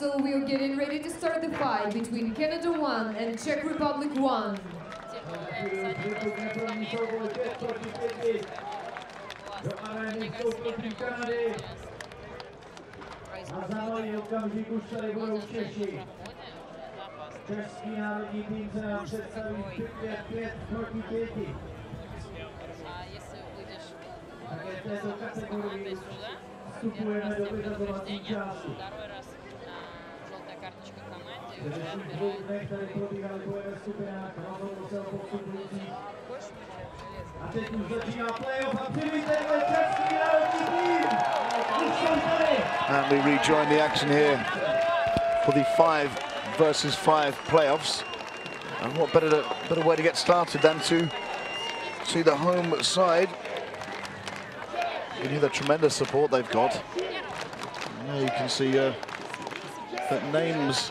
So we're getting ready to start the fight between Canada 1 and Czech Republic 1. A za malý okamžik už tady budou Češi. Český národní tým se nám představí 5 proti 5. Také v této kategorii vstupujeme do vyřazovací části. V předešlých 2 dnech tady probíhaly boje ve skupinách, rozhodlo se o postupujících. A teď už začíná playoff a přivítejme český národní tým! And we rejoin the action here for the 5 versus 5 playoffs. And what better way to get started than to see the home side. You hear the tremendous support they've got. Now you can see the names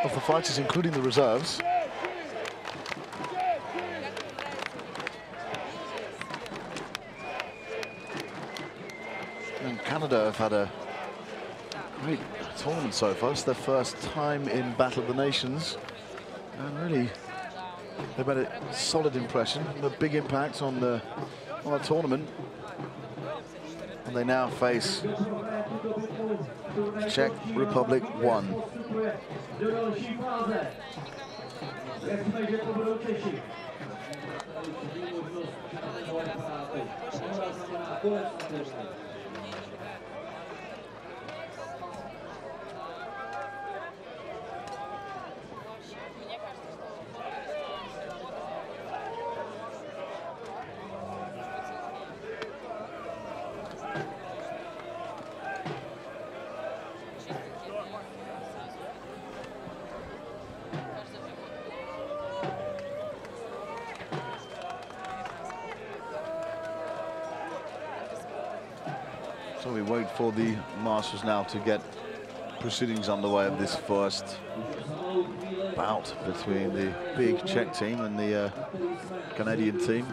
of the fighters, including the reserves. And Canada have had a great tournament so far. It's their first time in Battle of the Nations. And really, they've made a solid impression, a big impact on the tournament. And they now face Czech Republic 1. So we wait for the marshals now to get proceedings underway of this first bout between the big Czech team and the Canadian team.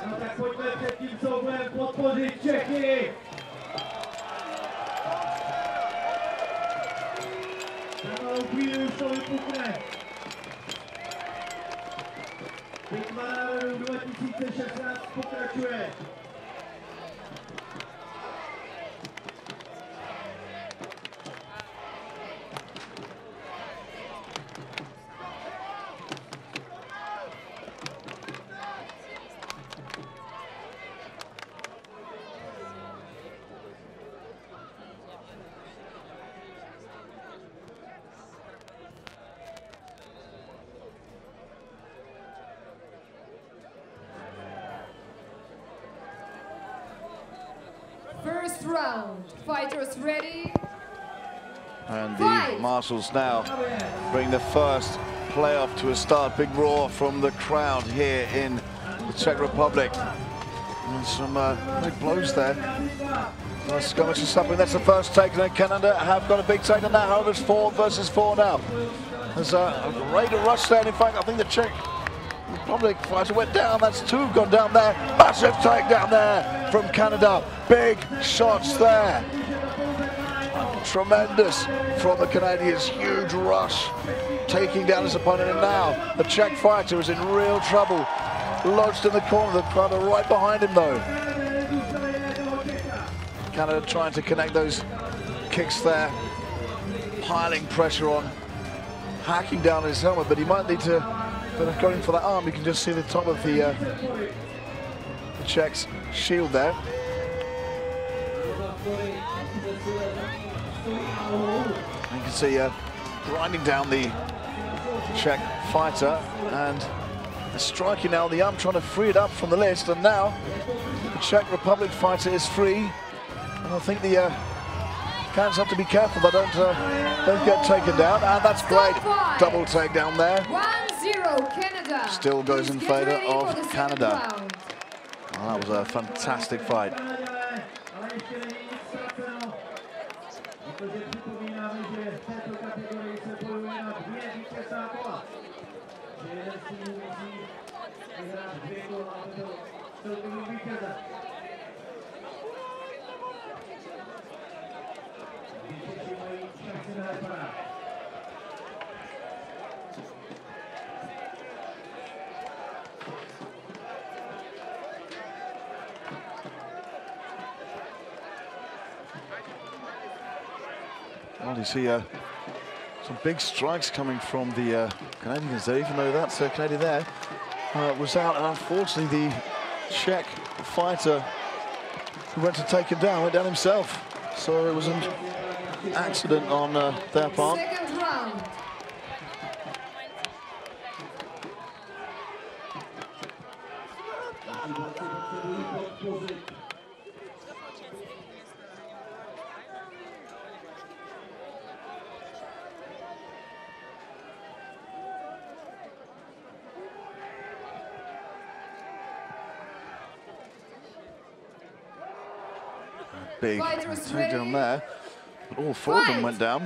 No tak pojďme před tím soubojem podpořit Čechy! Na malou chvíli už to vypukne. Bitva národů 2016 pokračuje. First round, fighters ready. And the marshals now bring the first playoff to a start. Big roar from the crowd here in the Czech Republic. And some big blows there. Nice skirmish is happening. That's the first take, and Canada have got a big take on that. However, it's 4 versus 4 now. There's a great rush there, and in fact, I think the Czech Republic fighter went down. That's 2 gone down there. Massive takedown there from Canada. Big shots there. Tremendous from the Canadians. Huge rush, taking down his opponent. And now the Czech fighter is in real trouble. Lodged in the corner. The crowd are right behind him, though. Canada trying to connect those kicks there, piling pressure on, hacking down his helmet, but he might need to. But going for that arm, you can just see the top of the Czech's shield there. And you can see grinding down the Czech fighter, and striking now the arm, trying to free it up from the list. And now the Czech Republic fighter is free. And I think the Cans have to be careful they don't get taken down. And that's great. Double takedown there. 1-0 Canada. Still goes in favor of Canada. Well, that was a fantastic fight. protože připomínáme, že v této kategorii se bojuje na 2 vítězná kola. Že jeden z týmů musí vyhrát 2 kola, aby byl celkovým vítězem. Vítězi mají šanci na reparát. Well, you see some big strikes coming from the Canadians there, even though that Canadian there was out, and unfortunately the Czech fighter who went to take him down went down himself. So it was an accident on their part. Second round. Big takedown there, but all 4 of them went down.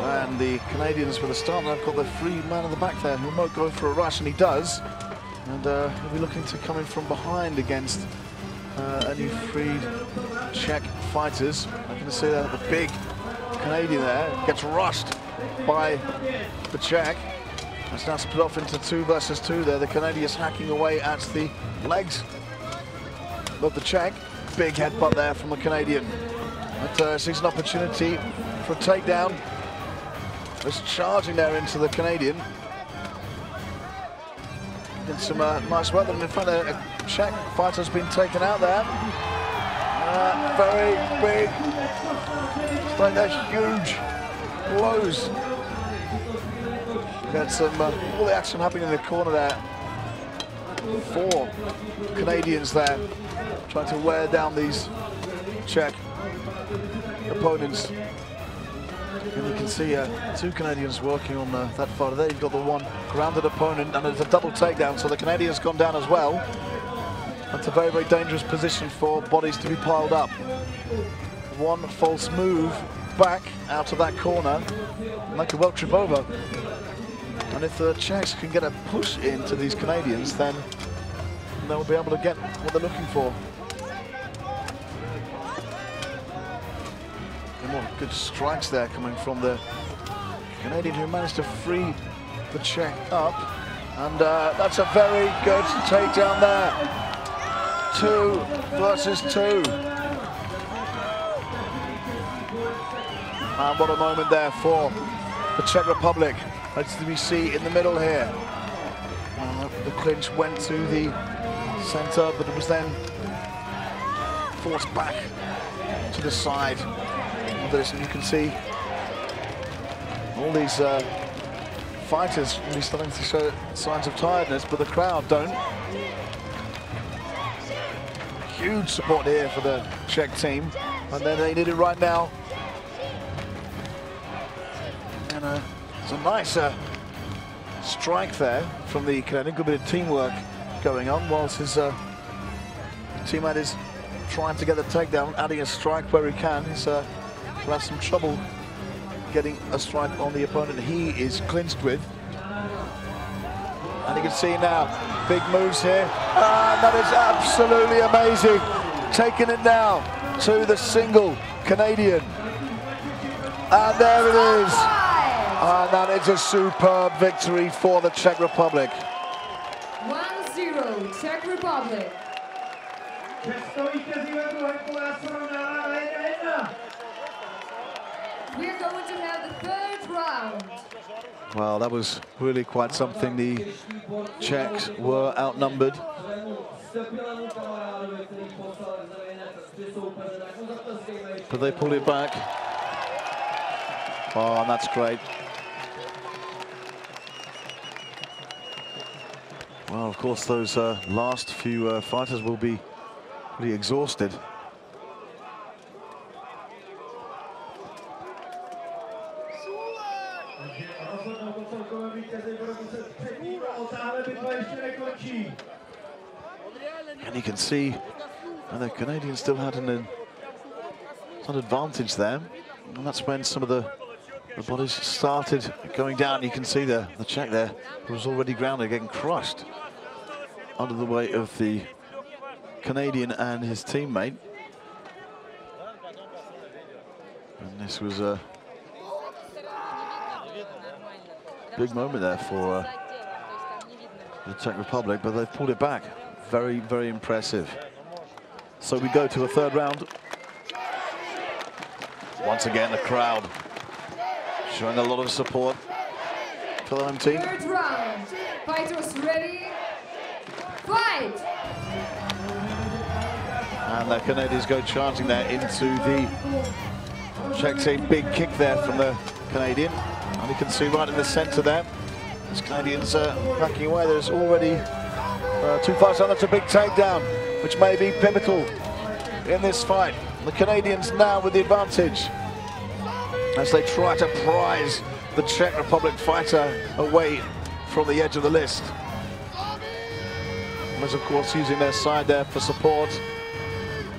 And the Canadians with a start now got the free man in the back there who might go for a rush, and he does. And he'll be looking to come in from behind against any freed Czech fighters. I can see that the big Canadian there gets rushed by the Czech. It's now split off into 2 versus 2 there. The Canadians hacking away at the legs of the Czech. Big headbutt there from the Canadian. But sees an opportunity for a takedown. Just charging there into the Canadian. Did some nice work. And in fact, a Czech fighter's been taken out there. Very big. It's like they're huge blows. Got some all the action happening in the corner there. 4 Canadians there, trying to wear down these Czech opponents. And you can see 2 Canadians working on that fighter there. You've got the one grounded opponent, and it's a double takedown, so the Canadian's gone down as well. That's a very, very dangerous position for bodies to be piled up. One false move back out of that corner, and they could well trip over. And if the Czechs can get a push into these Canadians, then they'll be able to get what they're looking for. And more good strikes there coming from the Canadian, who managed to free the Czech up. And that's a very good takedown there. 2 versus 2. And what a moment there for the Czech Republic. As we see in the middle here. The clinch went to the center, but it was then forced back to the side of this, and you can see all these fighters really starting to show signs of tiredness, but the crowd don't. Huge support here for the Czech team, and then they need it right now. And it's a nice strike there from the Canadian. Good bit of teamwork going on, whilst his teammate is trying to get the takedown, adding a strike where he can. He's will have some trouble getting a strike on the opponent he is clinched with. And you can see now, big moves here. And that is absolutely amazing. Taking it now to the single Canadian. And there it is. And that is a superb victory for the Czech Republic. 1-0, Czech Republic. We're going to have the 3rd round. Well, that was really quite something. The Czechs were outnumbered. But they pulled it back. Oh, and that's great. Well, of course, those last few fighters will be pretty exhausted. And you can see the Canadians still had an advantage there. And that's when some of the bodies started going down. You can see the Czech there was already grounded, getting crushed under the weight of the Canadian and his teammate. And this was a big moment there for the Czech Republic, but they've pulled it back. Very, very impressive. So we go to a third round. Once again, the crowd showing a lot of support for the home team. Third round. Fighters ready. Fight! And the Canadians go charging there into the Czech team. Big kick there from the Canadian. And you can see right in the center there, as Canadians backing away. There's already 2 fights on. That's a big takedown, which may be pivotal in this fight. The Canadians now with the advantage as they try to prize the Czech Republic fighter away from the edge of the list. Was of course using their side there for support,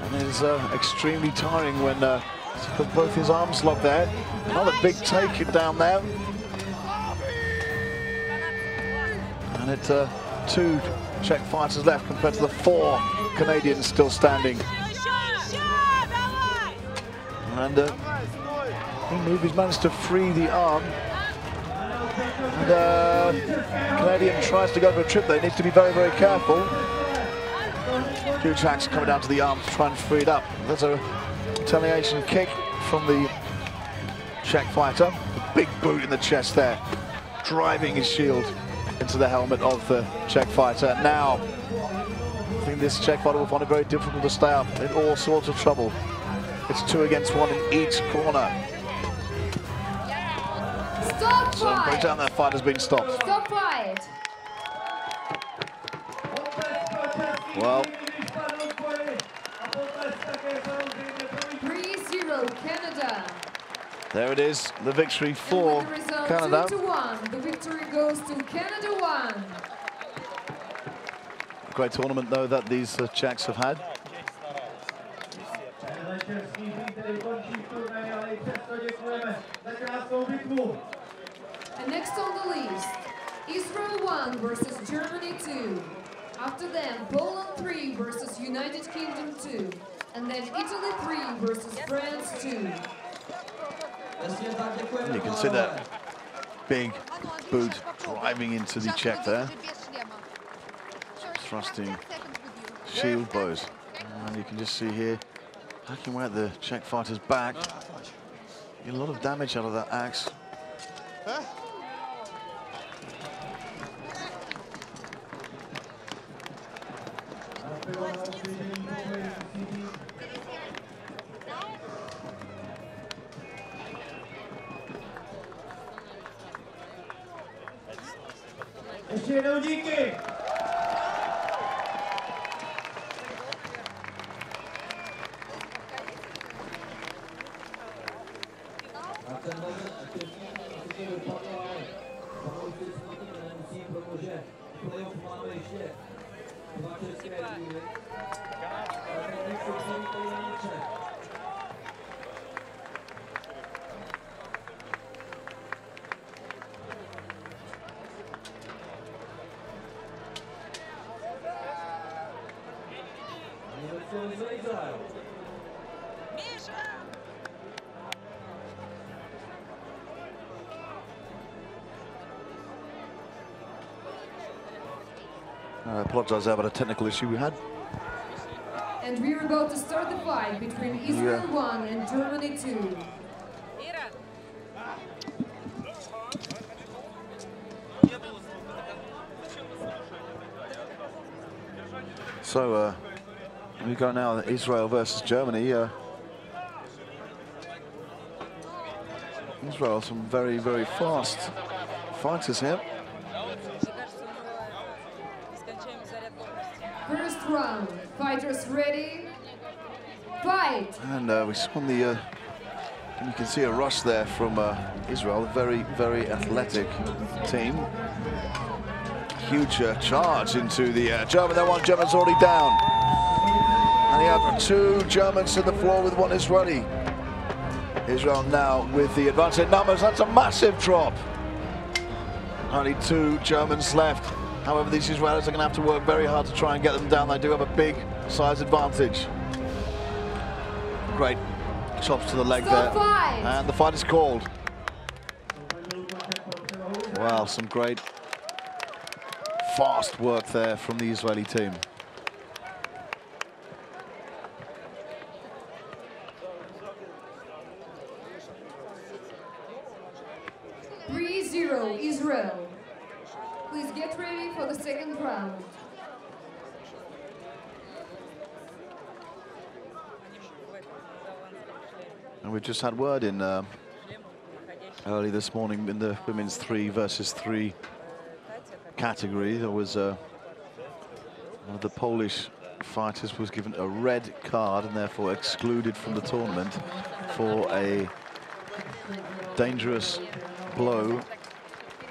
and it is extremely tiring when he's got both his arms locked there. Another big take down there, and it's 2 Czech fighters left compared to the 4 Canadians still standing. And he's managed to free the arm. And Canadian tries to go for a trip there. He needs to be very, very careful. Huge hacks coming down to the arm to try and free it up. There's a retaliation kick from the Czech fighter. A big boot in the chest there, driving his shield into the helmet of the Czech fighter. Now, I think this Czech fighter will find it very difficult to stay up, in all sorts of trouble. It's 2 against 1 in each corner. Stop So fight! down that fight has been stopped. Stop fight! Well, 3-0 Canada. there it is, the victory And for with the result Canada. 2-1, the victory goes to Canada 1. Great tournament though that these Czechs have had. And next on the list, Israel 1 versus Germany 2. After them, Poland 3 versus United Kingdom 2. And then Italy 3 versus France 2. You can see that big boot driving into the Czech there. Thrusting shield blows. And you can just see here, hacking away at the Czech fighter's back. Get a lot of damage out of that axe. Ještě jednou díky! A tenhle to vypadlo, ale fanoušci jsme to nemusí, protože playoff máme ještě 2 české týmy. Ale teď všichni tady na niče. Za Izrael. I apologise about a technical issue we had. And we're about to start the fight between Israel 1 and Germany 2. So we go now Israel versus Germany. Israel, some very, very fast fighters here. First round, fighters ready, fight! And we saw the, and you can see a rush there from Israel, a very, very athletic team. Huge charge into the German. That one German's already down. And you have 2 Germans to the floor with 1 Israeli. Israel now with the advantage in numbers. That's a massive drop. Only 2 Germans left. However, these Israelis are going to have to work very hard to try and get them down. They do have a big size advantage. Great chops to the leg there. And the fight is called. Wow, some great fast work there from the Israeli team. Israel. Please get ready for the second round. And we've just had word in early this morning in the women's 3 versus 3 category. There was one of the Polish fighters was given a red card and therefore excluded from the tournament for a dangerous blow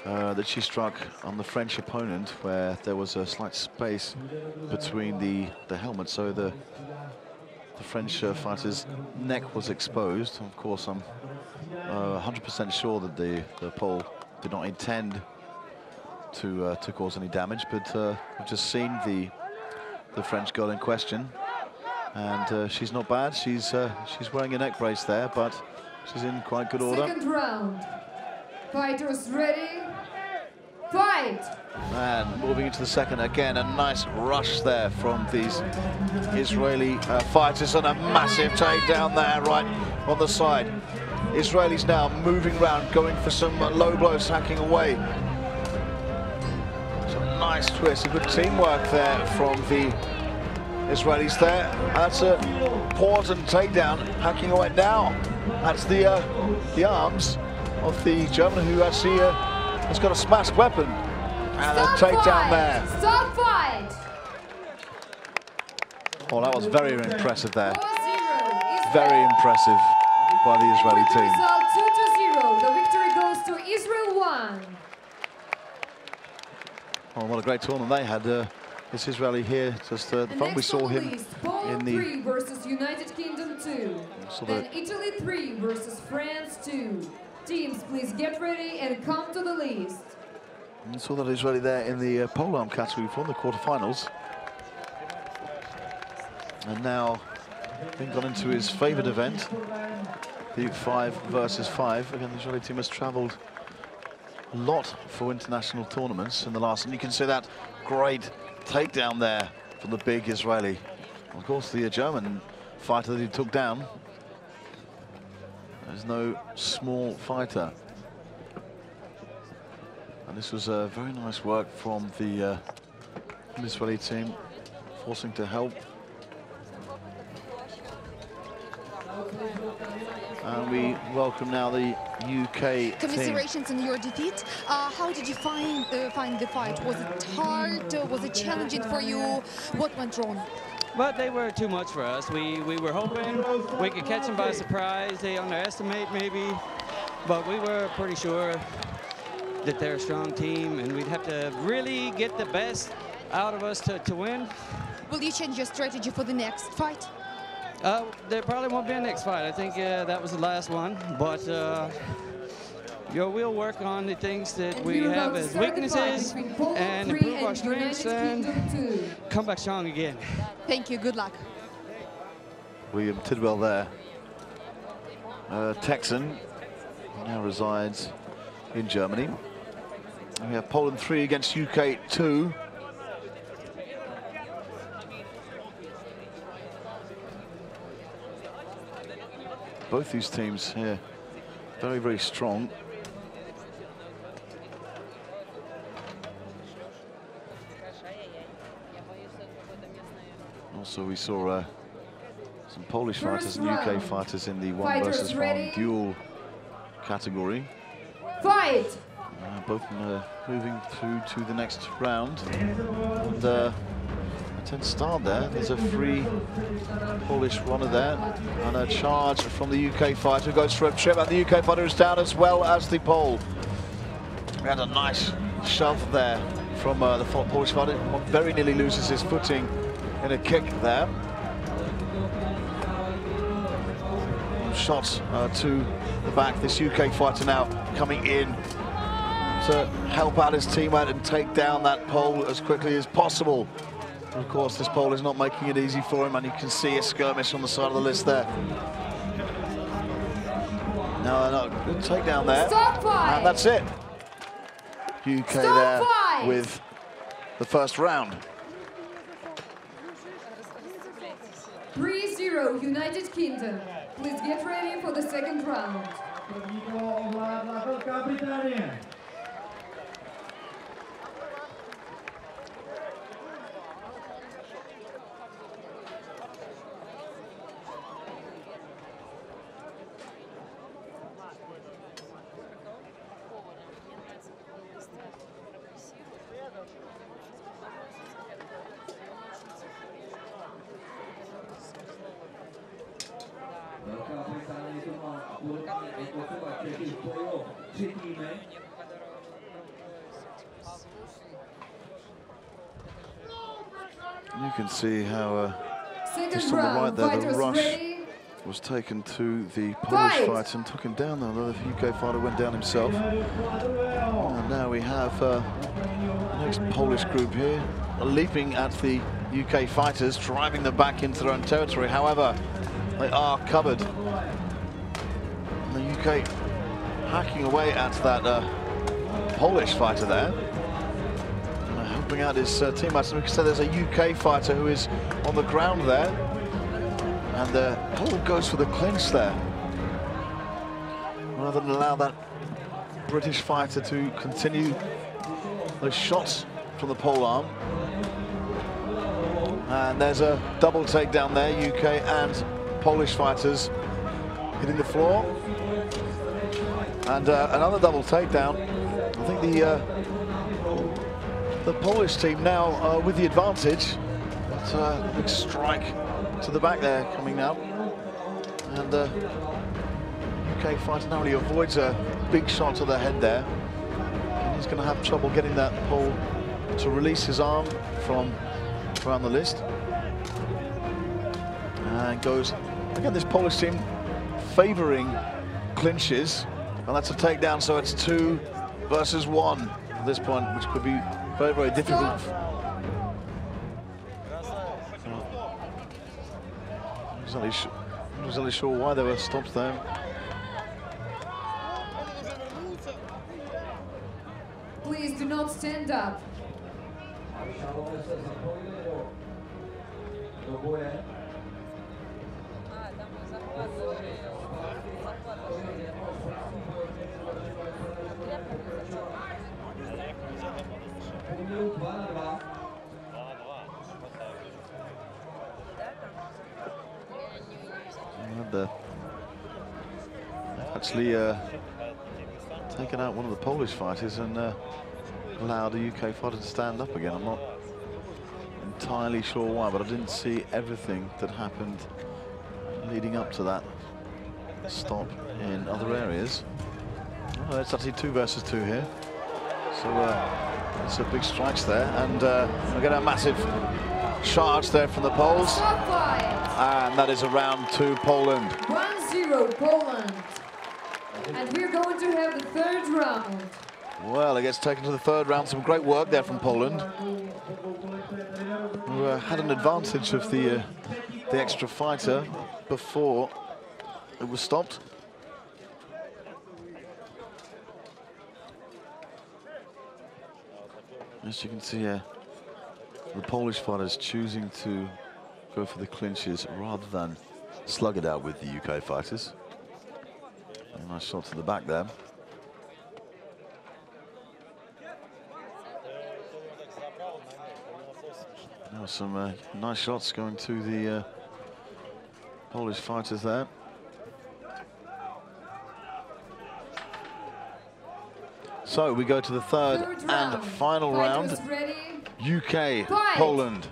that she struck on the French opponent, where there was a slight space between the helmet, so the French fighter's neck was exposed. Of course, I'm 100% sure that the Pole did not intend to cause any damage, but I've just seen the French girl in question, and she's not bad. She's wearing a neck brace there, but she's in quite good order. Second round. Fighters ready? Fight! And moving into the second, again, a nice rush there from these Israeli fighters, and a massive takedown there right on the side. Israelis now moving round, going for some low blows, hacking away. Some nice twist, a good teamwork there from the Israelis there. That's a important takedown, hacking away now. That's the arms of the German, who actually has got a smashed weapon. And a takedown there. Stop fight! Oh, that was very impressive there. Very impressive by the Israeli team. Result 2-0. The victory goes to Israel 1. Oh, what a great tournament they had. This Israeli here, just the fun we saw him in the 3 versus United Kingdom 2. Then Italy 3 versus France 2. Teams, please get ready and come to the list. And saw that Israeli there in the polearm category from the quarterfinals. And now, being gone into his favourite event, the 5 versus 5. Again, the Israeli team has travelled a lot for international tournaments in the last, and you can see that great takedown there from the big Israeli. Of course, the German fighter that he took down, there's no small fighter. And this was a very nice work from the Israeli team, forcing to help. And we welcome now the UK Commiserations on your defeat. How did you find the fight? Was it hard? Was it challenging for you? What went wrong? But they were too much for us. We were hoping we could catch them by surprise. They underestimate maybe, but we were pretty sure that they're a strong team, and we'd have to really get the best out of us to win. Will you change your strategy for the next fight? There probably won't be a next fight. I think that was the last one, but we'll work on the things that we have as weaknesses and improve our strengths and come back strong again. Thank you. Good luck. William Tidwell there, Texan, now resides in Germany. And we have Poland 3 against UK 2. Both these teams here very, very strong. Also, we saw some Polish fighters and UK fighters in the 1 versus 1 duel category. Fight! Both moving through to the next round. And a tense start there. There's a free Polish runner there. And a charge from the UK fighter who goes for a trip. And the UK fighter is down as well as the Pole. We had a nice shove there from the Polish fighter. Very nearly loses his footing in a kick there. some shots to the back. This UK fighter now coming in to help out his teammate and take down that pole as quickly as possible. And of course, this pole is not making it easy for him, and you can see a skirmish on the side of the list there. No, good takedown there. And that's it. UK there with the first round. 3-0 United Kingdom. Please get ready for the second round. You can see how just Second on the right there, the rush ready. was taken to the Polish fighter and took him down. The UK fighter went down himself. And now we have the next Polish group here, leaping at the UK fighters, driving them back into their own territory. However, they are covered. And the UK hacking away at that Polish fighter there. Helping out his teammates. And we can say there's a UK fighter who is on the ground there. And the pole goes for the clinch there. Rather than allow that British fighter to continue those shots from the pole arm. And there's a double takedown there, UK and Polish fighters hitting the floor. And another double takedown. I think the Polish team now with the advantage. But big strike to the back there coming out. And UK fighter narrowly avoids a big shot to the head there. And he's going to have trouble getting that pole to release his arm from around the list. And goes, again, this Polish team favouring clinches. And that's a takedown, so it's 2 versus 1 at this point, which could be very, very difficult. I'm not exactly sure why there were stops there. Please do not stand up. Actually taken out one of the Polish fighters and allowed a UK fighter to stand up again. I'm not entirely sure why, but I didn't see everything that happened leading up to that stop in other areas. Oh, it's actually 2 versus 2 here. So it's a big strikes there, and we get a massive charge there from the Poles. And that is a round to Poland. 1-0 Poland. And we're going to have the third round. Well, it gets taken to the third round. Some great work there from Poland, who had an advantage of the extra fighter before it was stopped. As you can see here, the Polish fighters choosing to go for the clinches rather than slug it out with the UK fighters. A nice shot to the back there. Now some nice shots going to the Polish fighters there. So we go to the third and final round. UK, Poland.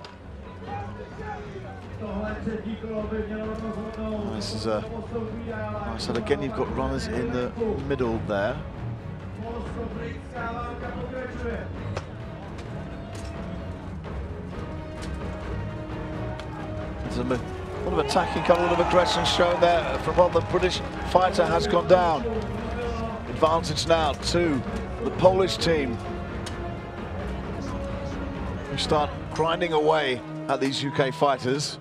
This is a nice set. Again, you've got runners in the middle there. It's a A lot of attacking, a lot of aggression shown there from what the British fighter has gone down. Advantage now to the Polish team, who start grinding away at these UK fighters.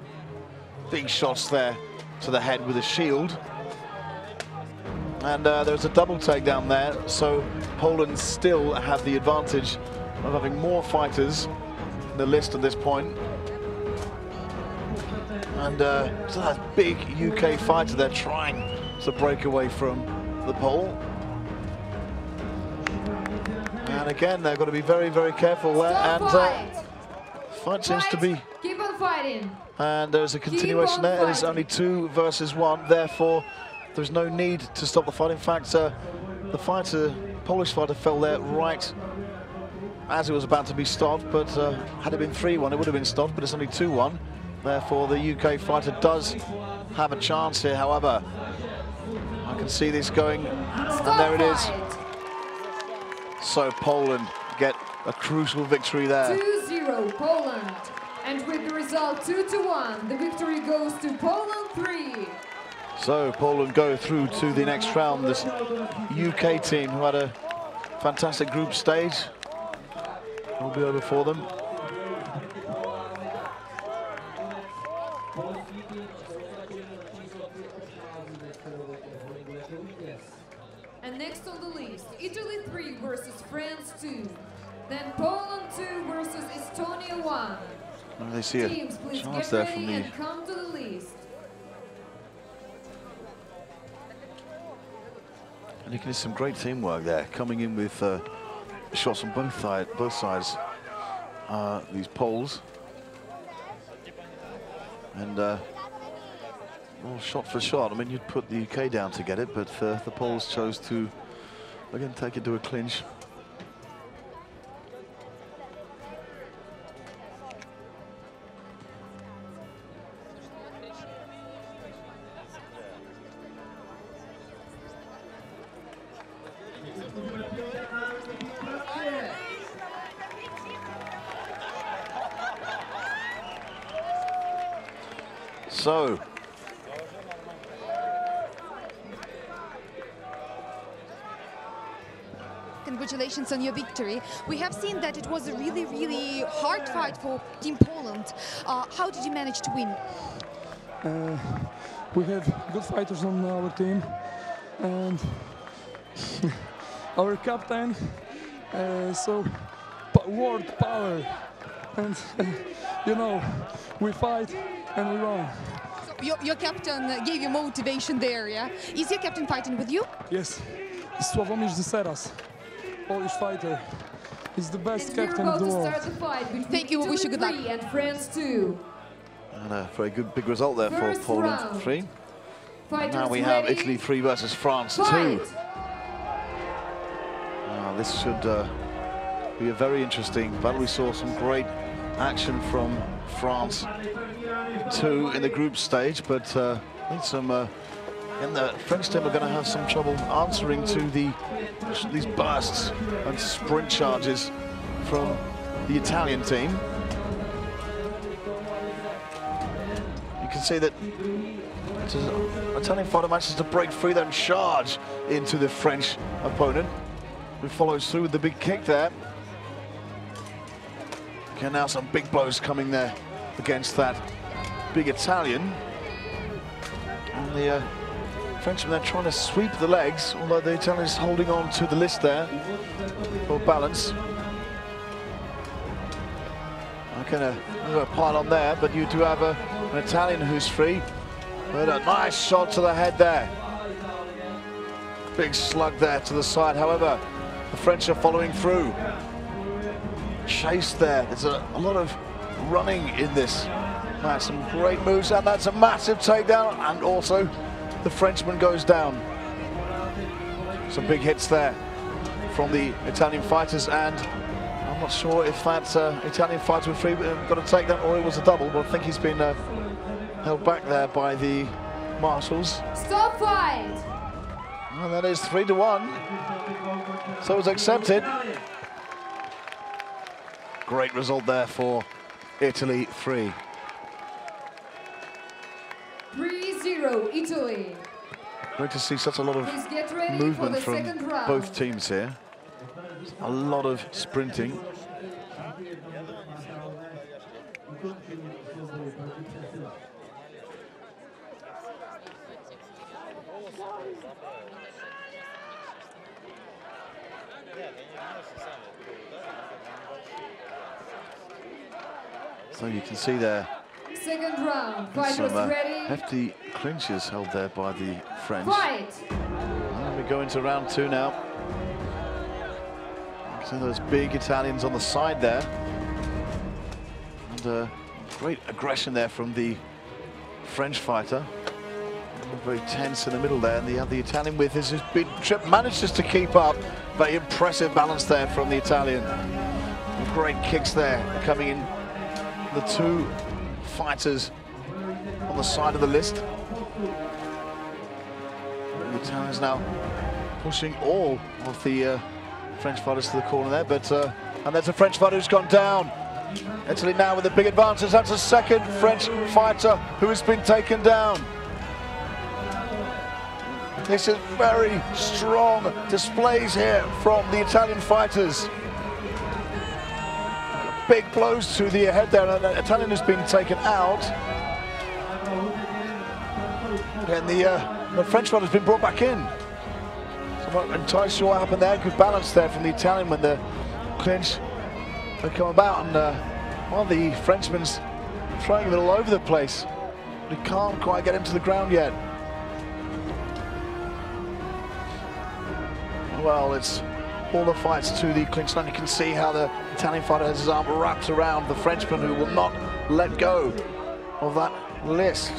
Big shots there to the head with a shield. And there's a double takedown there, so Poland still have the advantage of having more fighters in the list at this point. And so that big UK fighter they're trying to break away from the pole. And again, they've got to be very, very careful there. Fight seems to be. Keep on fighting. And there's a continuation there. It is only 2 versus 1. Therefore, there's no need to stop the fight. In fact, the Polish fighter, fell there right as it was about to be stopped. But had it been 3-1, it would have been stopped. But it's only 2-1. Therefore, the UK fighter does have a chance here. However, I can see this going, and there it is. So Poland get a crucial victory there. 2-0 Poland. And with the result 2-1, the victory goes to Poland 3. So Poland go through to the next round. This UK team, who had a fantastic group stage, will be over for them. And next on the list, Italy 3 versus France 2. Then Poland 2 versus Estonia 1. Well, they see a Teams, please chance get there ready from the. and come to the list. And you can see some great teamwork there, coming in with shots on both sides. These Poles. And well, shot for shot. I mean, you'd put the UK down to get it, but the Poles chose to again take it to a clinch. So, congratulations on your victory. We have seen that it was a really, really hard fight for Team Poland. How did you manage to win? We have good fighters on our team, and our captain, word power, and you know, we fight and we won. So your captain gave you motivation there, yeah? Is your captain fighting with you? Yes, Sławomir Zeseras, Polish fighter. He's the best And captain of the world. Start the fight between Thank you, we wish you good luck. Italy 3 and France 2. and a very good big result there for First Poland round. 3. And Fighters now we have ready? Italy 3 versus France 2. Fight. This should be a very interesting battle. We saw some great action from France 2 in the group stage, but I think and the French team are going to have some trouble answering to these bursts and sprint charges from the Italian team. You can see that the Italian fighter manages to break free there and charge into the French opponent, who follows through with the big kick there. Okay, now some big blows coming there against that big Italian. And the Frenchman there trying to sweep the legs, although the Italian is holding on to the list there for balance. Okay, a pile on there, but you do have an Italian who's free. But a nice shot to the head there. Big slug there to the side. However, the French are following through. Chase there. There's a lot of running in this match. Some great moves, and that's a massive takedown. And also, the Frenchman goes down. Some big hits there from the Italian fighters, and I'm not sure if that Italian fighter was free, got a takedown, or it was a double, but I think he's been held back there by the marshals. Stop fight. And that is 3-1. So it was accepted. Great result there for Italy 3. 0, Italy. Great to see such a lot of Please get ready for movement the from second round. both teams here. A lot of sprinting. So you can see there Second round, fighters some ready. hefty clinches held there by the French. Fight! And we go into round 2 now. So those big Italians on the side there. And great aggression there from the French fighter. Very tense in the middle there. And you have the Italian with his big trip, manages to keep up. Very impressive balance there from the Italian. Great kicks there coming in. The two fighters on the side of the list. The Italians now pushing all of the French fighters to the corner there, but and there's a French fighter who's gone down. Italy now with a big advantage. That's a second French fighter who has been taken down. This is very strong displays here from the Italian fighters. Big blows to the head there, and the Italian has been taken out. And the French fighter has been brought back in. So I'm not entirely sure what happened there. Good balance there from the Italian when the clinch had come about, and while the Frenchman's throwing him all over the place, but he can't quite get him to the ground yet. Well, it's all the fights to the clinch. Now you can see how the Italian fighter has his arm wrapped around the Frenchman, who will not let go of that list.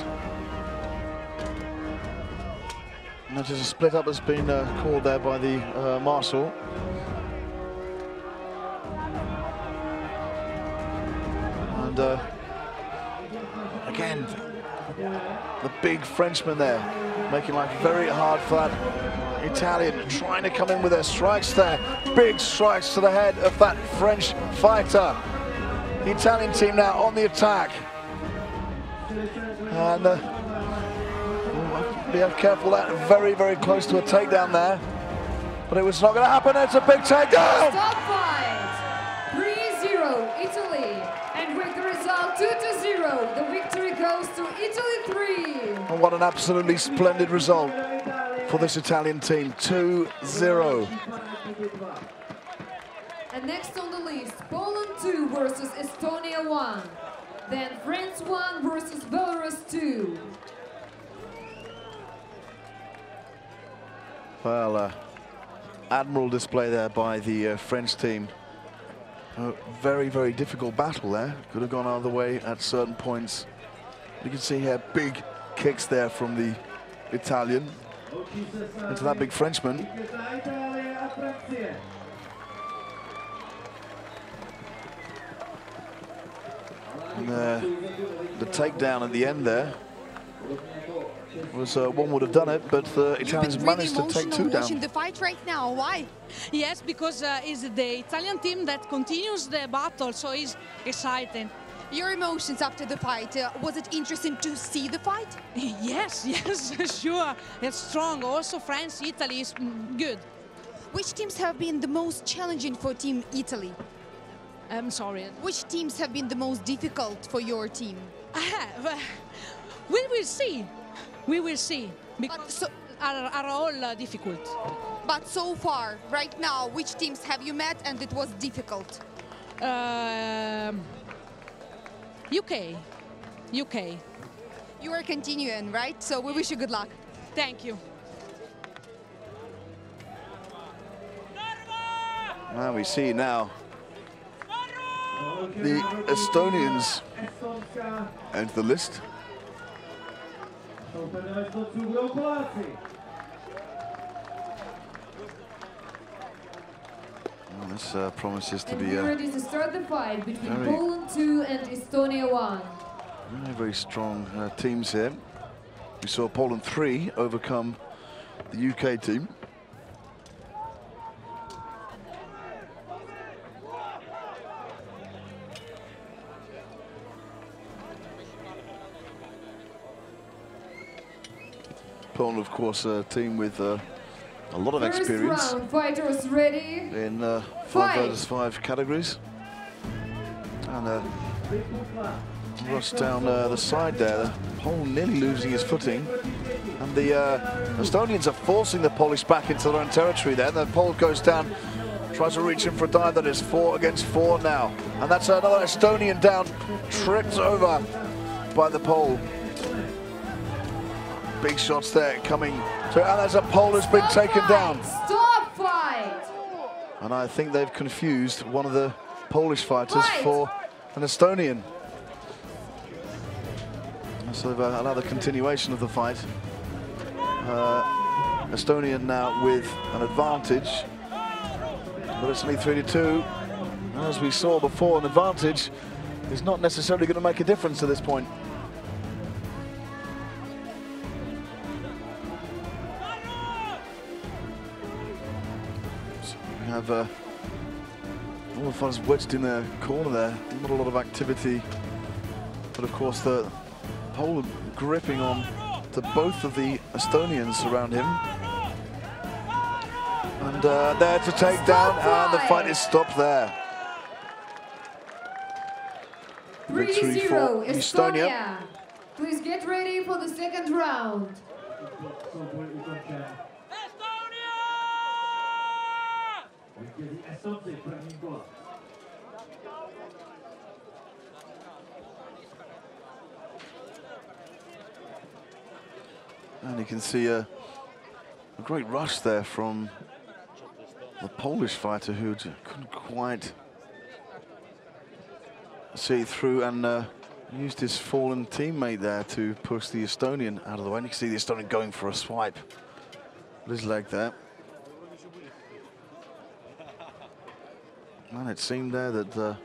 And that is a split up that's been called there by the marshal. And again, the big Frenchman there, making life very hard for that Italian, trying to come in with their strikes there. Big strikes to the head of that French fighter. The Italian team now on the attack. And be careful, that very, very close to a takedown there. But it was not going to happen. It's a big takedown. Stop fight! 3-0 Italy. And with the result 2-0, the victory goes to Italy 3. And what an absolutely splendid result for this Italian team, 2-0. And next on the list, Poland 2 versus Estonia 1. Then France 1 versus Belarus 2. Well, admirable display there by the French team. A very, very difficult battle there. Could have gone either way at certain points. You can see here big kicks there from the Italian into that big Frenchman. And the takedown at the end there was one would have done it, but the Italians managed to take two down. Watching the fight right now. Why? Yes, because it's the Italian team that continues the battle, so it's exciting. Your emotions after the fight, was it interesting to see the fight? Yes, yes, sure. It's strong. Also, France, Italy is good. Which teams have been the most challenging for Team Italy? I'm sorry. Which teams have been the most difficult for your team? We will see. We will see. Because are all difficult. But so far, right now, which teams have you met and it was difficult? UK. You are continuing, right? So we wish you good luck. Thank you. Now we see now the Estonians enter the list. Well, this promises to be ready to start the fight between very, Poland 2 and Estonia 1. Very, very strong teams here. We saw Poland 3 overcome the UK team. Poland, of course, a team with a lot of experience First round, fighters ready. in 5 versus 5 categories. And rush down the side there. The Pole nearly losing his footing. And the Estonians are forcing the Polish back into their own territory there. The Pole goes down, tries to reach him for a dive. That is 4 against 4 now. And that's another Estonian down, tripped over by the Pole. Big shots there coming through. And there's a Pole who's been taken down. Stop fight! And I think they've confused one of the Polish fighters for an Estonian. So they've allowed the continuation of the fight. Estonian now with an advantage, but it's only 3-2. As we saw before, an advantage is not necessarily going to make a difference at this point. So we have all the fighters wedged in the corner there. Not a lot of activity, but of course the Pole gripping on to both of the Estonians around him. And there to take down, and the fight is stopped there. 3-0 Estonia. Please get ready for the second round. And you can see a great rush there from the Polish fighter who couldn't quite see through and used his fallen teammate there to push the Estonian out of the way. And you can see the Estonian going for a swipe with his leg there. And it seemed there that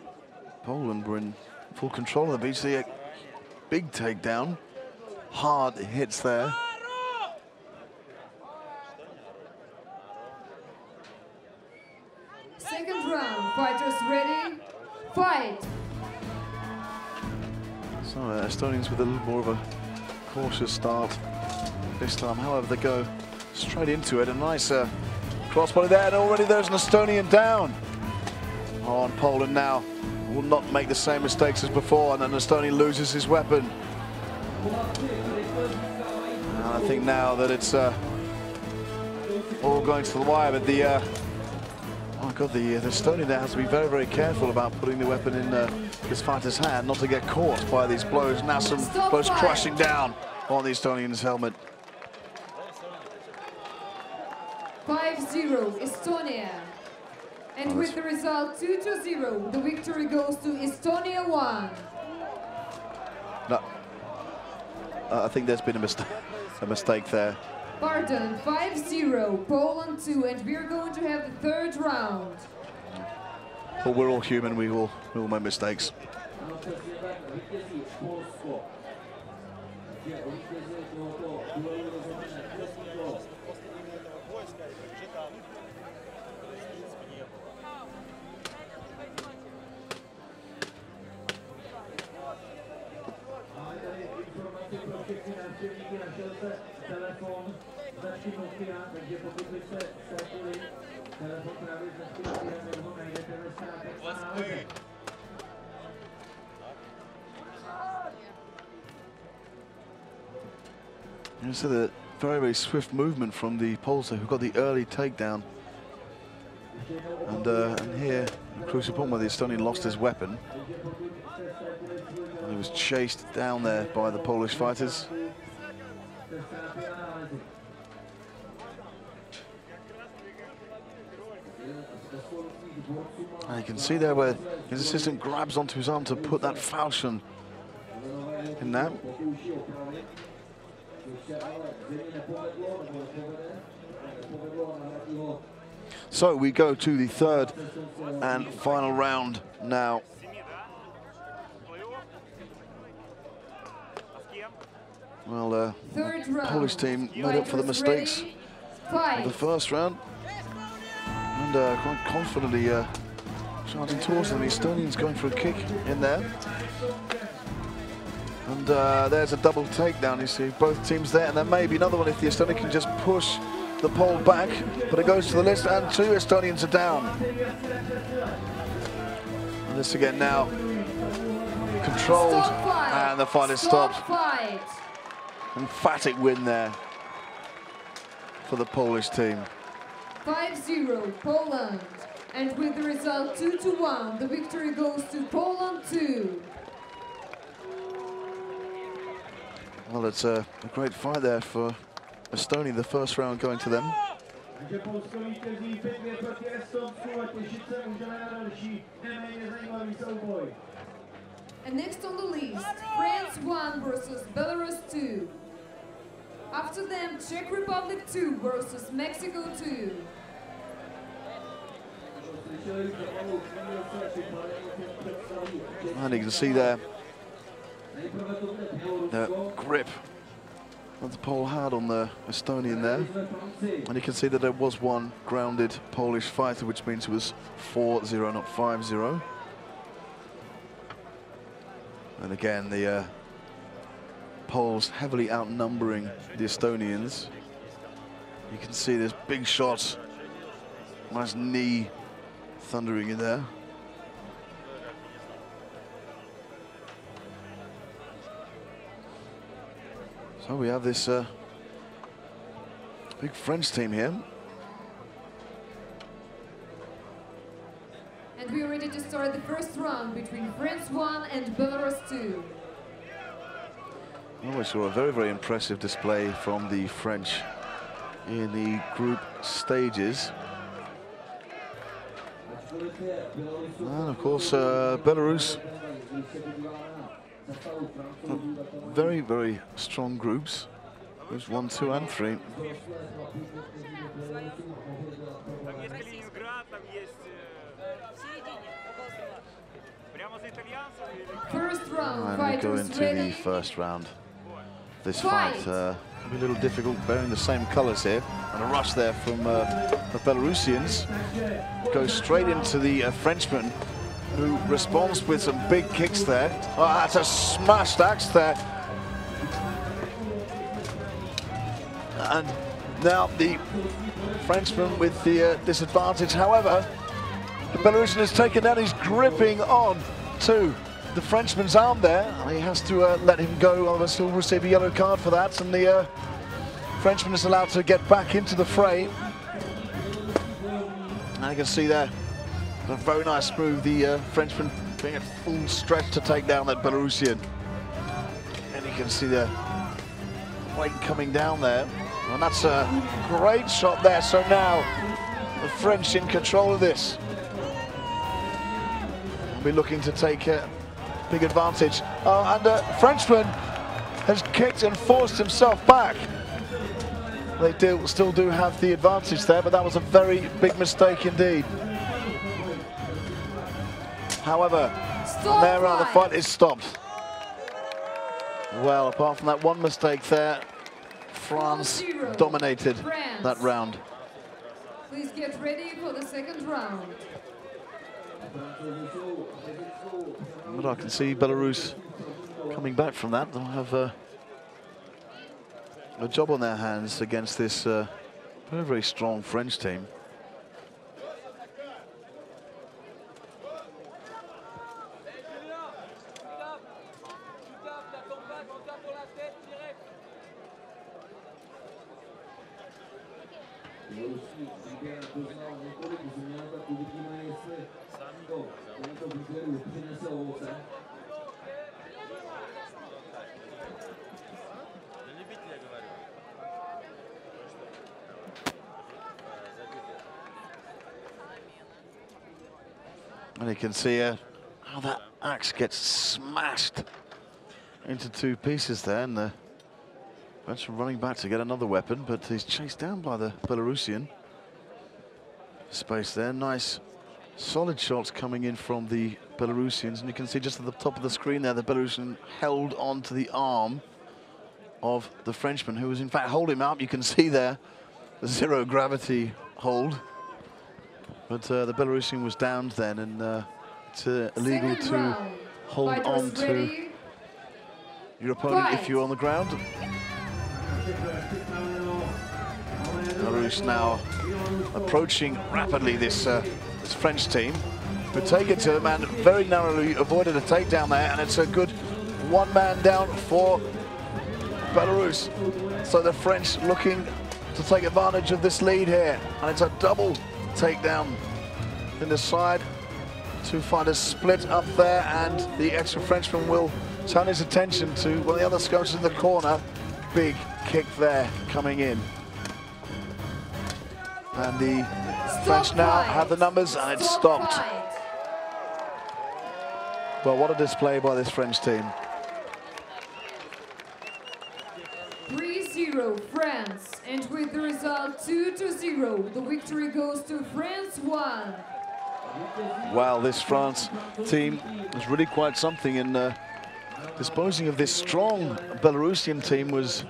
Poland were in full control of the beach. See a big takedown, hard hits there. Second round, fighters ready, fight! So Estonians with a little more of a cautious start this time. However, they go straight into it. A nice crossbody there, and already there's an Estonian down. On Poland now will not make the same mistakes as before, and then Estonian loses his weapon. And I think now that it's all going to the wire, but the oh God, the Estonian there has to be very, very careful about putting the weapon in his fighter's hand, not to get caught by these blows. Now some blows crashing down on the Estonian's helmet. 5-0 Estonia. And with the result 2-0, the victory goes to Estonia 1. No, I think there's been a mistake there. Pardon, 5-0, Poland 2, and we're going to have the third round. Well, we're all human, we all make mistakes. You see the very, very swift movement from the Poles who got the early takedown. And here, crucial point where the Estonian lost his weapon. And he was chased down there by the Polish fighters. And you can see there where his assistant grabs onto his arm to put that falchion in that. So we go to the third and final round now. Well, Polish team made up for the mistakes of the first round and quite confidently charging towards them. The Estonians going for a kick in there. And there's a double takedown, you see, both teams there, and there may be another one if the Estonian can just push the pole back, but it goes to the list, and 2 Estonians are down. And this again now, controlled, and the fight is stopped. Emphatic win there for the Polish team. 5-0 Poland, and with the result 2-1, the victory goes to Poland 2. Well, it's a great fight there for Estonia, the first round going to them. And next on the list, France 1 versus Belarus 2. After them, Czech Republic 2 versus Mexico 2. And you can see there the grip that the Pole had on the Estonian there. And you can see that there was one grounded Polish fighter, which means it was 4-0, not 5-0. And again, the Poles heavily outnumbering the Estonians. You can see there's big shots. Nice knee thundering in there. So we have this big French team here. And we are ready to start the first round between France 1 and Belarus 2. Well, we saw a very, very impressive display from the French in the group stages. And of course, Belarus, very, very strong groups. There's 1, 2, and 3. First round, And we go fighters into ready. the first round. This fight will be a little difficult, bearing the same colours here. And a rush there from the Belarusians. Goes straight into the Frenchman, who responds with some big kicks there. Oh, that's a smashed axe there. And now the Frenchman with the disadvantage. However, the Belarusian has taken down, he's gripping on to the Frenchman's arm there. He has to let him go, otherwise he'll receive a yellow card for that. And the Frenchman is allowed to get back into the fray. And you can see there, a very nice move, the Frenchman being at full stretch to take down that Belarusian. And you can see the weight coming down there. And that's a great shot there. So now the French in control of this. Will be looking to take a big advantage. And Frenchman has kicked and forced himself back. They still do have the advantage there, but that was a very big mistake indeed. However, from there on, the fight is stopped. Well, apart from that one mistake there, France dominated that round. Please get ready for the second round. But I can see Belarus coming back from that. They'll have a job on their hands against this very, very strong French team. And you can see how that axe gets smashed into 2 pieces there, and the French running back to get another weapon, but he's chased down by the Belarusian. Space there, nice solid shots coming in from the Belarusians, and you can see just at the top of the screen there, the Belarusian held on to the arm of the Frenchman, who was in fact holding him up. You can see there the zero gravity hold. But the Belarusian was downed then, and it's illegal to hold on to your opponent if you're on the ground. Belarus now approaching rapidly this French team. But take it to them and very narrowly avoided a takedown there, and it's a good one man down for Belarus. So the French looking to take advantage of this lead here, and it's a double takedown in the side. Two fighters split up there, and the extra Frenchman will turn his attention to one of the other skirmishers in the corner. Big kick there coming in. And the French now have the numbers, and it's stopped. Well, what a display by this French team. 3-0 France, and with the result 2-0, the victory goes to France 1. Wow, this France team was really quite something, in disposing of this strong Belarusian team was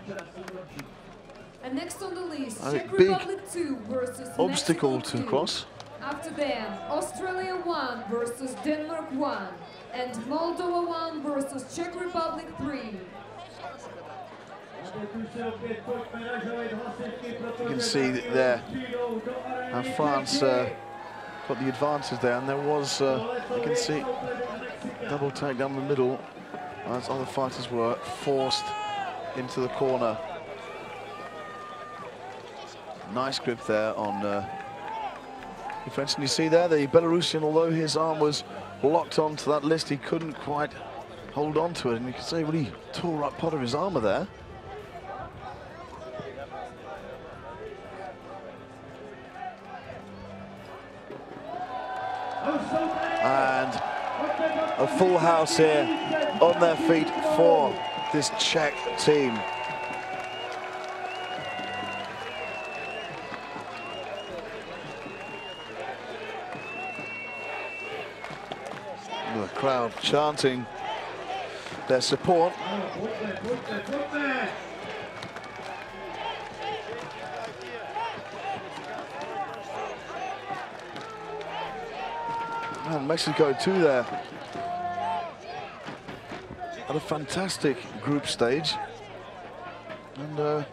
And next on the list, a Czech big Republic 2 versus obstacle Mexico to 2. cross. After them, Australia 1 versus Denmark 1, and Moldova 1 versus Czech Republic 3. You can see that there how France got the advantage there, and there was, you can see, double takedown the middle as other fighters were forced into the corner. Nice grip there on the French, and you see there the Belarusian, although his arm was locked onto that list, he couldn't quite hold on to it, and you can see really tore up part of his armor there. And a full house here on their feet for this Czech team. The crowd chanting their support. And Mexico too there. Had a fantastic group stage, and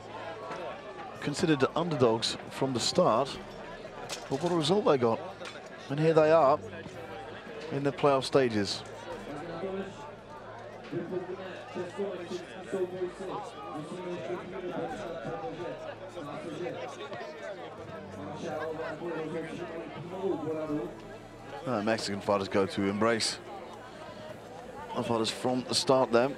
considered the underdogs from the start. But what a result they got. And here they are in the playoff stages. Mexican fighters go to embrace our fighters from the start there.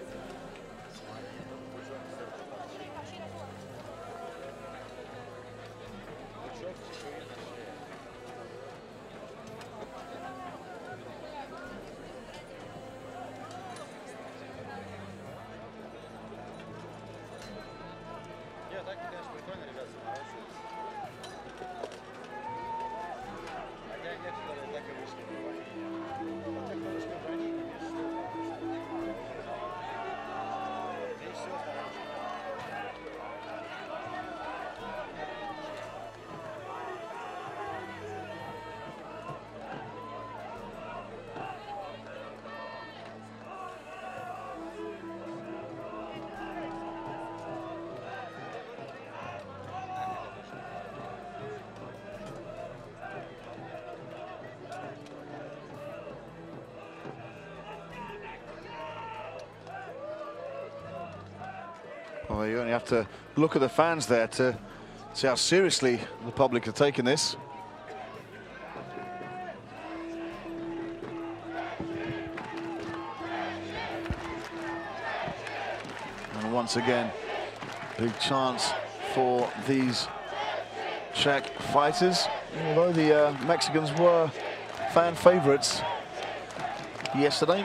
Well, you only have to look at the fans there to see how seriously the public are taking this. And once again, big chance for these Czech fighters. Although the Mexicans were fan favorites yesterday.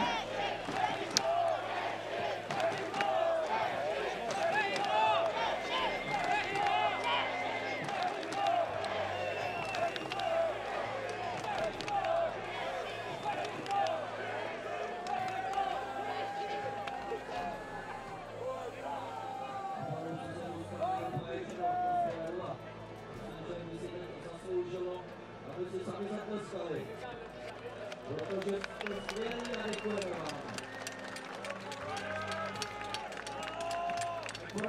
First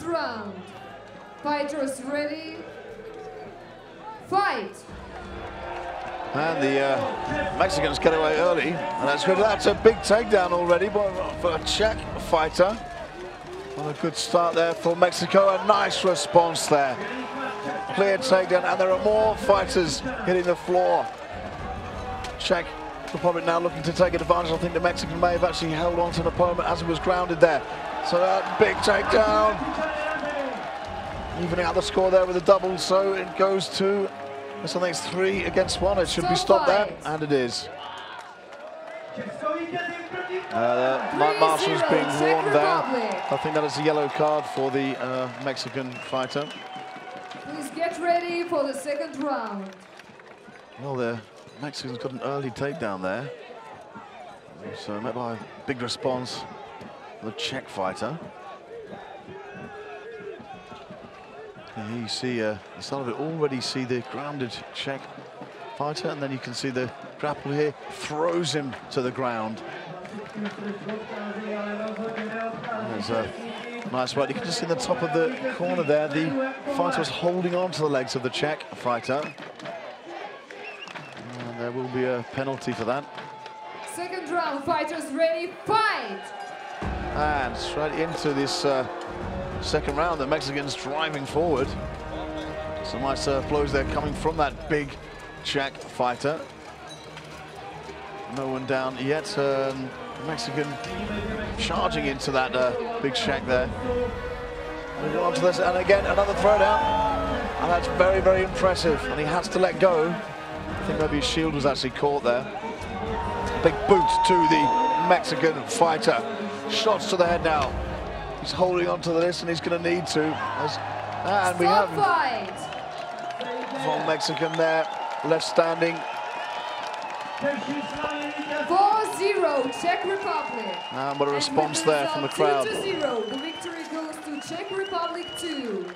round. Fighters ready? Fight! And the Mexicans get away early, and that's good. That's a big takedown already for a Czech fighter. Well, a good start there for Mexico. A nice response there. Clear takedown, and there are more fighters hitting the floor. Czech Republic now looking to take advantage. I think the Mexican may have actually held on to an opponent as he was grounded there. So that big takedown. Evening out the score there with a double, so it goes to, I think it's 3 against 1. It should be stopped there, and it is. Mike Marshall's being warned there. I think that is a yellow card for the Mexican fighter. Please get ready for the second round. Well, the Mexicans got an early takedown there. So met by a big response for the Czech fighter. Here you see the start of it, already see the grounded Czech fighter, and then you can see the grapple here, throws him to the ground. There's a nice right. You can just see in the top of the corner there, the fighter was holding on to the legs of the Czech fighter. And there will be a penalty for that. Second round, fighters ready, fight! And straight into this second round, the Mexicans driving forward. Some nice blows there coming from that big Czech fighter. No one down yet. Mexican charging into that big Czech there. Moving on to this, and again another throwdown. And that's very, very impressive. And he has to let go. I think maybe his shield was actually caught there. Big boot to the Mexican fighter. Shots to the head now. He's holding on to this, and he's going to need to. And we have from Mexican there, left standing. 4-0, Czech Republic. And what a response there from the crowd. 2-0, the victory goes to Czech Republic 2.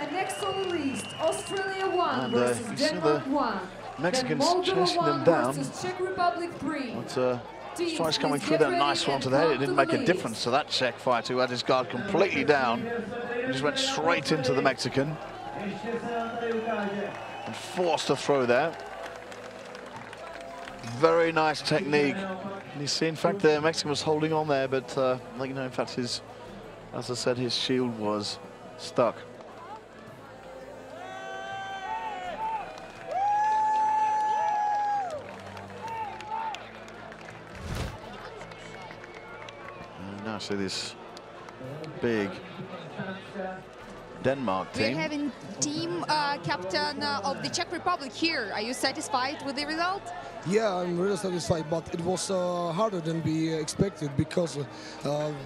And next on the list, Australia 1 versus Denmark 1. Mexicans chasing them down. Czech Republic 3. Strikes coming through there, nice one to the head. It didn't make a difference to that Czech fighter who had his guard completely down. He just went straight into the Mexican. And forced a throw there. Very nice technique. And you see, in fact, the Mexican was holding on there, but like, you know, in fact, his, as I said, his shield was stuck. Now see this big Denmark team. We're having team captain of the Czech Republic here. Are you satisfied with the result? Yeah, I'm really satisfied, but it was harder than we expected because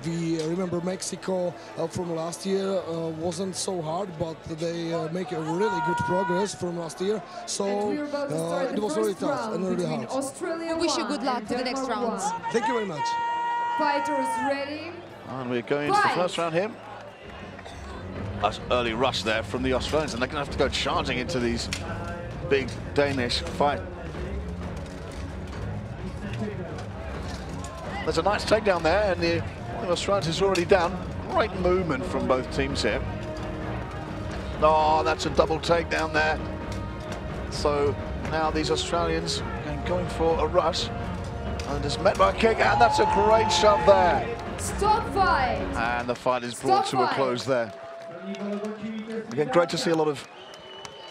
we remember Mexico from last year wasn't so hard, but they make a really good progress from last year. So it was really tough and really hard. Australia we wish you good luck for the next rounds. Thank you very much. Fighters ready. And we're going into the first round here. That's early rush there from the Australians, and they're going to have to go charging into these big Danish fight. There's a nice takedown there, and the Australians is already down. Great movement from both teams here. Oh, that's a double takedown there. So now these Australians going for a rush. And is met by a kick, and that's a great shove there. Stop fight. And the fight is brought to a close there. Again, great to see a lot of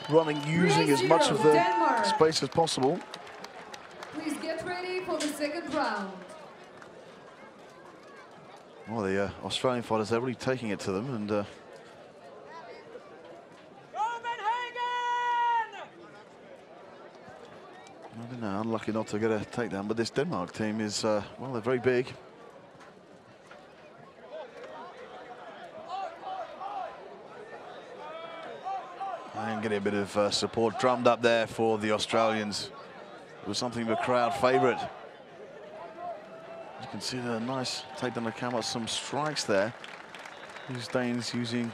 running, using as much of the space as possible. Please get ready for the second round. Well, the Australian fighters, they're really taking it to them, and I don't know, unlucky not to get a takedown, but this Denmark team is, well, they're very big. getting a bit of support drummed up there for the Australians. It was something of a crowd favourite. You can see the nice takedown to come out, some strikes there. These Danes using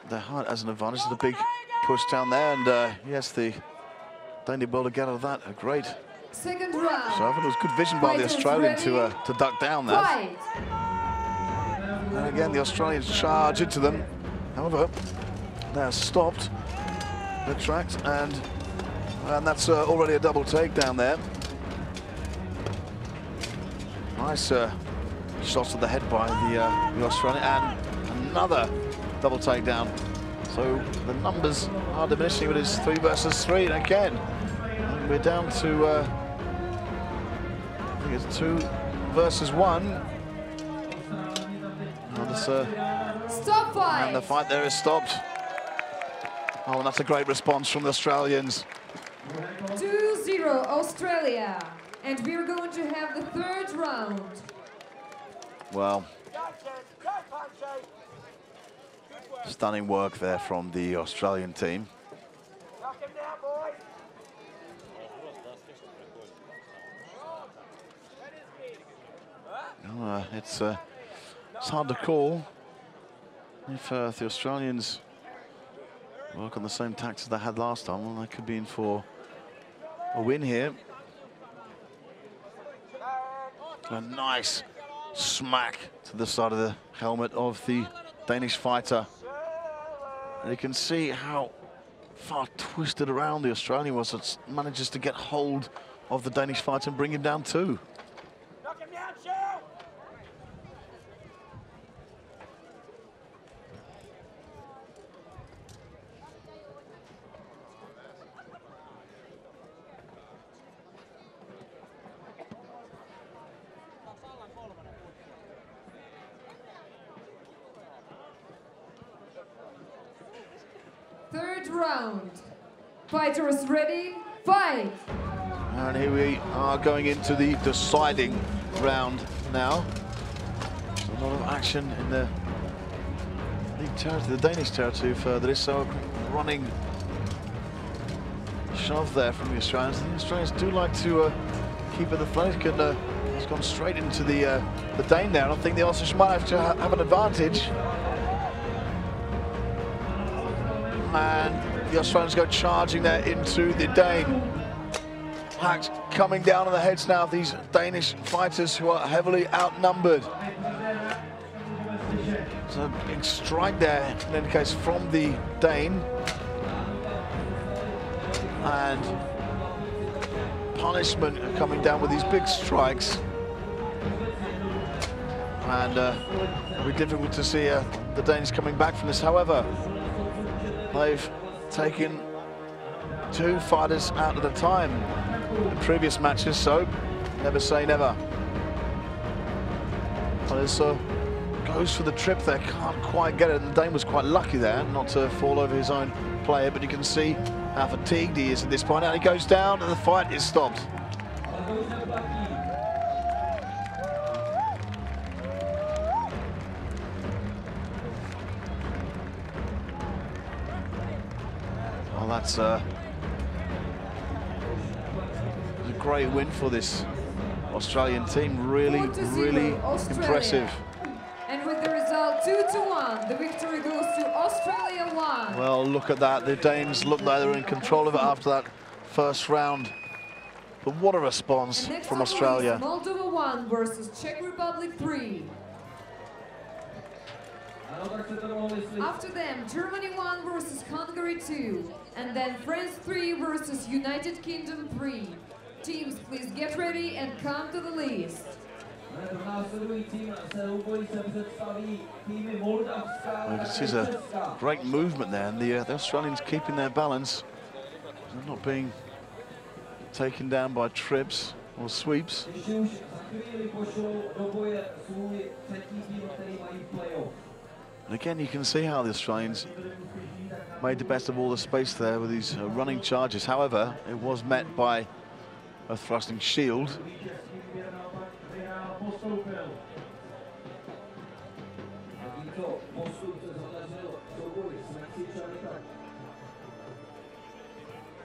their height as an advantage. The big push down there, and yes, the Dane did well to get out of that. A great second round. So I thought it was good vision by the Australian to duck down that. Fight. And again, the Australians charge into them. However, they're stopped, they're tracked, and that's already a double takedown there. Nice shots to the head by the Australian, and another double takedown. So the numbers are diminishing, but it's 3 versus 3, and again, we're down to, I think it's 2 versus 1. Stop fight. And the fight there is stopped. Oh, and that's a great response from the Australians. 2-0 Australia. And we're going to have the third round. Well, stunning work there from the Australian team. It's hard to call if the Australians work on the same tactics they had last time. Well, they could be in for a win here. A nice smack to the side of the helmet of the Danish fighter. And you can see how far twisted around the Australian was. It manages to get hold of the Danish fighter and bring him down too. Third round. Fighters ready, fight! And here we are going into the deciding round now. A lot of action in the league territory, the Danish territory further. So running shove there from the Australians. The Australians do like to keep at the flank, and has gone straight into the Dane there. And I think the Aussies might have to have an advantage. And the Australians go charging there into the Dane. Hacks coming down on the heads now of these Danish fighters who are heavily outnumbered. So a big strike there, in any case, from the Dane. And punishment coming down with these big strikes. And it'll be difficult to see the Danes coming back from this. However, they've taken 2 fighters out at a time in previous matches, so never say never. But it's goes for the trip there, can't quite get it, and Dane was quite lucky there not to fall over his own player, but you can see how fatigued he is at this point. Now he goes down and the fight is stopped. Well, that's a great win for this Australian team. Really, really impressive. And with the result 2-1, the victory goes to Australia 1. Well, look at that. The Danes looked like they were in control of it after that first round. But what a response from Australia. Moldova 1 versus Czech Republic 3. After them, Germany 1 versus Hungary 2. And then France 3 versus United Kingdom 3. Teams, please get ready and come to the list. You can see there's a great movement there, and the Australians keeping their balance. They're not being taken down by trips or sweeps. And again, you can see how the Australians made the best of all the space there with these running charges. However, it was met by a thrusting shield.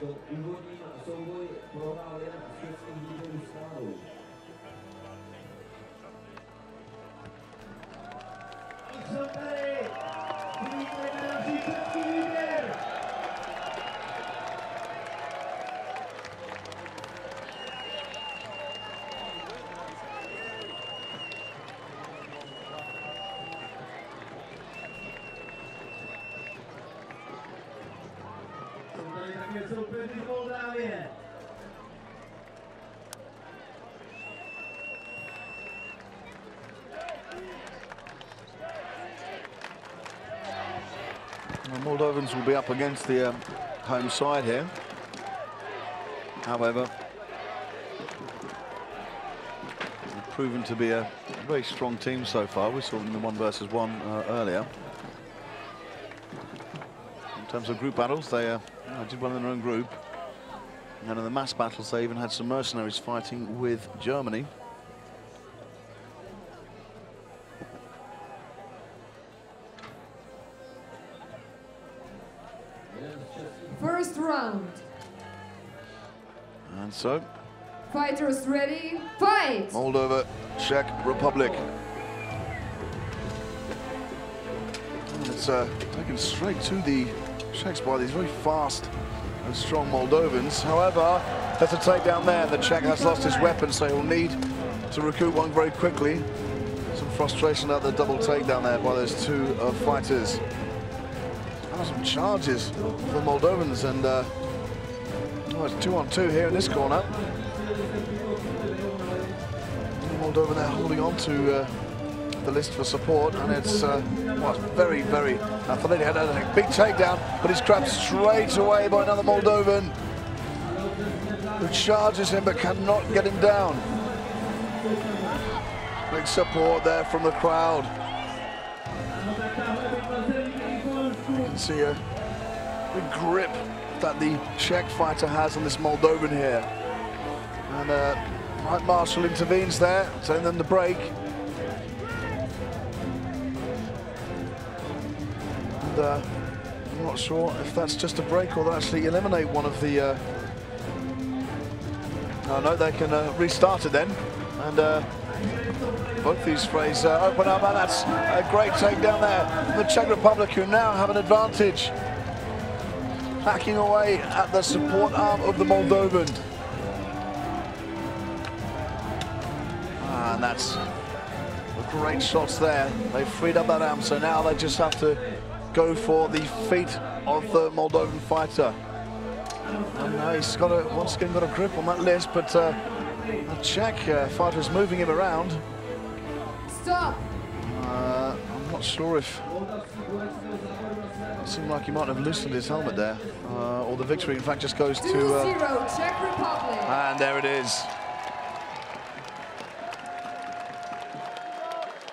To úvodní souboj prohrál jen s českým výběrem Skálou. Jsou tady! Vítejte na český výběr! Soupeři z Moldávie. The Moldovans will be up against the home side here. However, they've proven to be a very strong team so far. We saw them in the 1 versus 1 earlier. In terms of group battles, they did well in their own group. And in the mass battles, they even had some mercenaries fighting with Germany. First round. And so, Fighters ready, fight! Moldova, Czech Republic. And it's taken straight to the Czechs by these very fast and strong Moldovans. However, there's a takedown there. The Czech has lost his weapon, so he'll need to recoup one very quickly. Some frustration at the double takedown there by those two fighters. Some charges for the Moldovans, and it's 2-on-2 here in this corner. Moldovan there holding on to the list for support, and it's very, very athletic. Had a big takedown, but he's grabbed straight away by another Moldovan who charges him but cannot get him down. Big support there from the crowd. You can see a big grip that the Czech fighter has on this Moldovan here. And Mike Marshall intervenes there, telling them to break. And I'm not sure if that's just a break or they'll actually eliminate one of the... Oh no, they can restart it then. And both these frays open up, and that's a great takedown there from the Czech Republic, who now have an advantage. Hacking away at the support arm of the Moldovan. And that's great shots there. They freed up that arm, so now they just have to go for the feet of the Moldovan fighter. And he's got a, once again got a grip on that list, but the Czech fighter is moving him around. Stop. I'm not sure if it seemed like he might have loosened his helmet there, or the victory in fact just goes to 2-0 Czech Republic. And there it is.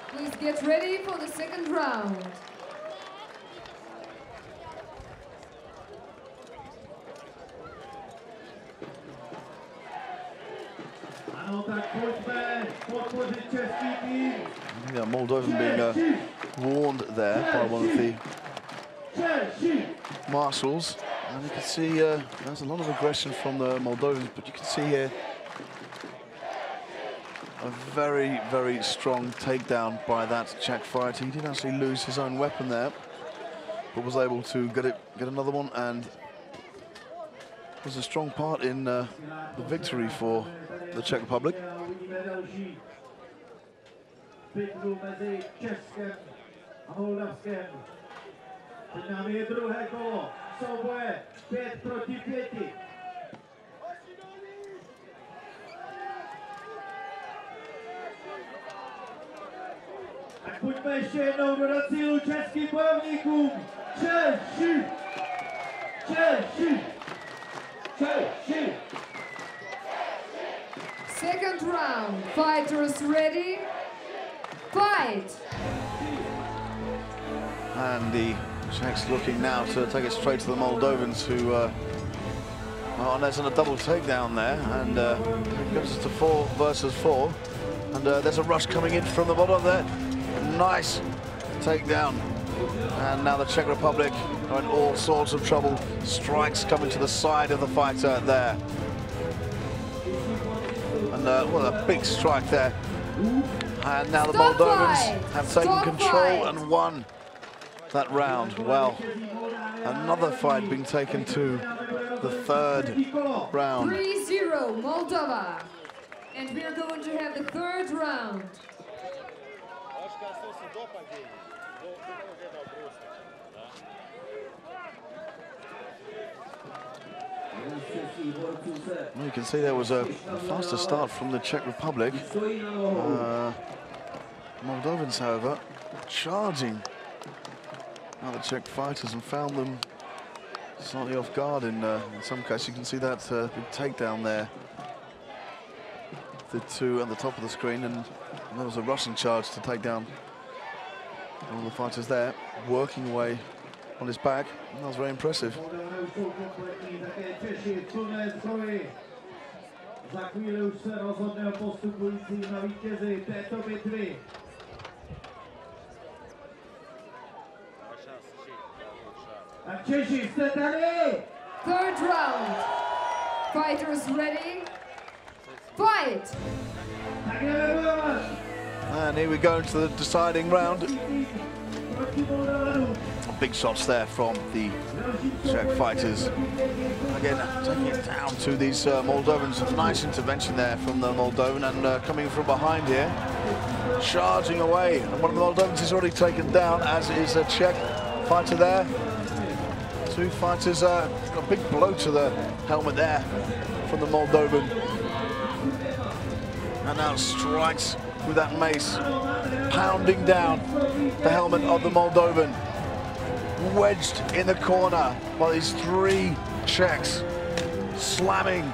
Please get ready for the second round. Yeah, Moldovan being warned there by one of the marshals, and you can see there's a lot of aggression from the Moldovans, but you can see here a very, very strong takedown by that Czech fighter. He did actually lose his own weapon there, but was able to get another one, and was a strong part in the victory for the Czech Republic. Bitvu mezi Českem a Moldavskem. Před námi je druhé kolo. Souboje 5 proti 5. Tak pojďme ještě jednou dodat sílu českým bojovníkům. Češi! Češi! Češi! Second round. Fighters ready? Fight! And the Czechs looking now to take it straight to the Moldovans, who well, and there's a double takedown there, and it goes to 4 versus 4. And there's a rush coming in from the bottom there. Nice takedown And now the Czech Republic are in all sorts of trouble. Strikes coming to the side of the fighter there. And well, a big strike there. And now the Moldovans have taken control and won that round. Well, another fight being taken to the third round. 3-0 Moldova. And we are going to have the third round. Well, you can see there was a faster start from the Czech Republic. Moldovans, however, charging now the Czech fighters and found them slightly off guard in some cases. You can see that big takedown there. The two at the top of the screen, and there was a rushing charge to take down all the fighters there, working away on his back. And that was very impressive. Third round. Fighters ready? Fight! And here we go into the deciding round. Big shots there from the Czech fighters. Again, taking it down to these Moldovans. Nice intervention there from the Moldovan, and coming from behind here, charging away. And one of the Moldovans is already taken down, as is a Czech fighter there. Two fighters, got a big blow to the helmet there from the Moldovan. And now strikes with that mace, pounding down the helmet of the Moldovan. Wedged in the corner by these three Czechs, slamming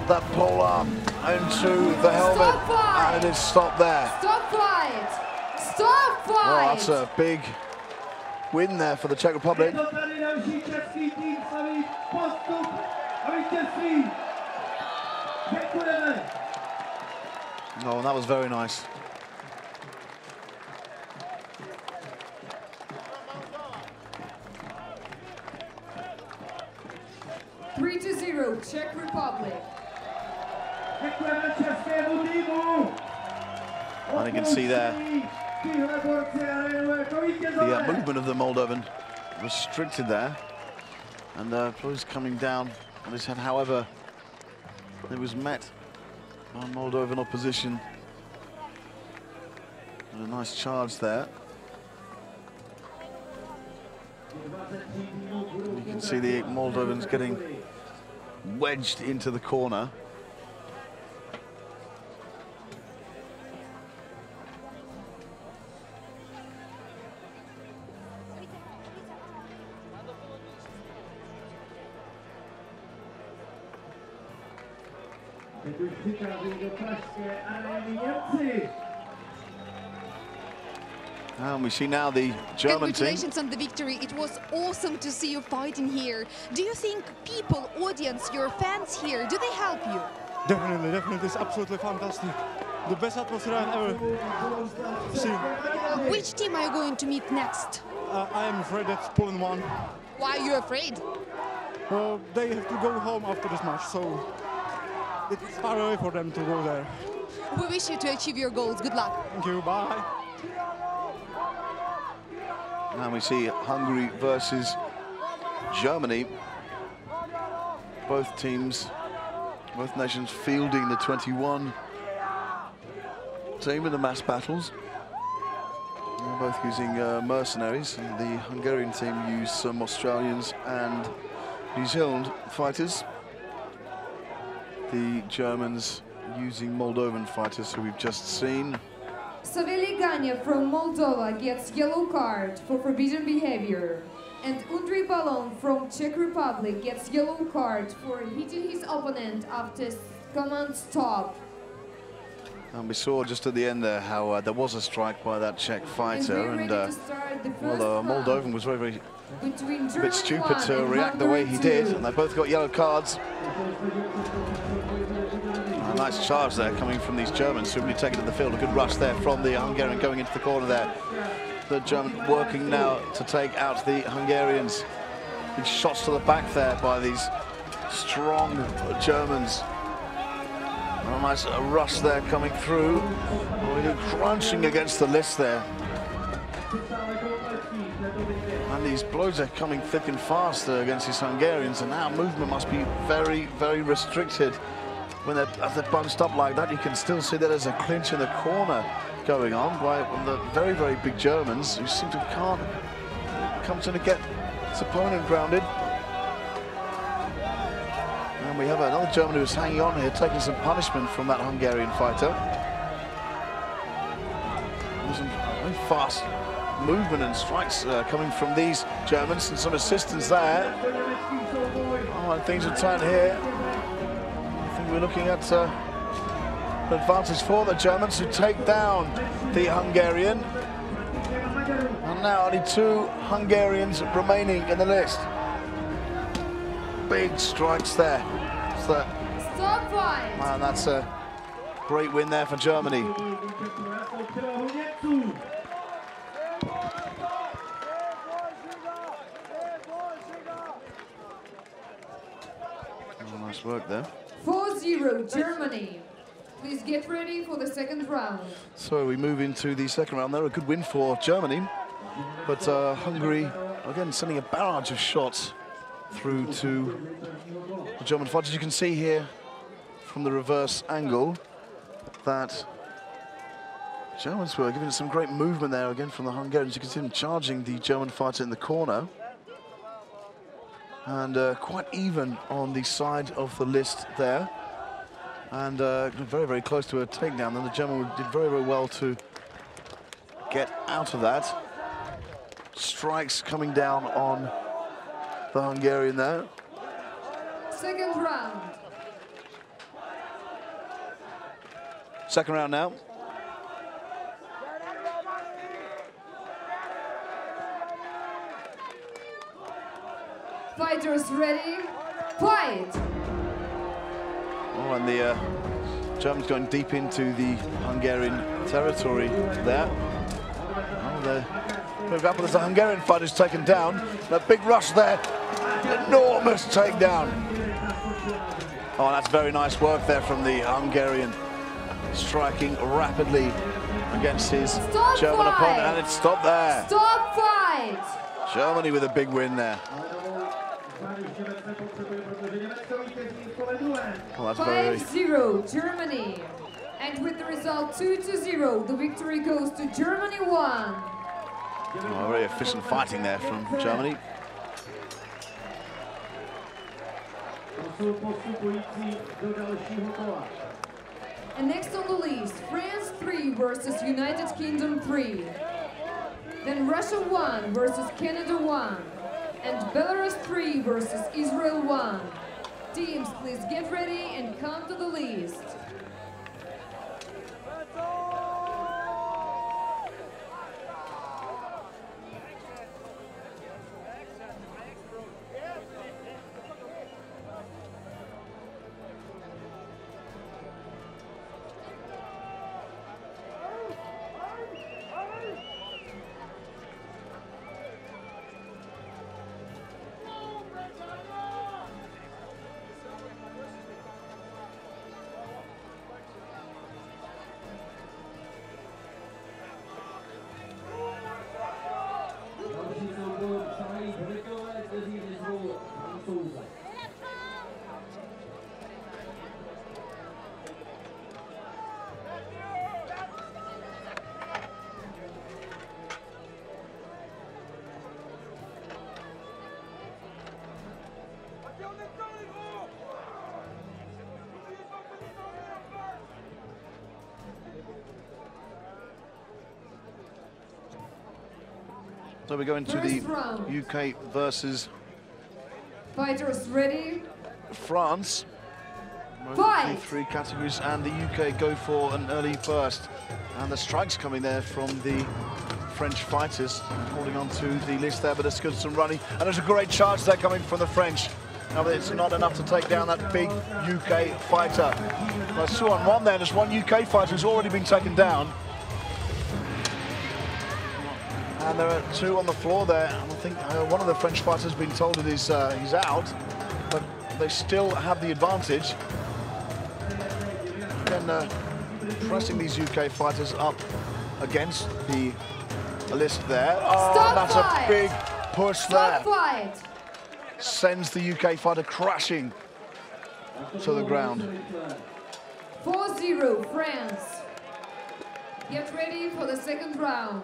that polearm into the helmet, and it is stopped there. Stop fight! Stop fight! Well, that's a big win there for the Czech Republic. No, and that was very nice. Three to 0, Czech Republic. And you can see there the movement of the Moldovan restricted there, and blows coming down on his head. However, it was met by Moldovan opposition. And a nice charge there. You can see the Moldovans getting wedged into the corner. And we see now the German team. Congratulations on the victory. It was awesome to see you fighting here. Do you think people, audience, your fans here, do they help you? Definitely, definitely. It's absolutely fantastic. The best atmosphere I've ever seen. Which team are you going to meet next? I am afraid that's Poland 1. Why are you afraid? They have to go home after this match, so it's far away for them to go there. We wish you to achieve your goals. Good luck. Thank you. Bye. Now we see Hungary versus Germany. Both teams, both nations fielding the 21 team in the mass battles. They're both using mercenaries. And the Hungarian team use some Australians and New Zealand fighters. The Germans using Moldovan fighters who we've just seen. Saveli Gania from Moldova gets yellow card for forbidden behavior. And Andrei Balon from Czech Republic gets yellow card for hitting his opponent after command stop. And we saw just at the end there how there was a strike by that Czech fighter, and well, the Moldovan was very a bit stupid to react the way he did, and they both got yellow cards. A nice charge there coming from these Germans who have really taken to the field. A good rush there from the Hungarian going into the corner there. the German working now to take out the Hungarians. Big shots to the back there by these strong Germans. A nice rush there coming through. Really crunching against the list there. And these blows are coming thick and fast against these Hungarians, and now movement must be very, very restricted. When as they're bunched up like that, you can still see that there's a clinch in the corner going on by the very, very big Germans, who seem to can't come to get his opponent grounded. And we have another German who's hanging on here, taking some punishment from that Hungarian fighter. There's some very fast movement and strikes coming from these Germans, and some assistance there. Oh, and things are tight here. I think we're looking at an advantage for the Germans to take down the Hungarian. And now only 2 Hungarians remaining in the list. Big strikes there. So, Stop fight! and that's a great win there for Germany. Oh, nice work there. 4-0 Germany. Please get ready for the second round. So we move into the second round there. A good win for Germany, but Hungary again sending a barrage of shots through to the German fighters. You can see here from the reverse angle that Germans were giving some great movement there again from the Hungarians. You can see them charging the German fighter in the corner, and quite even on the side of the list there, and very, very close to a takedown. Then the German did very, very well to get out of that. Strikes coming down on the Hungarian there. Second round. Second round now. Fighters ready? Fight! Oh, and the Germans going deep into the Hungarian territory there. Oh, they move up, there's a Hungarian fighter who's taken down. That big rush there, enormous takedown. Oh, that's very nice work there from the Hungarian, striking rapidly against his German opponent, and it's stopped there. Stop fight! Germany with a big win there. Oh, that's 5-0 Germany. And with the result 2-0, the victory goes to Germany 1. Oh, very efficient fighting there from Germany. And next on the list, France 3 versus United Kingdom 3. Then Russia 1 versus Canada 1. And Belarus 3 versus Israel 1. Teams, please get ready and come to the list. So we go into the UK versus Fighters ready? France. Fight! 3 categories, and the UK go for an early burst. And the strikes coming there from the French fighters, holding on to the list there, but it's good some running. And there's a great charge there coming from the French. Now, but it's not enough to take down that big UK fighter. There's 2 on 1 there, there's 1 UK fighter who's already been taken down. And there are two on the floor there. And I think one of the French fighters has been told that he's out, but they still have the advantage. Then pressing these UK fighters up against the list there. Oh, that's a big push there. Sends the UK fighter crashing to the ground. 4-0 France. Get ready for the second round.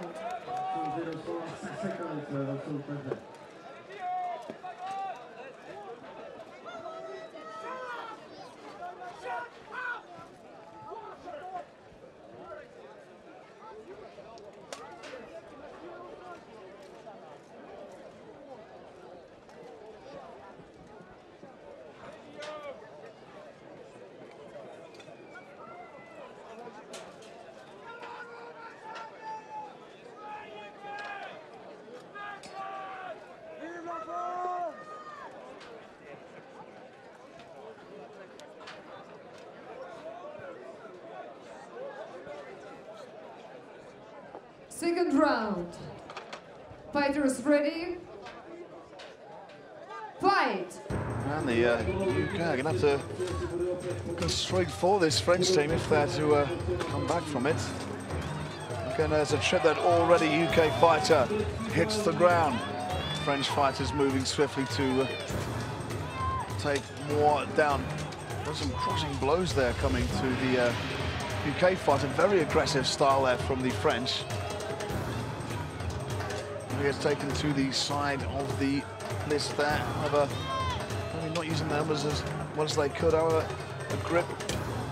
Second round. Fighters ready? Fight! And the UK are going to have to go straight for this French team if they're to come back from it. Again, there's a trip that already UK fighter hits the ground. French fighters moving swiftly to take more down. There's some crossing blows there coming to the UK fighter. Very aggressive style there from the French. He has taken to the side of the list there. However, maybe not using the numbers as well as they could. However, a grip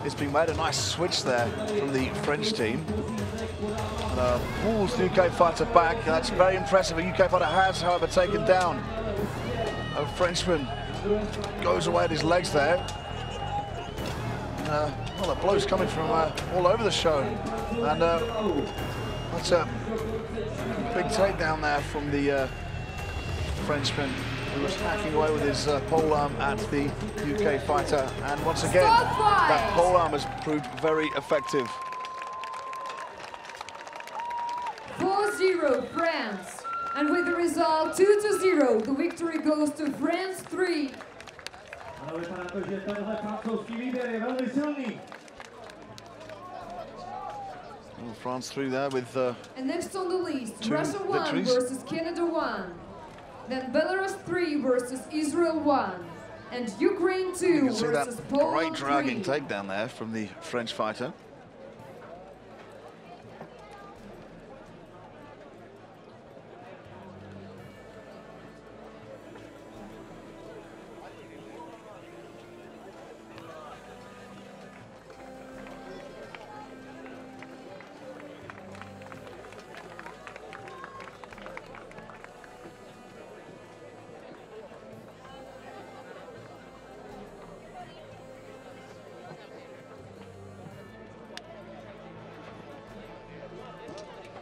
is being made. A nice switch there from the French team. Pulls the UK fighter back. That's very impressive. A UK fighter has, however, taken down a Frenchman. Goes away at his legs there. Well, the blows coming from all over the show. And that's a big takedown there from the Frenchman, who was hacking away with his pole arm at the UK fighter. And once again, that pole arm has proved very effective. 4-0 France. And with the result 2-0, the victory goes to France 3. Well, France through there with and next on the list, 2 Russia 1 victories. versus Canada 1. Then Belarus 3 versus Israel 1. And Ukraine 2 you can see versus that Poland great dragging 3. takedown there from the French fighter.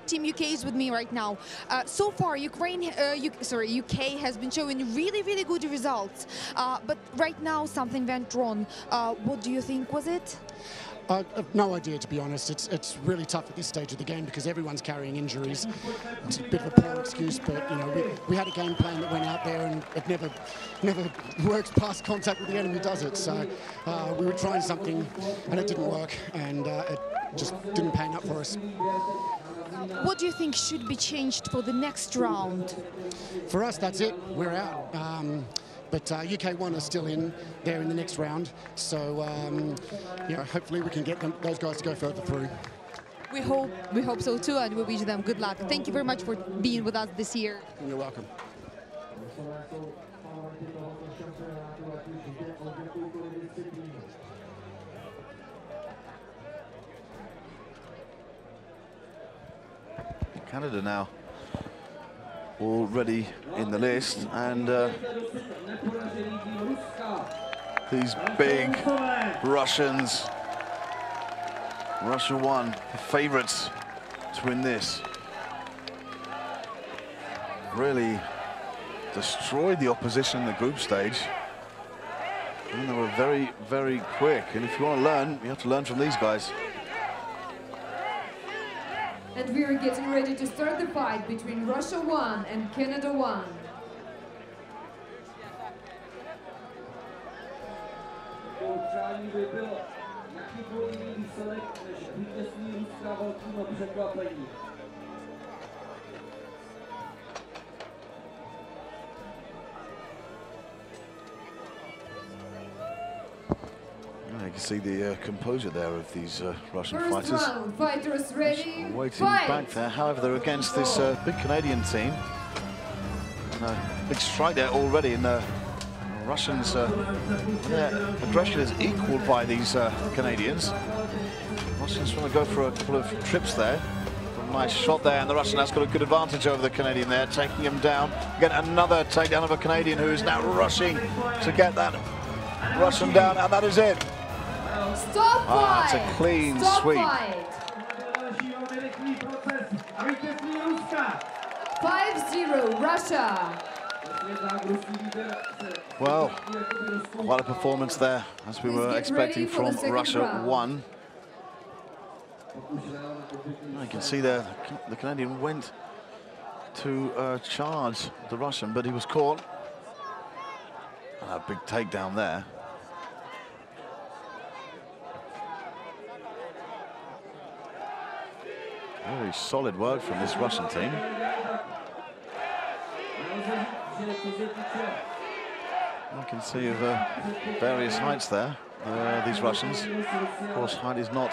Team UK is with me right now. So far, UK has been showing really good results. But right now, something went wrong. What do you think was it? I've no idea, to be honest. It's really tough at this stage of the game because everyone's carrying injuries. It's a bit of a poor excuse, but you know, we had a game plan that went out there, and it never works past contact with the enemy, does it? So we were trying something, and it didn't work, and it just didn't pan up for us. What do you think should be changed for the next round? For us, that's it. We're out. But UK 1 are still there in the next round. So, you know, hopefully we can get those guys to go further through. We hope so too, and we wish them good luck. Thank you very much for being with us this year. You're welcome. Canada now already in the list, and these big Russians, Russia 1, the favourites to win this, really destroyed the opposition in the group stage, and they were very quick. And if you want to learn, you have to learn from these guys. And we are getting ready to start the fight between Russia 1 and Canada 1. Přání by bylo jakýkoliv výsledek než vítězství Ruska velkým překvapením. You can see the composure there of these Russian First fighters. round, fighters ready, Waiting fight! back there. However, they're against this big Canadian team. And, big strike there already, and Russians' their aggression is equaled by these Canadians. Russians trying to go for a couple of trips there. A nice shot there, and the Russian has got a good advantage over the Canadian there, taking him down. Again, another takedown of a Canadian who is now rushing to get that Russian down, and that is it. Stop fight! It's a clean Stop sweep. Fight. 5-0 Russia. Well, quite a performance there, as we were expecting from Russia round. 1. You can see there, the Canadian went to charge the Russian, but he was caught. A big takedown there. Very solid work from this Russian team. You can see of various heights there, these Russians. Of course, height is not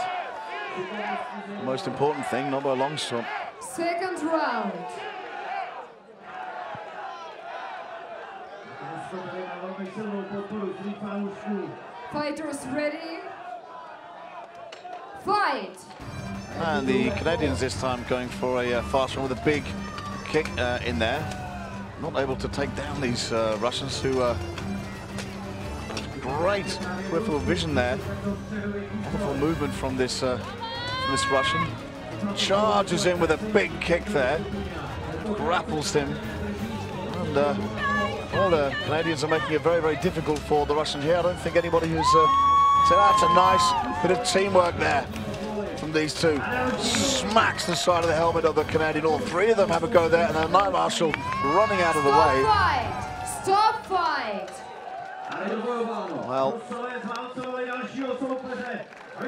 the most important thing, not by a long shot. Second round. Fighters ready, fight! And the Canadians this time going for a fast one with a big kick in there. Not able to take down these Russians who great peripheral vision there. Wonderful movement from this Russian. Charges in with a big kick there. Grapples him. And all the Canadians are making it very, very difficult for the Russian here. I don't think anybody who's said that's a nice bit of teamwork there from these two. Smacks the side of the helmet of the Canadian. All three of them have a go there, and then Night Marshal running out of the way. Fight! Stop fight! Well,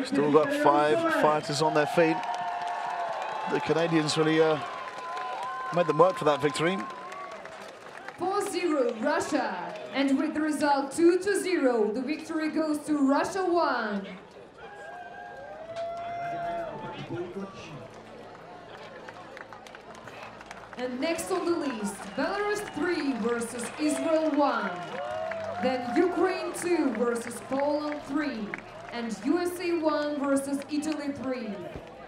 still got 5 fighters on their feet. The Canadians really made them work for that victory. 4-0 Russia, and with the result 2-0, the victory goes to Russia 1. And next on the list, Belarus 3 versus Israel 1. Then Ukraine 2 versus Poland 3. And USA 1 versus Italy 3.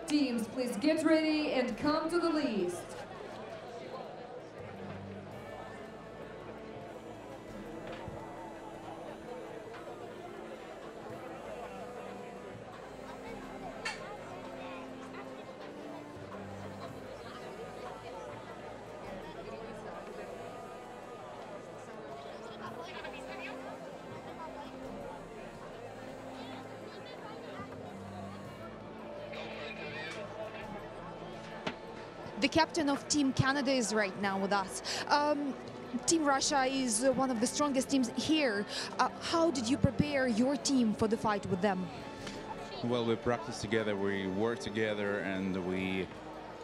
Teams, please get ready and come to the list. The captain of Team Canada is right now with us. Team Russia is one of the strongest teams here. How did you prepare your team for the fight with them? Well, we practice together, we work together, and we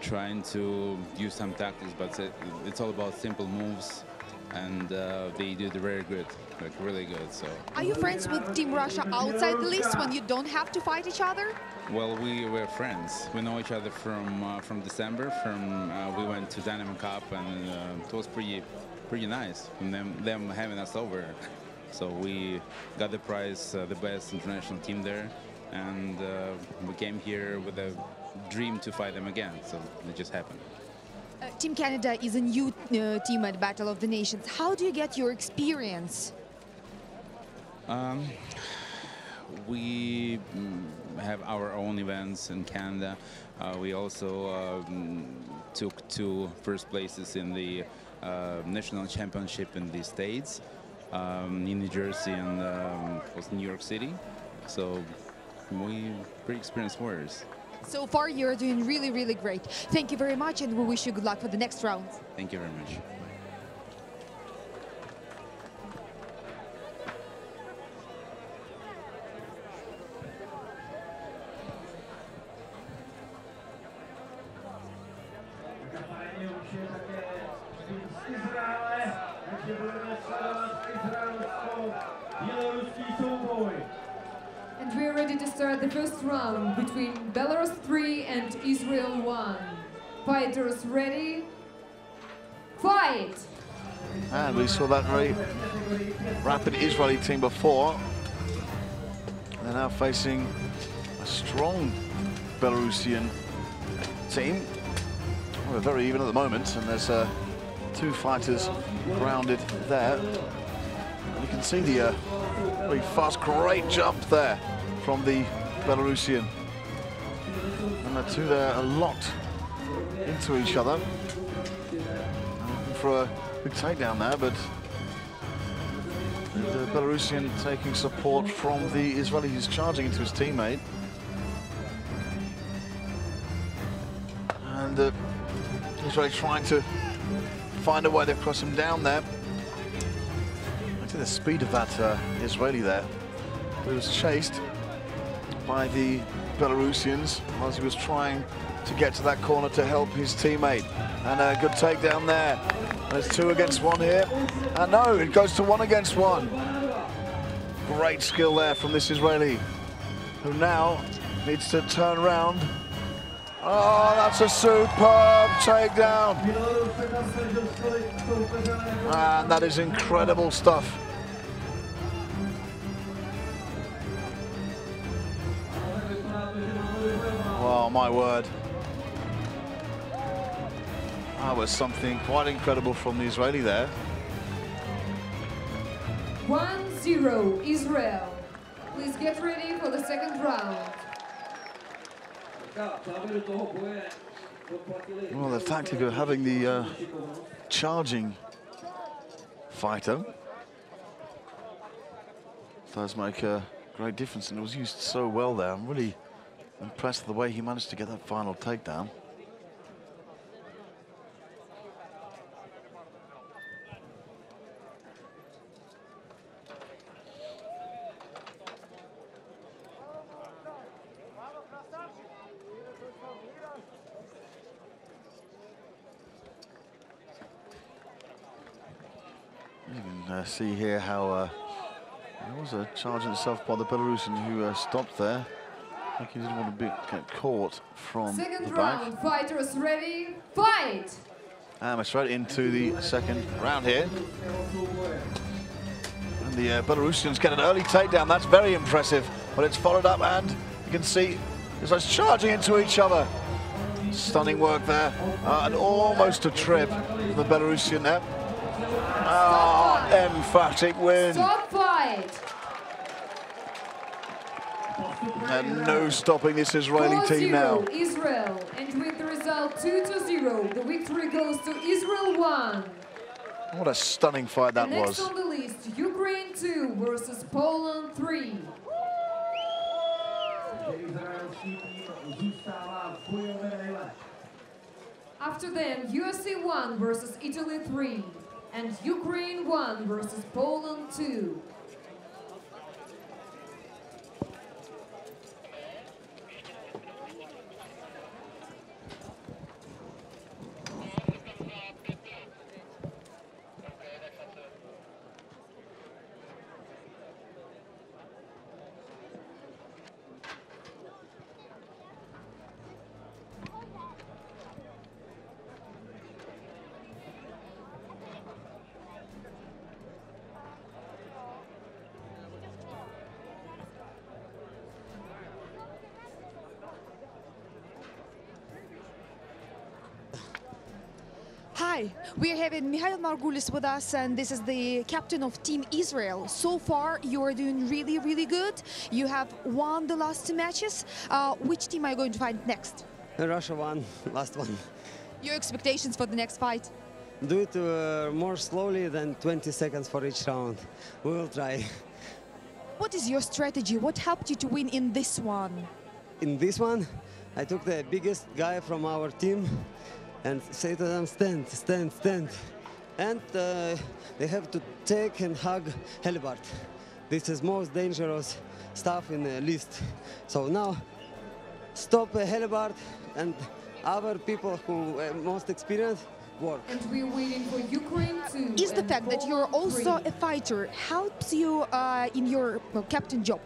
trying to use some tactics, but it's all about simple moves, and they did very good, like really good. So. Are you friends with Team Russia outside the list when you don't have to fight each other? Well, we were friends. We know each other from December. We went to Dynamo Cup, and it was pretty nice from them having us over. So we got the prize, the best international team there, and we came here with a dream to fight them again. So it just happened. Team Canada is a new team at Battle of the Nations. How do you get your experience? We have our own events in Canada. We also took 2 first places in the national championship in the States, in New Jersey and was New York City. So we pretty experienced warriors. So far, you're doing really, really great. Thank you very much, and we wish you good luck for the next round. Thank you very much. And we're ready to start the first round between Belarus 3 and Israel 1. Fighters ready? Fight! And we saw that very rapid Israeli team before. They're now facing a strong Belarusian team. We're very even at the moment, and there's two fighters grounded there. And you can see the very fast, great jump there from the Belarusian. And the two there are locked into each other. Looking for a big takedown there, but the Belarusian taking support from the Israeli who's charging into his teammate. And Israeli trying to find a way to cross him down there. I think the speed of that Israeli there. He was chased by the Belarusians as he was trying to get to that corner to help his teammate. And a good takedown there. There's 2 against 1 here. And no, it goes to 1 against 1. Great skill there from this Israeli, who now needs to turn around. Oh, that's a superb takedown. And that is incredible stuff. Oh, my word. That was something quite incredible from the Israeli there. 1-0 Israel. Please get ready for the second round. Well, the fact of having the charging fighter does make a great difference, and it was used so well there. I'm really impressed with the way he managed to get that final takedown. You can see here how there was a charge in itself by the Belarusian who stopped there. I think he didn't want to get caught from Second the back. round, fighters ready, fight! And we're straight into the second round here. And the Belarusians get an early takedown. That's very impressive. But it's followed up, and you can see it's like charging into each other. Stunning work there. And almost a trip from the Belarusian there. Oh, emphatic win. Stop fight! And no stopping this Israeli team now. Israel, and with the result 2-0, the victory goes to Israel 1. What a stunning fight that was. Next on the list, Ukraine 2 versus Poland 3. After them, USA 1 versus Italy 3, and Ukraine 1 versus Poland 2. Hi, we are having Mikhail Margulis with us, and this is the captain of Team Israel. So far, you are doing really, really good. You have won the last 2 matches. Which team are you going to fight next? Russia won, last one. Your expectations for the next fight? Do it more slowly than 20 seconds for each round. We will try. What is your strategy? What helped you to win in this one? In this one, I took the biggest guy from our team and say to them, stand, stand, stand. And they have to take and hug halibut. This is most dangerous stuff in the list. So now, stop a halibut and other people who are most experienced work. And we're waiting for Ukraine too. Is the fact that you're also a fighter helps you in your captain job?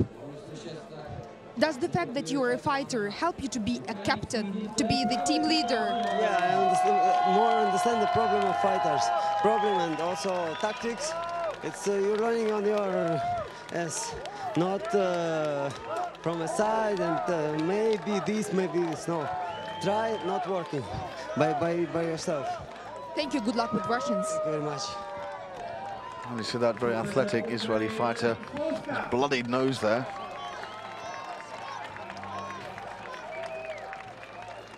Does the fact that you're a fighter help you to be a captain, to be the team leader? Yeah, I understand the problem of fighters. Problem and also tactics. It's you're running on your ass, not from a side and maybe this, maybe this. No, try not working by yourself. Thank you. Good luck with Russians. Thank you very much. And you see that very athletic Israeli fighter, his bloodied nose there.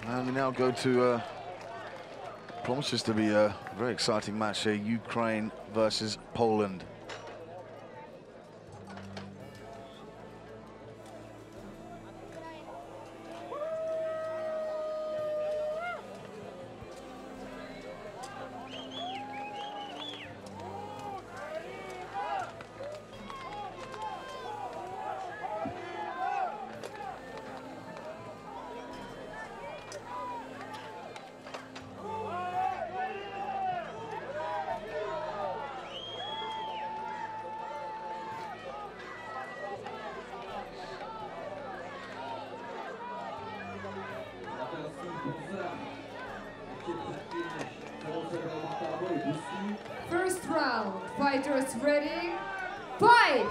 And we now go to promises to be a very exciting match here, Ukraine versus Poland. First round, fighters ready, fight!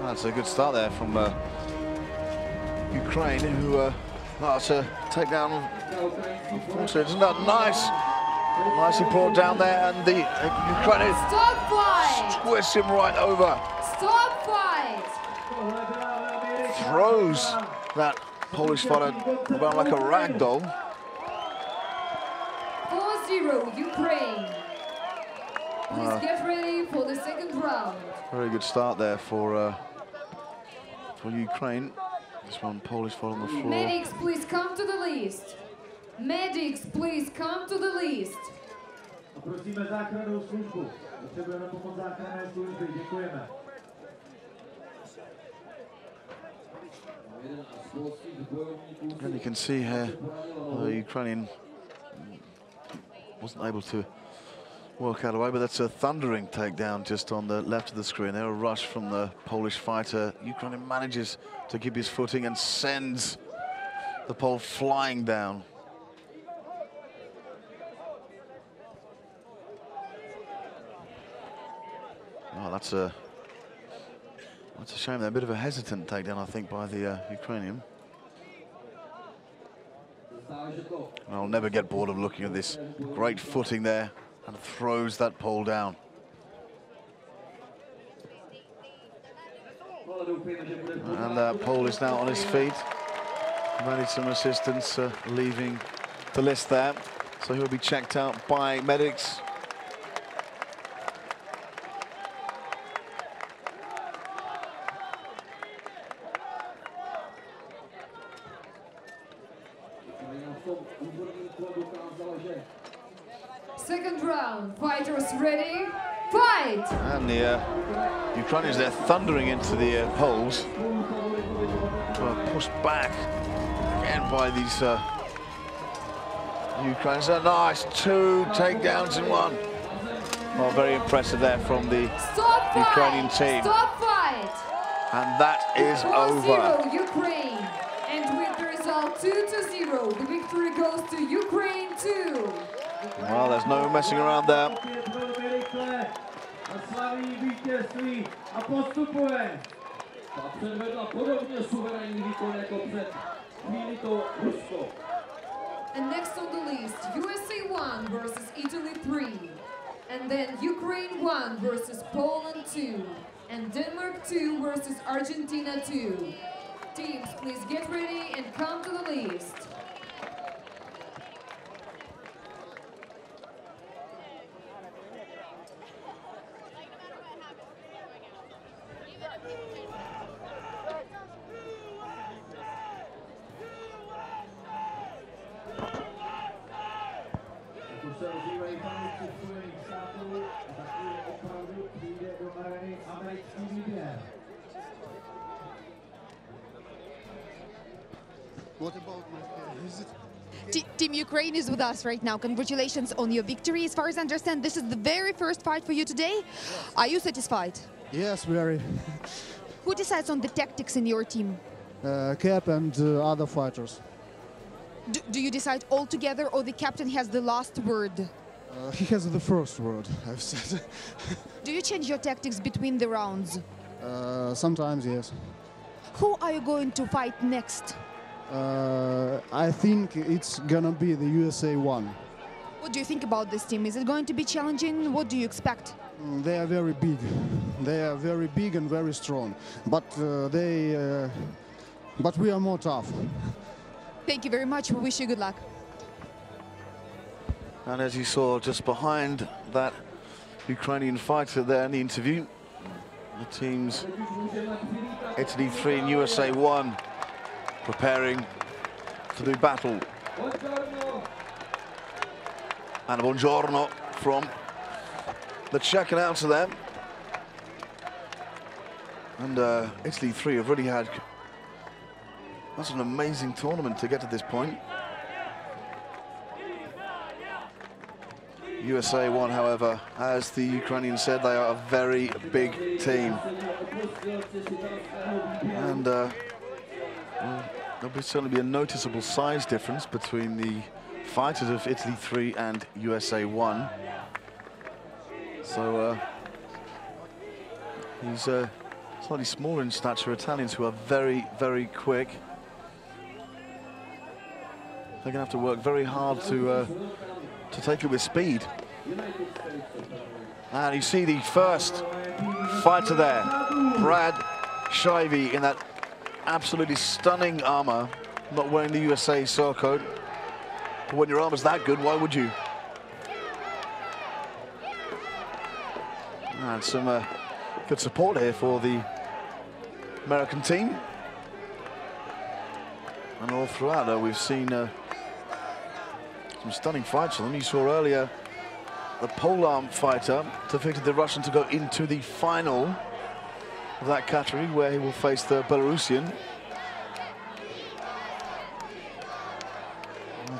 That's a good start there from Ukraine, who that's a takedown. Unfortunately, isn't that nice? Nicely brought down there, and the Ukrainian Stop fight! twists him right over. Stop fight! Throws that Polish fighter around like a rag doll. 4-0 Ukraine. Please get ready for the second round. Very good start there for Ukraine. This one, Polish fighter on the floor. Medics, please come to the list. Medics, please come to the list. Prosíme záchrannou službu. Potřebujeme pomoc záchranné služby. Děkujeme. And you can see here the Ukrainian wasn't able to work out a way, but that's a thundering takedown just on the left of the screen. There, a rush from the Polish fighter. Ukrainian manages to keep his footing and sends the Pole flying down. Oh, that's a shame. They're a bit of a hesitant takedown, I think, by the Ukrainian. I'll never get bored of looking at this great footing there, and throws that pole down. And Pole is now on his feet. Managed some assistance leaving the list there, so he'll be checked out by medics. Second round, fighters ready, fight! And the Ukrainians, they're thundering into the poles. Pushed back again by these Ukrainians. A nice two takedowns in one. Well, very impressive there from the Ukrainian team. Stop fight! And that is over. 4-0 Ukraine. And with the result 2-0, the victory goes to Ukraine 2. Well, there's no messing around there. And next on the list, USA 1 versus Italy 3. And then Ukraine 1 versus Poland 2. And Denmark 2 versus Argentina 2. Teams, please get ready and come to the list. What about my is it? Team Ukraine is with us right now. Congratulations on your victory. As far as I understand, this is the very first fight for you today. Are you satisfied? Yes, very. Who decides on the tactics in your team? Cap and other fighters. Do you decide all together, or the captain has the last word? He has the first word, I've said. Do you change your tactics between the rounds? Sometimes, yes. Who are you going to fight next? I think it's gonna be the USA 1. What do you think about this team? Is it going to be challenging? What do you expect? They are very big. They are very big and very strong. But but we are more tough. Thank you very much. We wish you good luck. And as you saw just behind that Ukrainian fighter there in the interview, the teams Italy 3 and USA 1 preparing to do battle. And a buongiorno from the Czech announcer there. And Italy 3 have really had, that's an amazing tournament to get to this point. USA 1, however, as the Ukrainians said, they are a very big team. And well, there'll certainly be a noticeable size difference between the fighters of Italy 3 and USA 1. So these slightly smaller in stature Italians who are very, very quick. They're going to have to work very hard to take it with speed. And you see the first fighter there, Brad Shivey, in that absolutely stunning armor, not wearing the USA surcoat. But when your armor's that good, why would you? And some good support here for the American team. And all throughout, though, we've seen some stunning fights from them. You saw earlier the polearm fighter defeated the Russian to go into the final of that category, where he will face the Belarusian.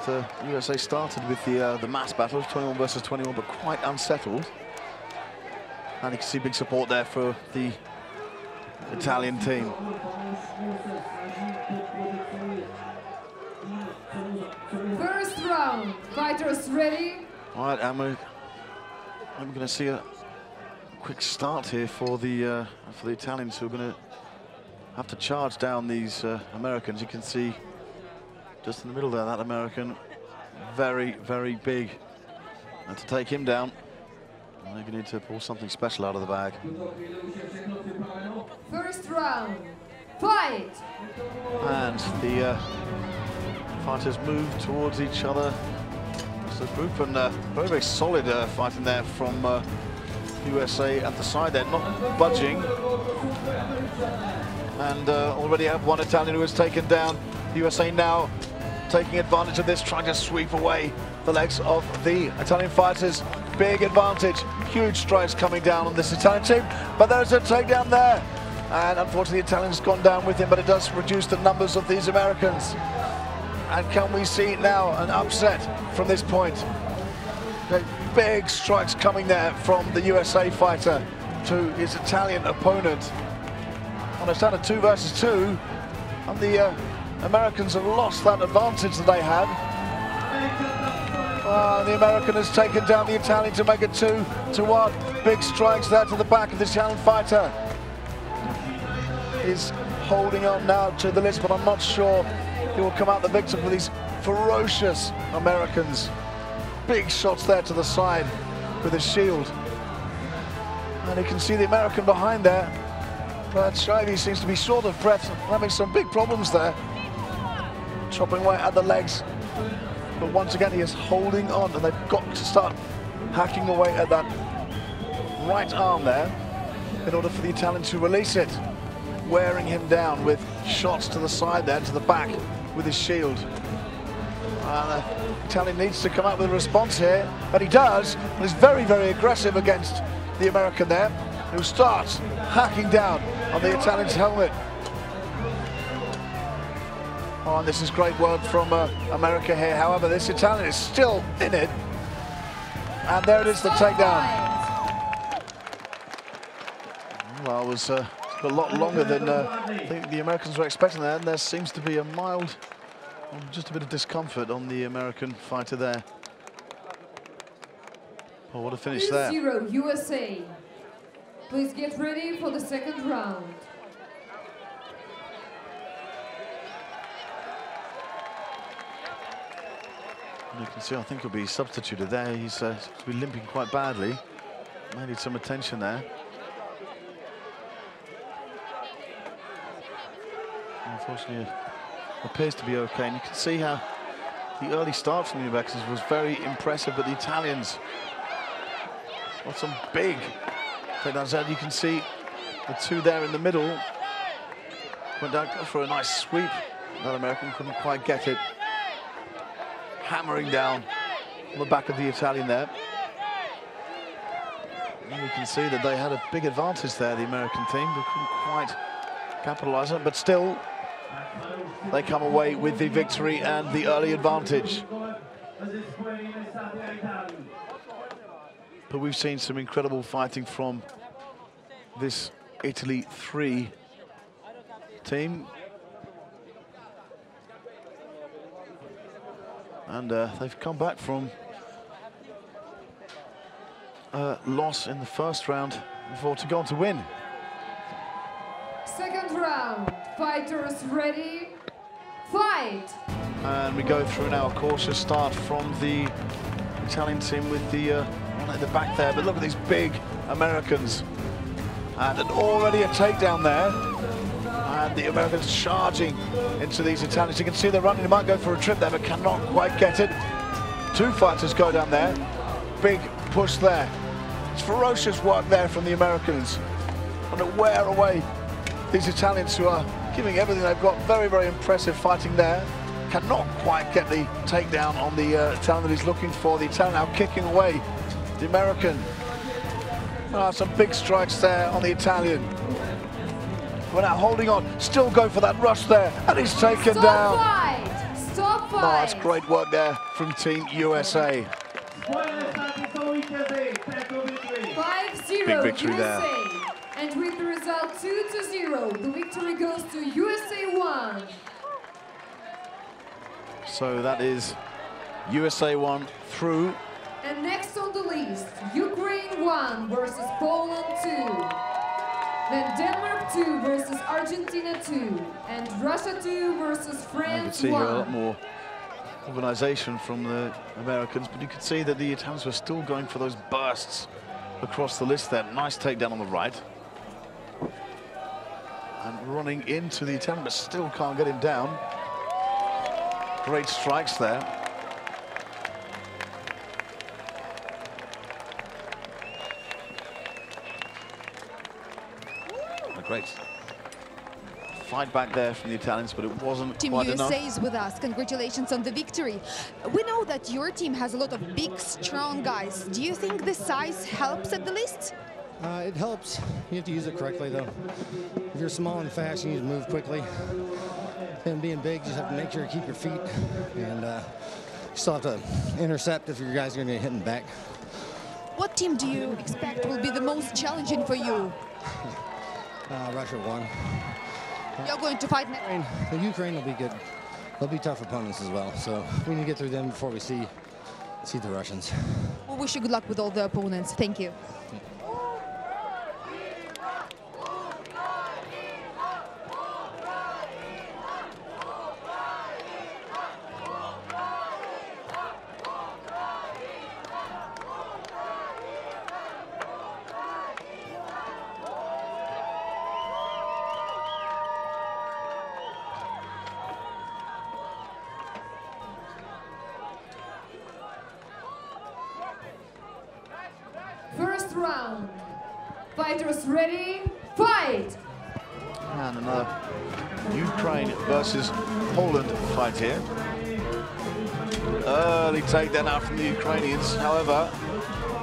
And, USA started with the mass battle of 21 versus 21, but quite unsettled. And you can see big support there for the Italian team. First round, fighters ready? All right, I'm going to see a quick start here for the Italians, who are going to have to charge down these Americans. You can see just in the middle there, that American, very, very big. And to take him down, they're going to need to pull something special out of the bag. First round, fight! And the fighters move towards each other as a group, and very, very solid fighting there from USA at the side there, not budging. And already have one Italian who has taken down. USA now taking advantage of this, trying to sweep away the legs of the Italian fighters. Big advantage, huge strikes coming down on this Italian team, but there's a takedown there. And unfortunately, the Italian's gone down with him, but it does reduce the numbers of these Americans. And can we see now an upset from this point? Big strikes coming there from the USA fighter to his Italian opponent. On a standard 2 versus 2, and the Americans have lost that advantage that they had. The American has taken down the Italian to make it 2-1. Big strikes there to the back of the Italian fighter. He's holding on now to the list, but I'm not sure he will come out the victor for these ferocious Americans. Big shots there to the side with his shield. And you can see the American behind there. But Shivey seems to be short of breath, having some big problems there. Chopping away at the legs. But once again, he is holding on, and they've got to start hacking away at that right arm there in order for the Italian to release it. Wearing him down with shots to the side there, to the back with his shield. The Italian needs to come out with a response here, but he does, and he's very, very aggressive against the American there, who starts hacking down on the Italian's helmet. Oh, and this is great work from America here. However, this Italian is still in it. And there it is, the takedown. Well, it was a lot longer than I think the Americans were expecting there. And there seems to be a mild, just a bit of discomfort on the American fighter there. Oh, what a finish there. 2-0 USA. Please get ready for the second round. You can see, I think he'll be substituted there. He's to be limping quite badly. May need some attention there. Unfortunately, it appears to be okay. And you can see how the early start from the Americans was very impressive, but the Italians got some big takedowns out. You can see the two there in the middle. Went down for a nice sweep. That American couldn't quite get it. Hammering down on the back of the Italian there. And you can see that they had a big advantage there, the American team, but couldn't quite capitalize on it. But still, they come away with the victory and the early advantage. But we've seen some incredible fighting from this Italy 3 team. And they've come back from a loss in the first round before to go on to win. Second round, fighters ready, fight! And we go through now a cautious start from the Italian team with the one at the back there. But look at these big Americans. And already a takedown there. And the Americans charging into these Italians. You can see they're running. They might go for a trip there, but cannot quite get it. Two fighters go down there. Big push there. It's ferocious work there from the Americans. And to wear away these Italians who are giving everything they've got. Very, very impressive fighting there. Cannot quite get the takedown on the Italian that he's looking for. The Italian now kicking away the American. Some big strikes there on the Italian. We're now holding on, still go for that rush there, and he's taken down. Fight. Stop fight! No, it's great work there from Team USA. 5-0 Big victory USA. there. And with the result 2-0, the victory goes to USA 1. So that is USA 1 through. And next on the list, Ukraine 1 versus Poland 2. Then Denmark 2 versus Argentina 2. And Russia 2 versus You can France see 1. here a lot more organisation from the Americans, but you could see that the Italians were still going for those bursts across the list there. Nice takedown on the right. And running into the Italian, but still can't get him down. Great strikes there. A great fight back there from the Italians, but it wasn't Team quite USA enough. is with us. Congratulations on the victory. We know that your team has a lot of big, strong guys. Do you think the size helps at the list? It helps. You have to use it correctly, though. If you're small and fast, you need to move quickly. And being big, you just have to make sure you keep your feet. And you still have to intercept if your guys are going to get hitting back. What team do you expect will be the most challenging for you? Russia won. You're going to fight next. The Ukraine will be good. They'll be tough opponents as well. So we need to get through them before we see the Russians. We wish you good luck with all the opponents. Thank you. First round. Fighters ready, fight! And another Ukraine versus Poland fight here. Early takedown out from the Ukrainians. However,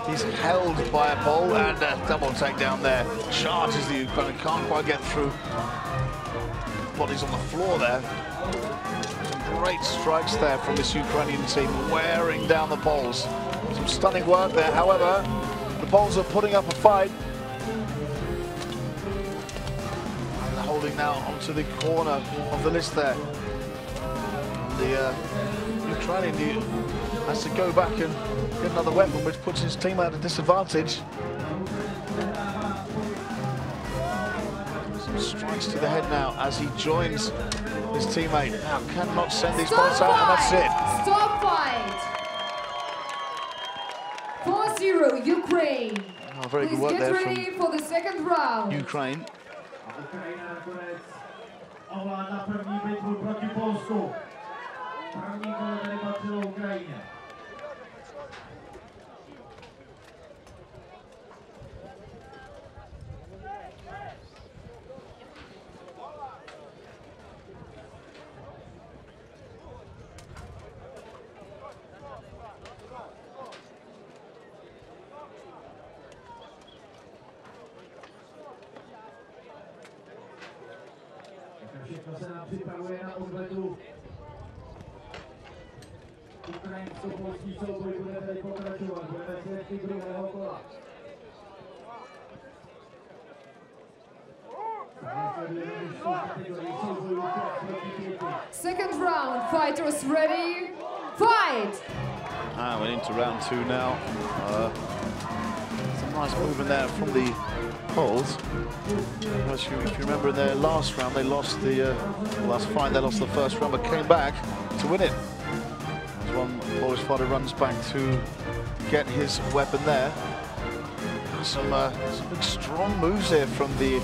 he's held by a pole and a double takedown there. Charges the Ukrainian, can't quite get through. bodies on the floor there. Some great strikes there from this Ukrainian team, wearing down the Poles. Some stunning work there. However, the Poles are putting up a fight. And they're holding now onto the corner of the list there. The Ukrainian has to go back and get another weapon, which puts his team at a disadvantage. Some strikes to the head now as he joins his teammate. Now cannot send these bullets out, and that's it. Stop fight! 4-0 Ukraine. Oh, very good work there from Please get ready for the second round. Ukraine. Ovládá první bitvu proti Polsku. První kolo tady patřilo Ukrajině. Všechno se nám připravuje na odvetu. Ukrajinsko-polský souboj bude tady pokračovat. Budeme svědky druhého kola. Second round, fighters ready, fight! We're into round 2 now. Some nice movement there from the Poles. If you remember in their last round, they lost the last fight. They lost the first round, but came back to win it. As one Polish fighter runs back to get his weapon there. Some big strong moves here from the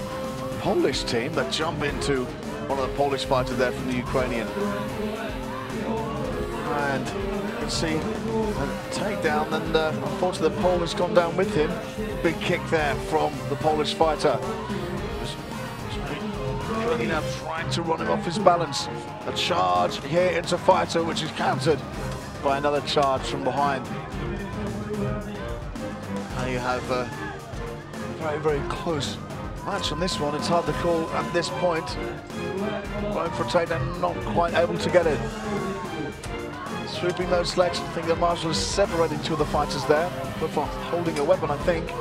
Polish team that jump into one of the Polish fighters there from the Ukrainian. And you can see a takedown, and unfortunately the Pole has gone down with him. Big kick there from the Polish fighter. Ukrainian now trying to run him off his balance. A charge here into fighter, which is countered by another charge from behind. Now you have a very, very close match on this one. It's hard to call at this point. Going for a takedown, not quite able to get it. Swooping those legs. I think that Marshall is separating two of the fighters there, but for holding a weapon, I think.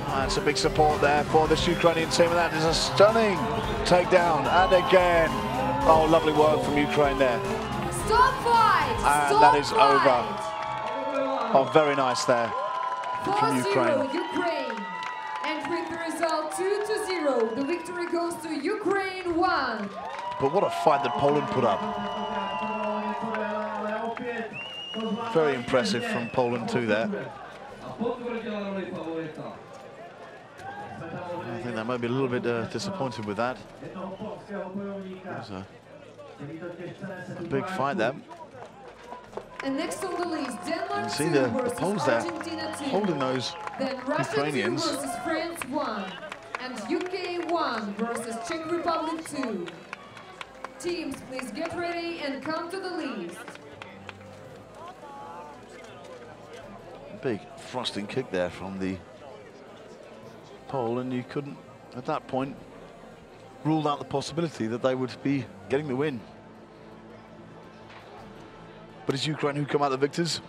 That's a big support there for this Ukrainian team, and that is a stunning takedown. And again, oh, lovely work from Ukraine there. Stop fight! And Stop that is fight! over. Oh, very nice there from Ukraine. 4-0 Ukraine. And with the result 2-0, the victory goes to Ukraine 1. But what a fight that Poland put up. Very impressive from Poland too there. I think they might be a little bit disappointed with that. It was a big fight there. And next on the list, Denmark see 2 the versus Poles there Argentina 2. holding those Then Russia Ukrainians. 2 versus France 1. And UK 1 versus Czech Republic 2. Teams, please get ready and come to the list. Big thrusting kick there from the Pole, and you couldn't, at that point, rule out the possibility that they would be getting the win. But it's Ukraine who come out the victors.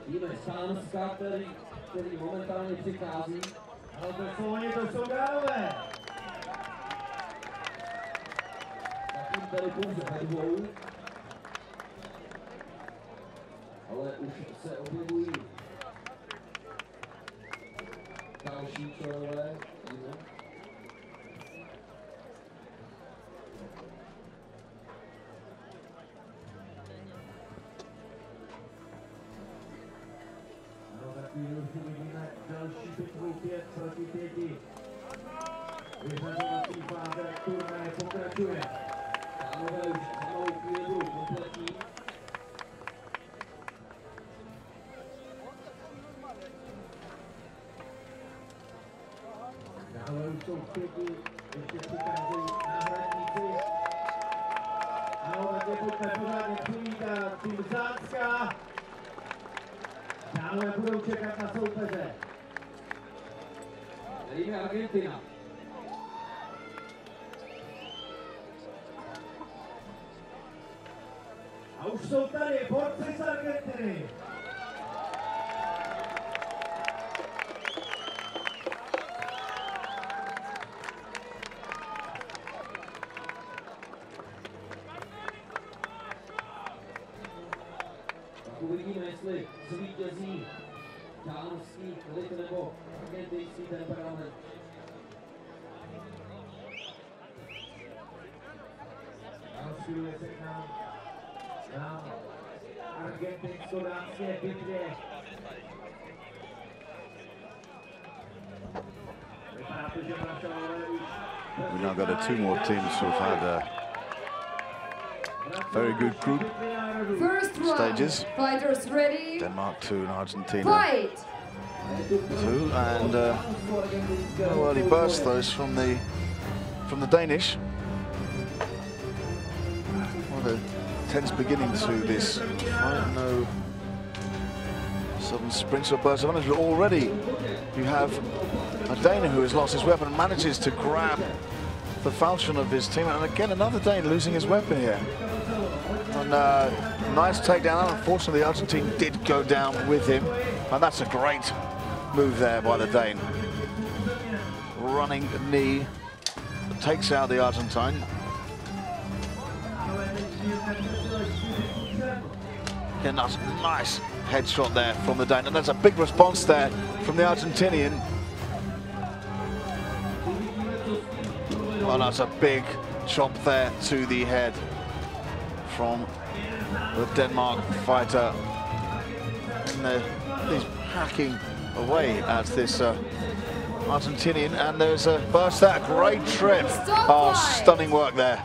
Vidíme Sánska, který momentálně přichází, ale to jsou Gánové. Zatím tady pouze ve dvou, ale už se objevují další členové. vidíme další pitvů 5 proti 5. Vyřazovací fáze turnaje pokračuje. Pánové už za malou chvíli budou kompletní. Dále už jsou v 5, ještě přicházejí náhradníci. Ano, také pojďme pořádně přivítat tým Zácka. Dále budou čekat na soupeře. Tady je Argentina. A už jsou tady borci z Argentiny. Uvidíme, jestli zvítězí dánský klid nebo argentinský temperament. Další se k nám na argentinsko-dánské bitvě. Vypadá to, že Brašalové už... We've now got 2 more teams who've had a very good group stages. Fighters ready. Denmark 2 and Argentina Fight. 2, and no early burst those from the Danish. What a tense beginning to this fight. No sudden sprints or bursts of energy. Already you have a Dane who has lost his weapon, manages to grab the falchion of his team, and again another Dane losing his weapon here. And nice takedown. Unfortunately, the Argentine did go down with him, and that's a great move there by the Dane. Running knee takes out the Argentine. Again, that's a nice headshot there from the Dane, and that's a big response there from the Argentinian. Well, that's a big chop there to the head from the Denmark fighter. And he's hacking away at this Argentinian, and there's a burst there, great trip. Oh, stunning work there.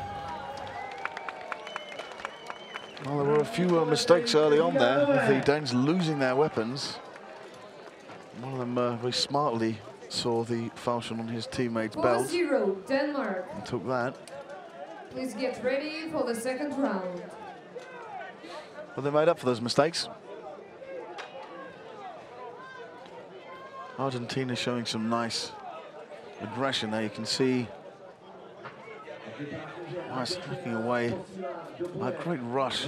Well, there were a few mistakes early on there, with the Danes losing their weapons. One of them very smartly saw the falchion on his teammate's belt. 4-0 Denmark. And took that. Please get ready for the second round. But they made up for those mistakes. Argentina showing some nice aggression there. You can see nice hacking away. A great rush.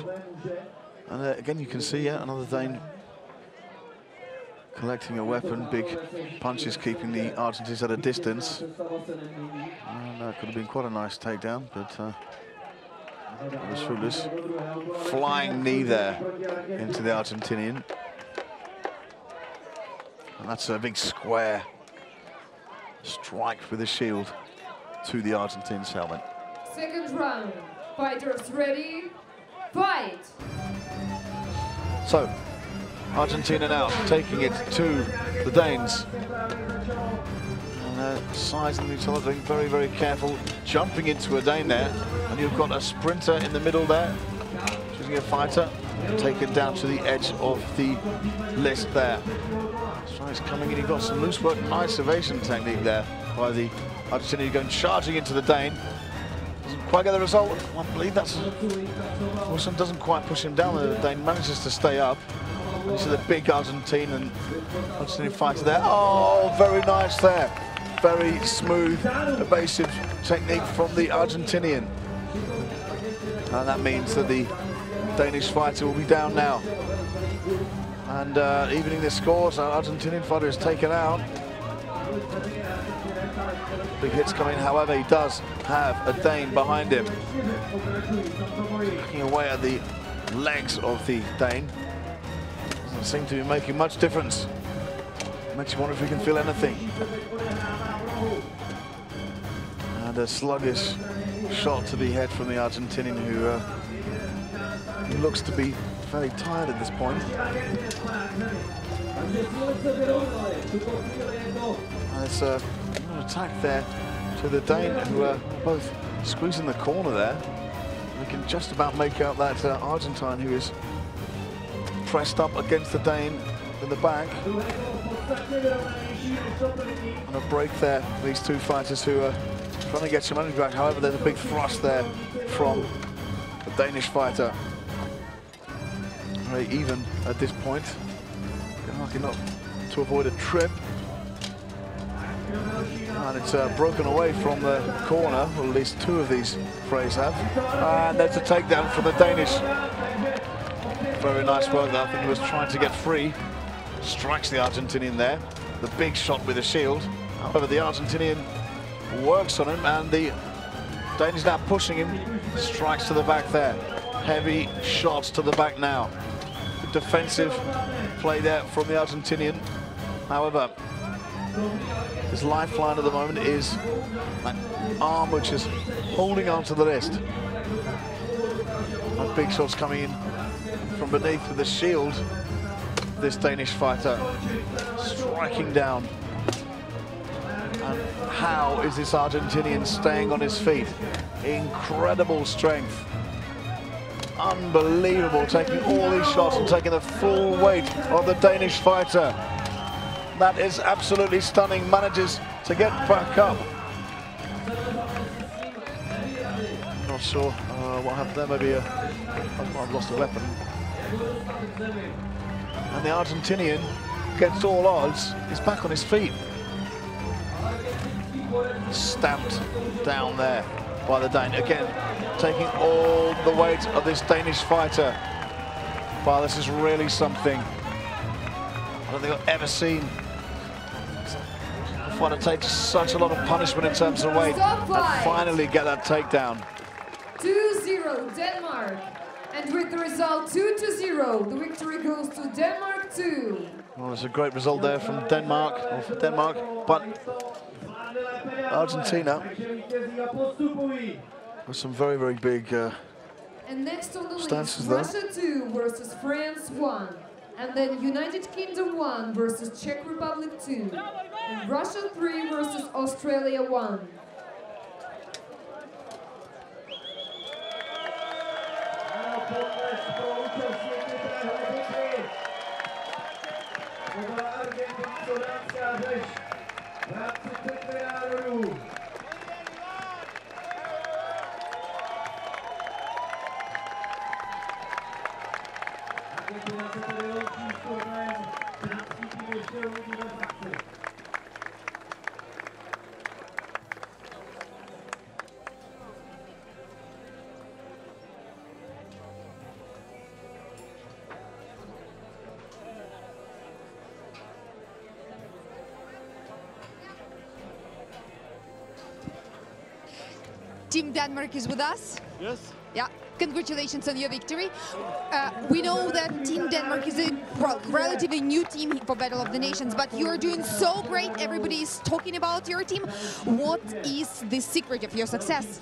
And again, you can see another Dane collecting a weapon. Big punches keeping the Argentines at a distance. And that could have been quite a nice takedown, but it was foolish. Flying knee there into the Argentinian. And that's a big square strike with the shield to the Argentine's helmet. Second round. Fighters ready. Fight! So, Argentina now taking it to the Danes. And sizing each other, being very, very careful. Jumping into a Dane there. And you've got a sprinter in the middle there. Choosing a fighter. Take it down to the edge of the list there. Strikes coming in, you've got some loose work. Nice evasion technique there by the Argentinian, going charging into the Dane. Doesn't quite get the result. I believe that's... Wilson doesn't quite push him down. The Dane manages to stay up. And you see the big Argentinian fighter there. Oh, very nice there. Very smooth, evasive technique from the Argentinian. And that means that the Danish fighter will be down now. And evening the scores, our Argentinian fighter is taken out. Big hits coming, however, he does have a Dane behind him. Hacking away at the legs of the Dane. Doesn't seem to be making much difference. Makes you wonder if he can feel anything. And a sluggish shot to the head from the Argentinian, who He looks to be fairly tired at this point. And it's an attack there to the Dane, who are both squeezing the corner there. We can just about make out that Argentine who is pressed up against the Dane in the back. And a break there, these two fighters who are trying to get some energy back. However, there's a big thrust there from the Danish fighter. Very even at this point. Lucky not to avoid a trip. And it's broken away from the corner, well, at least two of these frays have. And there's a takedown from the Danish. Very nice work there. I think he was trying to get free. Strikes the Argentinian there. The big shot with the shield. However, the Argentinian works on him, and the Danish now pushing him. Strikes to the back there. Heavy shots to the back now. Good defensive play there from the Argentinian. However, his lifeline at the moment is that arm which is holding onto the wrist. And big shots coming in from beneath with the shield. This Danish fighter striking down. And how is this Argentinian staying on his feet? Incredible strength. Unbelievable, taking all these shots and taking the full weight of the Danish fighter. That is absolutely stunning. Manages to get back up. Not sure what happened there. Maybe I've lost a weapon. And the Argentinian, against all odds, is back on his feet. Stamped down there by the Dane. Again, taking all the weight of this Danish fighter. Wow, this is really something. I don't think I've ever seen a fighter take such a lot of punishment in terms of weight and finally get that takedown. 2-0 Denmark. And with the result 2-0, the victory goes to Denmark 2. Well, it's a great result there from Denmark, or for Denmark, but Argentina with some very, very big and next on the stances list, there. Russia 2 versus France 1. And then United Kingdom 1 versus Czech Republic 2. And Russia 3 versus Australia 1. Team Denmark is with us. Yes. Yeah, congratulations on your victory. We know that Team Denmark is a relatively new team for Battle of the Nations, but you're doing so great. Everybody is talking about your team. What is the secret of your success?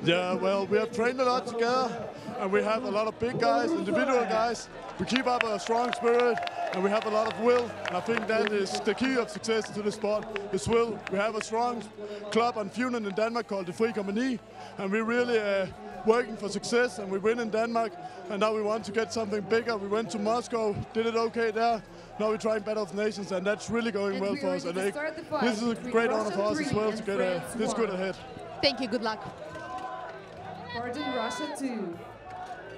Yeah, well, we have trained a lot together, and we have a lot of big guys, individual guys. We keep up a strong spirit, and we have a lot of will. And I think that is the key of success to the sport, is will. We have a strong club on Funen in Denmark called the Frie Compagnie, and we really working for success, and we win in Denmark, and now we want to get something bigger. We went to Moscow, did it okay there. Now we're trying Battle of the Nations, and that's really going well for us. And this is a great honor for us as well to get this good ahead. Thank you, good luck. Pardon, Russia 2.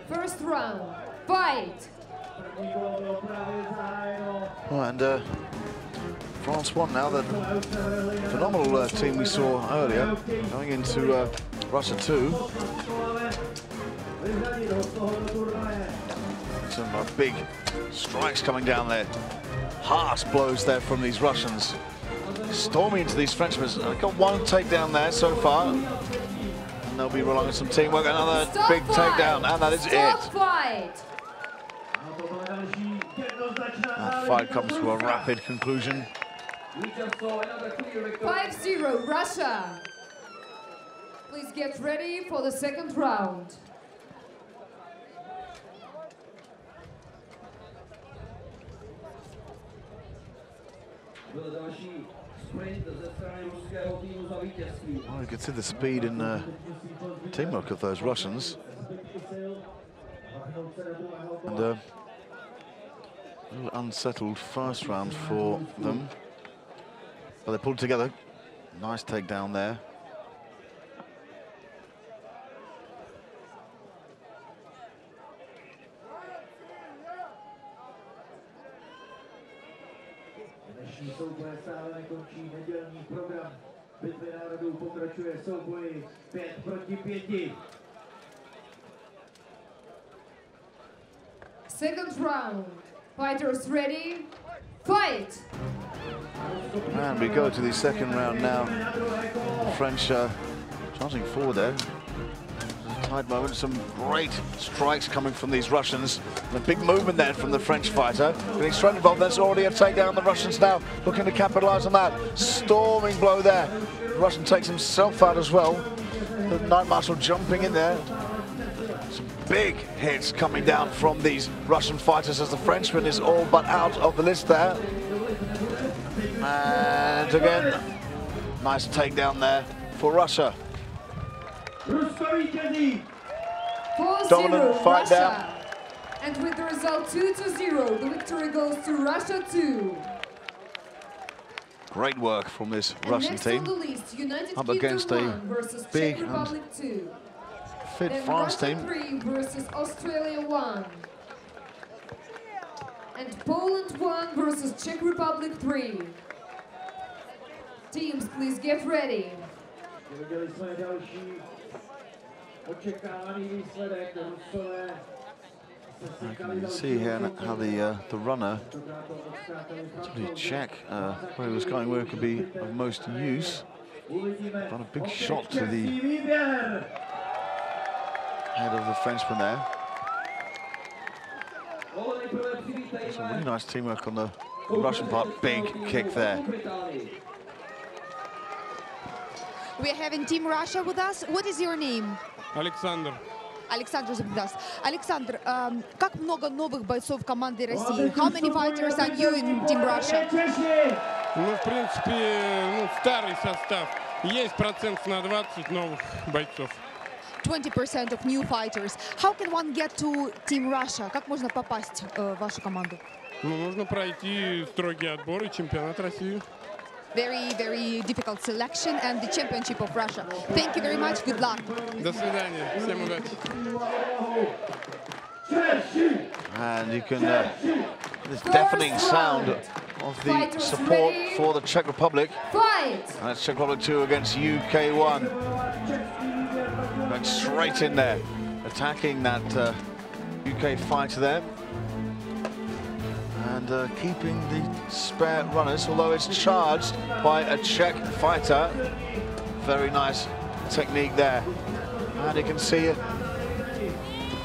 First round, fight! Well, and France 1 now, the phenomenal team we saw earlier, going into Russia 2. Some big strikes coming down there. Harsh blows there from these Russians. Storming into these Frenchmen. I've got one takedown there so far. And they'll be relying on some teamwork. Another big takedown, and that is it. Fight. That fight comes to a rapid conclusion. 5-0 Russia. Please get ready for the second round. Well, you can see the speed and teamwork of those Russians. And a little unsettled first round for them. But they pulled together. Nice takedown there. Dnešní souboje stále nekončí, nedělní program bitvy národů pokračuje souboji 5 proti 5. Second round. Fighters ready? Fight! And we go to the second round now. French charging forward there. Tight moment, some great strikes coming from these Russians. And a big movement there from the French fighter. Getting straight involved, there's already a takedown. The Russians now looking to capitalize on that. Storming blow there. The Russian takes himself out as well. The Night Marshal jumping in there. Some big hits coming down from these Russian fighters as the Frenchman is all but out of the list there. And again, nice takedown there for Russia. Dominant fight there. And with the result 2-0, the victory goes to Russia 2. Great work from this Russian team. List, up against a big and fit then France Russia team. 3 versus Australia 1. And Poland 1 versus Czech Republic 3. Teams, please get ready. You can see here how the runner to check where he was going, where it could be of most use. Got a big shot to the head of the Frenchman there. Some really nice teamwork on the Russian part. Big kick there. We are having Team Russia with us. What is your name? Александр. Александр зовут нас. Александр, как много новых бойцов команды России? How many fighters are you in Team Russia? Ну, в принципе, старый состав. Есть процент на 20 новых бойцов. 20% of new fighters. How can one get to Team Russia? Как можно попасть в вашу команду? Ну, нужно пройти строгий отбор и чемпионат России. Very, very difficult selection and the championship of Russia. Thank you very much. Good luck. До свидания. Всем удачи. And you can this deafening sound of the support for the Czech Republic. Fight! And that's Czech Republic 2 against UK 1. Going straight in there, attacking that UK fighter there. And keeping the spare runners, although it's charged by a Czech fighter. Very nice technique there. And you can see a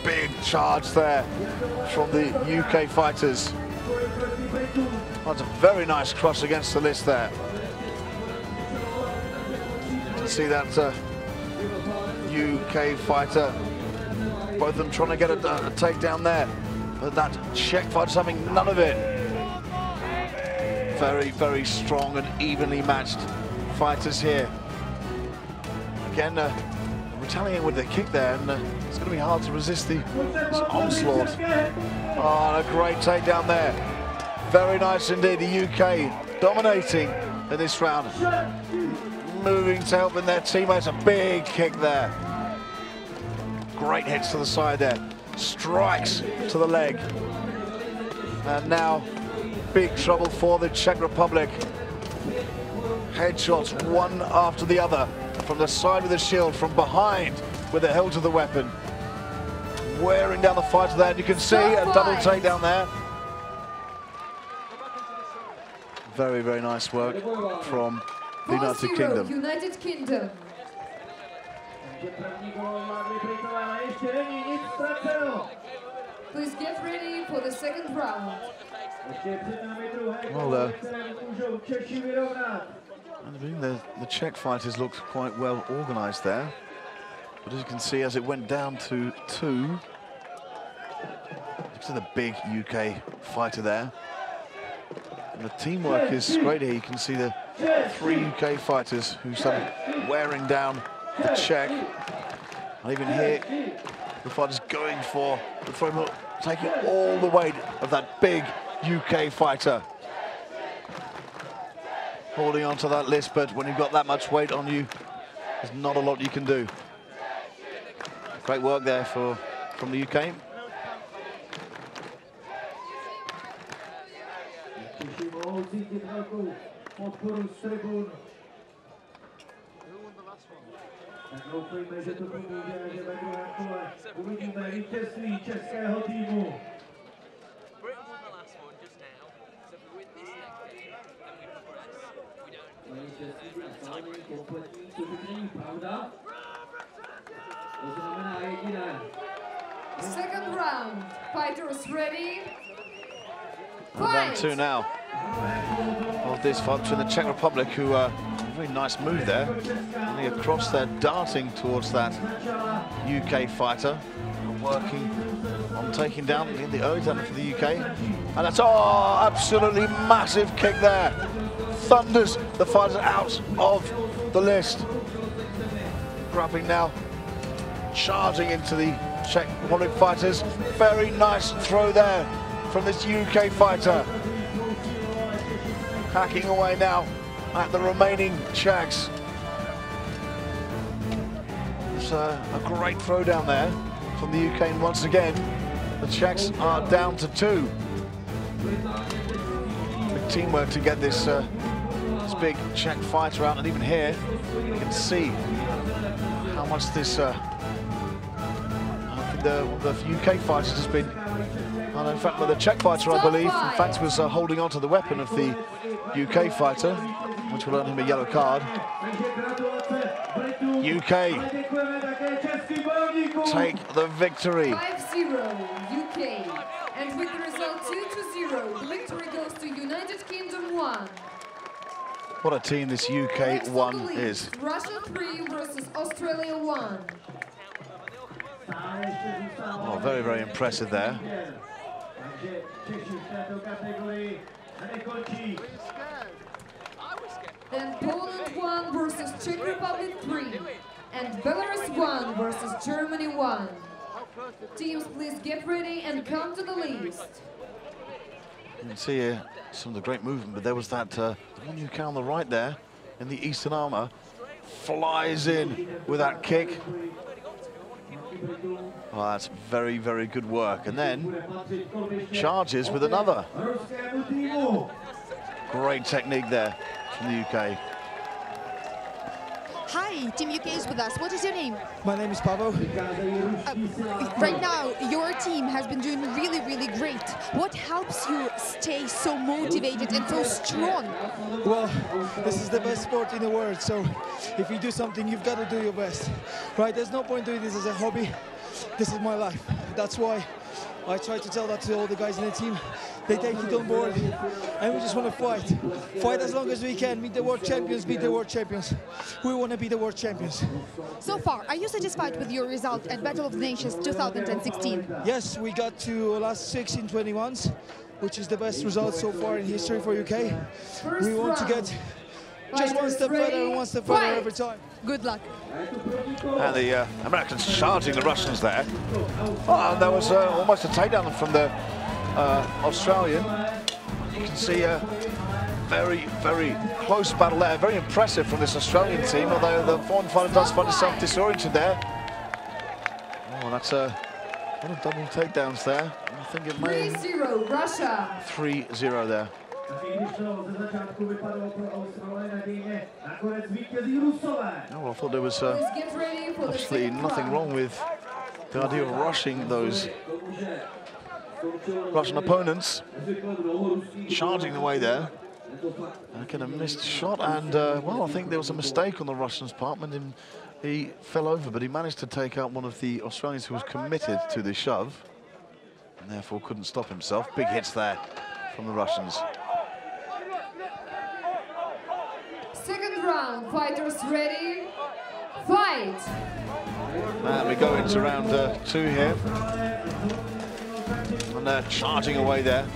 big charge there from the UK fighters. That's a very nice cross against the list there. You can see that UK fighter, both of them trying to get a takedown there. But that Czech fighter's having none of it. Very, very strong and evenly matched fighters here. Again, retaliating with the kick there, and it's going to be hard to resist the onslaught. Oh, and a great takedown there. Very nice indeed. The UK dominating in this round. Moving to helping their teammates. A big kick there. Great hits to the side there. Strikes to the leg. And now big trouble for the Czech Republic. Headshots one after the other from the side of the shield, from behind with the hilt of the weapon. Wearing down the fighter there, and you can see a double takedown there. Very, very nice work from the United Kingdom. United Kingdom. Please get ready for the second round. Well, the Czech fighters looked quite well organised there. But as you can see, as it went down to 2, look at the big UK fighter there. And the teamwork is great here. You can see the 3 UK fighters who started wearing down the Czech. And even here, the fighters going for the throw hook, taking all the weight of that big UK fighter. Holding on to that list, but when you've got that much weight on you, there's not a lot you can do. Great work there from the UK. Tak doufejme, že to pomůže, že ve druhém kole uvidíme vítězství českého týmu. Vítězství a slavení kompletní, což není pravda. To znamená jediné. Second round, fighters ready. Round 2 now of this fight between the Czech Republic, who very nice move there, only across there, darting towards that UK fighter, working on taking down in the early time for the UK, and that's absolutely massive kick there, thunders the fighter out of the list. Grabbing now, charging into the Czech Republic fighters. Very nice throw there from this UK fighter. Hacking away now at the remaining Czechs. It's a great throw down there from the UK, and once again the Czechs are down to 2. Big teamwork to get this big Czech fighter out, and even here you can see how much this I think the UK fighter has been, and in fact with the Czech fighter, I believe, in fact was holding on to the weapon of the UK fighter, which will earn him a yellow card. UK take the victory. 5-0 UK, and with the result 2-0, the victory goes to United Kingdom 1. What a team this UK 1 is. Russia 3 versus Australia 1. Oh, very, very impressive there. Then Poland 1 versus Czech Republic 3, and Belarus 1 versus Germany 1. Teams, please get ready and come to the list. You can see here some of the great movement, but there was that one UK on the right there in the Eastern armour, flies in with that kick. Oh, that's very, very good work. And then charges with another. Great technique there from the UK. Hi, Team UK is with us. What is your name? My name is Pavo. Right now, your team has been doing really, really great. What helps you stay so motivated and so strong? Well, this is the best sport in the world, so if you do something, you've got to do your best. Right? There's no point doing this as a hobby. This is my life. That's why I try to tell that to all the guys in the team. They take it on board, and we just want to fight. Fight as long as we can, meet the world champions, beat the world champions. We want to be the world champions. So far, are you satisfied with your result at Battle of the Nations 2016? Yes, we got to last 6 in 21s, which is the best result so far in history for UK. We want to get just one step further and one step further every time. Good luck. And the Americans charging the Russians there. Oh, and there was almost a takedown from the Australian. You can see a very, very close battle there. Very impressive from this Australian team, although the foreign fighter does find himself disoriented there. Oh, that's a lot of double takedowns there. I think it may... 3-0 Russia. 3-0 there. Oh, I thought there was absolutely nothing wrong with the idea of rushing those Russian opponents, charging away there. Again, a missed shot, and well, I think there was a mistake on the Russian's part when he fell over, but he managed to take out one of the Australians who was committed to the shove, and therefore couldn't stop himself. Big hits there from the Russians. Second round, fighters ready, fight! And we go into round 2 here. And they're charging away there.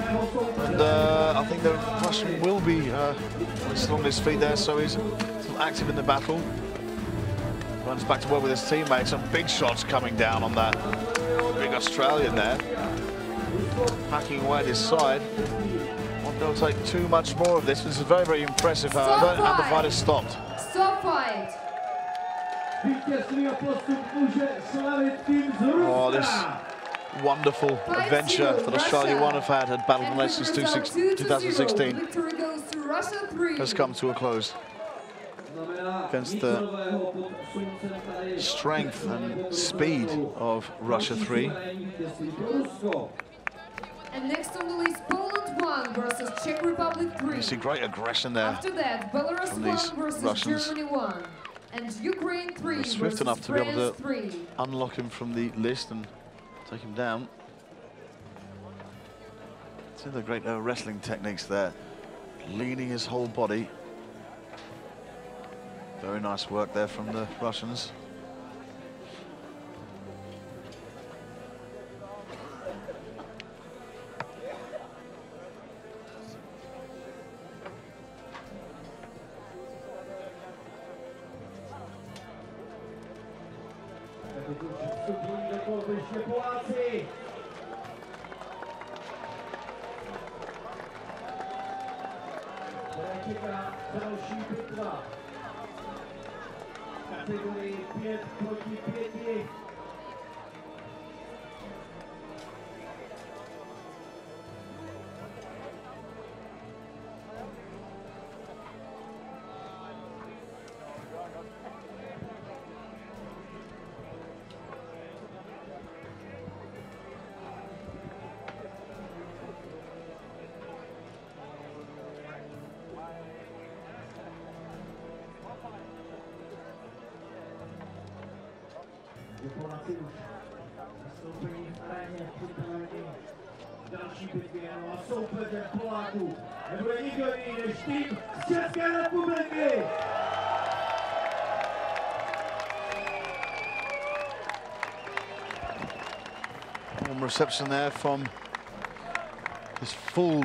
And I think the Russian will be still on his feet there, so he's still active in the battle. Runs back to work with his teammates. Some big shots coming down on that big Australian there. Hacking away at his side. Won't be able to take too much more of this. This is very, very impressive, however, and the fight is stopped. Stop fight. Oh, this wonderful adventure that Australia 1 have had at Battle of the Nations 2016 Victory goes to Russia 3. has come to a close. Against the strength and speed of Russia 3. And next on the list, Poland 1 versus Czech Republic 3. You see great aggression there. After that, Belarus from 1 these versus Russians. Germany 1. And Ukraine 3 They're swift versus enough to be able France to 3. unlock him from the list and take him down. See the great wrestling techniques there. Leaning his whole body. Very nice work there from the Russians. Kategorii 5 proti 5. Polacy už vystoupení v aréně připraveni další bitvě, no a soupeřem Poláků nebude nikdo jiný než tým z České republiky. Warm reception there from this full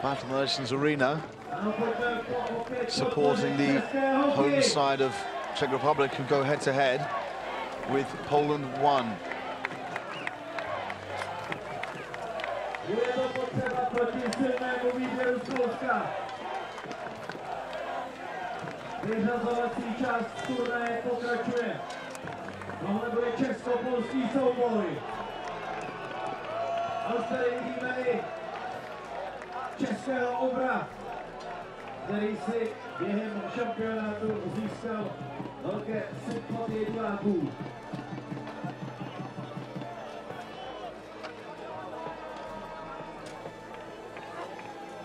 Battle of the Nations arena, supporting the home side of Czech Republic, who go head-to-head with Poland 1. Vyřazovací část turnaje pokračuje. Tohle bude česko-polský souboj. A už tady vidíme i českého obra, který si během šampionátu získal velké sympatie diváků.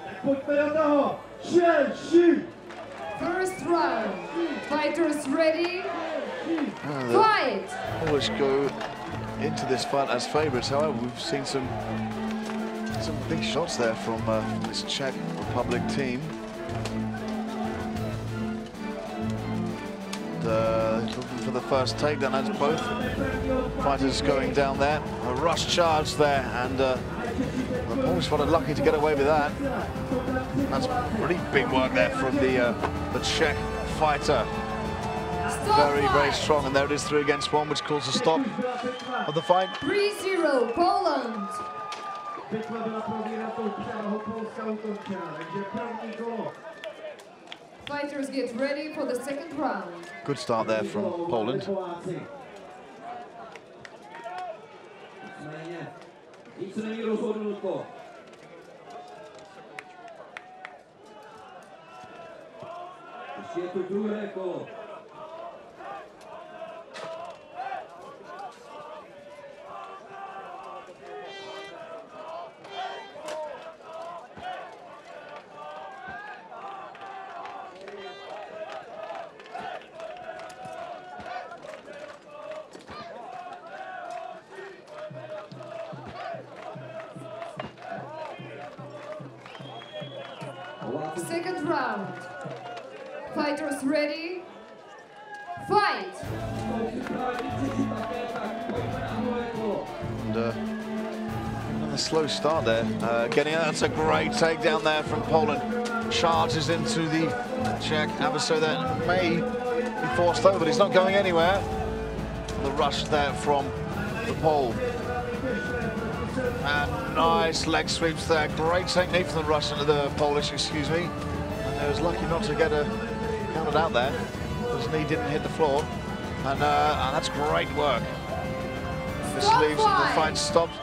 Tak pojďme do toho! Chelsea! First round. Fighters ready? Fight! Polish go into this fight as favourites. However, we've seen some big shots there from this Czech Republic team. Looking for the first takedown as both fighters going down there. A rush charge there, and the Polish fighter lucky to get away with that. That's pretty big work there from the Czech fighter. Very, very strong, and there it is, 3 against 1, which calls a stop of the fight. 3-0 Poland. Fighters get ready for the second round. Good start there from Poland. Je to druhé kolo. Second round. Fighters ready? Fight! And another a slow start there. Getting that's a great takedown there from Poland. Charges into the Czech adversary that may be forced over, but he's not going anywhere. The rush there from the Pole. And nice leg sweeps there. Great technique from the Russian, the Polish, excuse me. And he was lucky not to get counted out there. His knee didn't hit the floor. And that's great work. This leaves the fight stopped.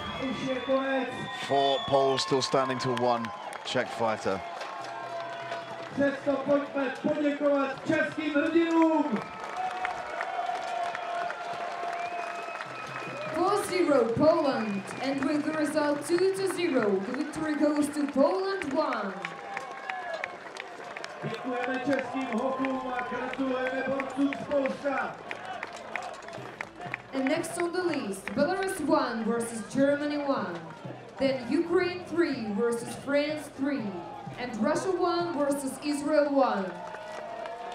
4 Poles still standing to 1 Czech fighter. Přesto pojďme poděkovat českým hrdinům. 4-0 Poland, and with the result 2-0, the victory goes to Poland 1. Děkujeme českým hokům a gratulujeme borcům z Polska. And next on the list, Belarus 1 versus Germany 1. Then Ukraine 3 versus France 3. And Russia 1 versus Israel 1.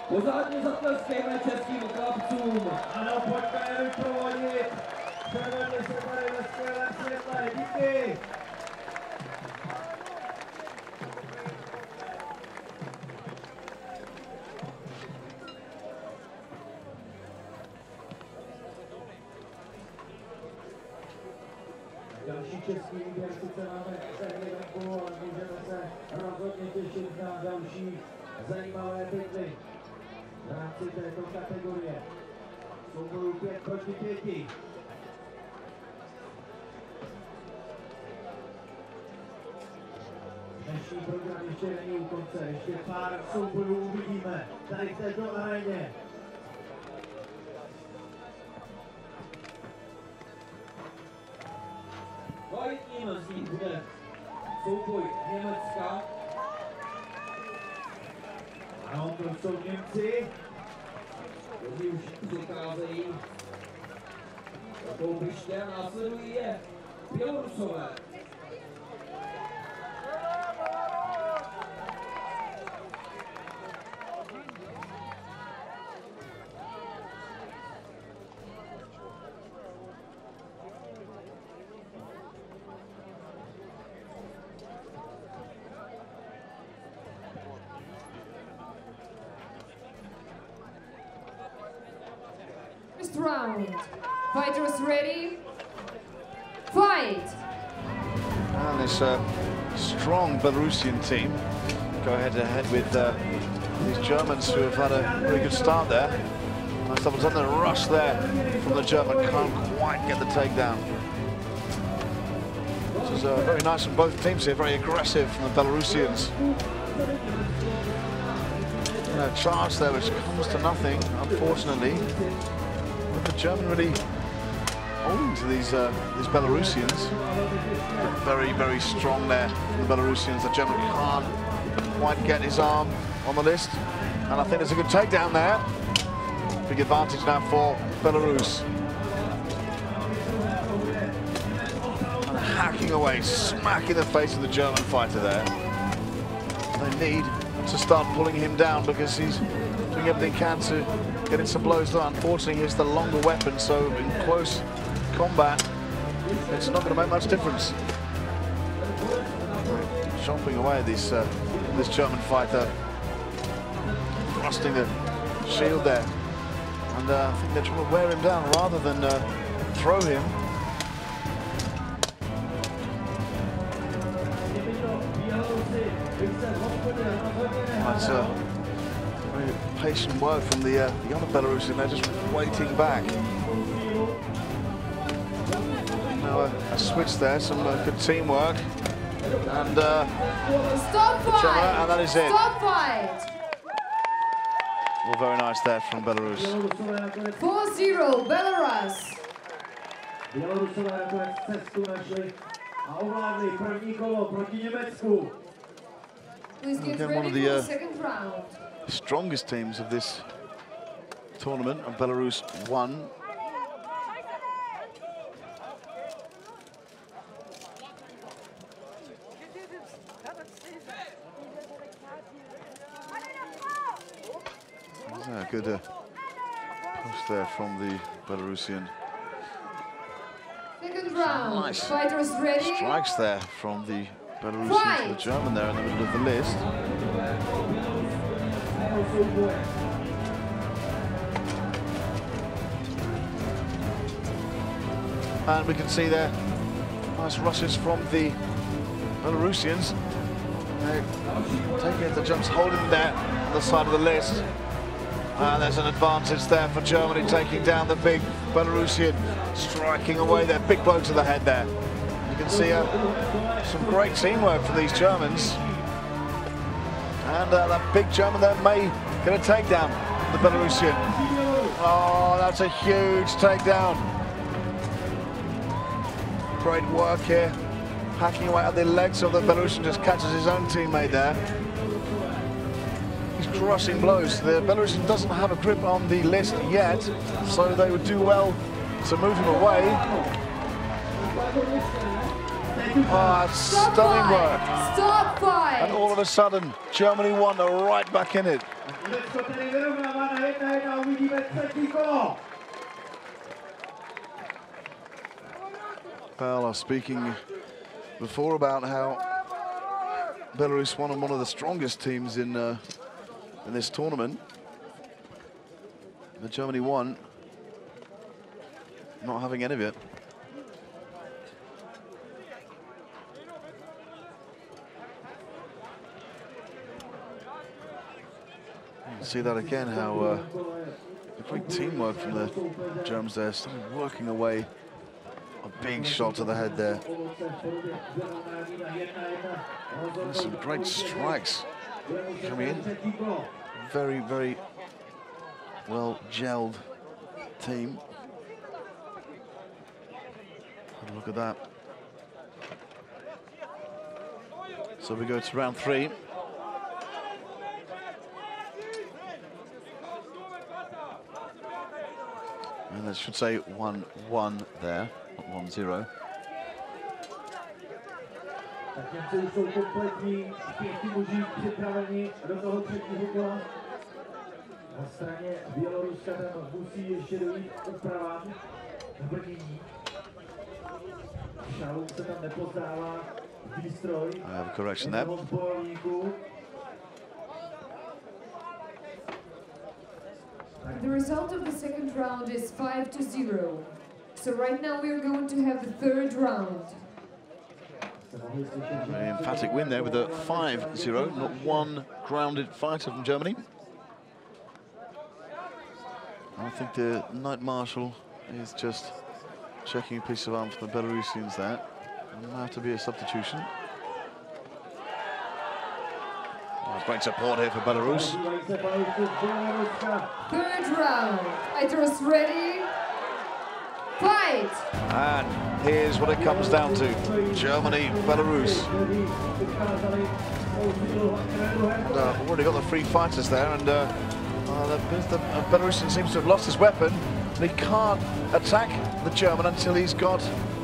Pořádně zatleskejme českým chlapcům. Ano, pojďme je vyprovodit. Předvedli se tady ve skvělém světle. Díky. Další český výběr sice máme tehdy venku, ale můžeme se rozhodně těšit na další zajímavé bitvy v rámci této kategorie. Soubojů 5 proti 5. Dnešní program ještě není u konce, ještě pár soubojů uvidíme tady v této aréně. Jedním z nich bude souboj Německa. Ano, to jsou Němci, kteří už přicházejí do koupiště a následují je Bělorusové. Round. Fighters ready? Fight! And this strong Belarusian team go head to head with these Germans who have had a really good start there. Nice double on the rush there from the German, can't quite get the takedown. This is very nice from both teams here, very aggressive from the Belarusians. And a charge there which comes to nothing, unfortunately. The German really holding to these Belarusians. Very, very strong there from the Belarusians. The German can't quite get his arm on the list. And I think there's a good takedown there. Big advantage now for Belarus. And hacking away, smacking the face of the German fighter there. They need to start pulling him down because he's doing everything he can to getting some blows there. Unfortunately, he's the longer weapon, so in close combat, it's not going to make much difference. Chomping away this German fighter, thrusting the shield there, and I think they're trying to wear him down rather than throw him. That's very patient work from the other Belarusian. They're just waiting back. Now a switch there, some good teamwork, and stop fight! And that is it. Stop fight! Well, very nice there from Belarus. 4-0 Belarus. Bělorusové nakonec cestu našli a ovládli první kolo proti Německu. Please get Again, ready one of for the the second round. strongest teams of this tournament, and Belarus won. There's a good post there from the Belarusian. Second second round. Nice Fighters ready? strikes there from the Belarusian to the German there in the middle of the list. And we can see there nice rushes from the Belarusians. They're taking the jumps, holding there on the side of the list. And there's an advantage there for Germany, taking down the big Belarusian, striking away there. Big blow to the head there. You can see some great teamwork for these Germans. And that big German there may get a takedown, the Belarusian. Oh, that's a huge takedown. Great work here. Hacking away at the legs of the Belarusian, just catches his own teammate there. He's crushing blows. The Belarusian doesn't have a grip on the list yet, so they would do well to move him away. Oh, stunning work. Stop fight. And all of a sudden, Germany won, they're right back in it. Well, I was speaking before about how Belarus won on one of the strongest teams in this tournament. But Germany won, not having any of it. You can see that again, how the great teamwork from the Germans there, started working away. A big shot to the head there. And some great strikes coming in. Very, very well gelled team. Have a look at that. So we go to round 3. And that should say 1-1 there, not 1-0. Tak Němci jsou kompletní, 5 muži připraveni do toho třetího kola. Na straně Běloruska tam musí ještě dojít k úpravám, naplnění. Šálům se tam nepozdává výstroj. I have a correction there. The result of the second round is 5-0. So right now we are going to have the third round. Very emphatic win there with a 5-0, not one grounded fighter from Germany. I think the Knight Marshal is just checking a piece of arm for the Belarusians there. And there'll have to be a substitution. Oh, great support here for Belarus. Third round. Fighters ready? Fight! And here's what it comes down to. Germany, Belarus. And, already got the 3 fighters there, and the Belarusian seems to have lost his weapon, and he can't attack the German until he's got,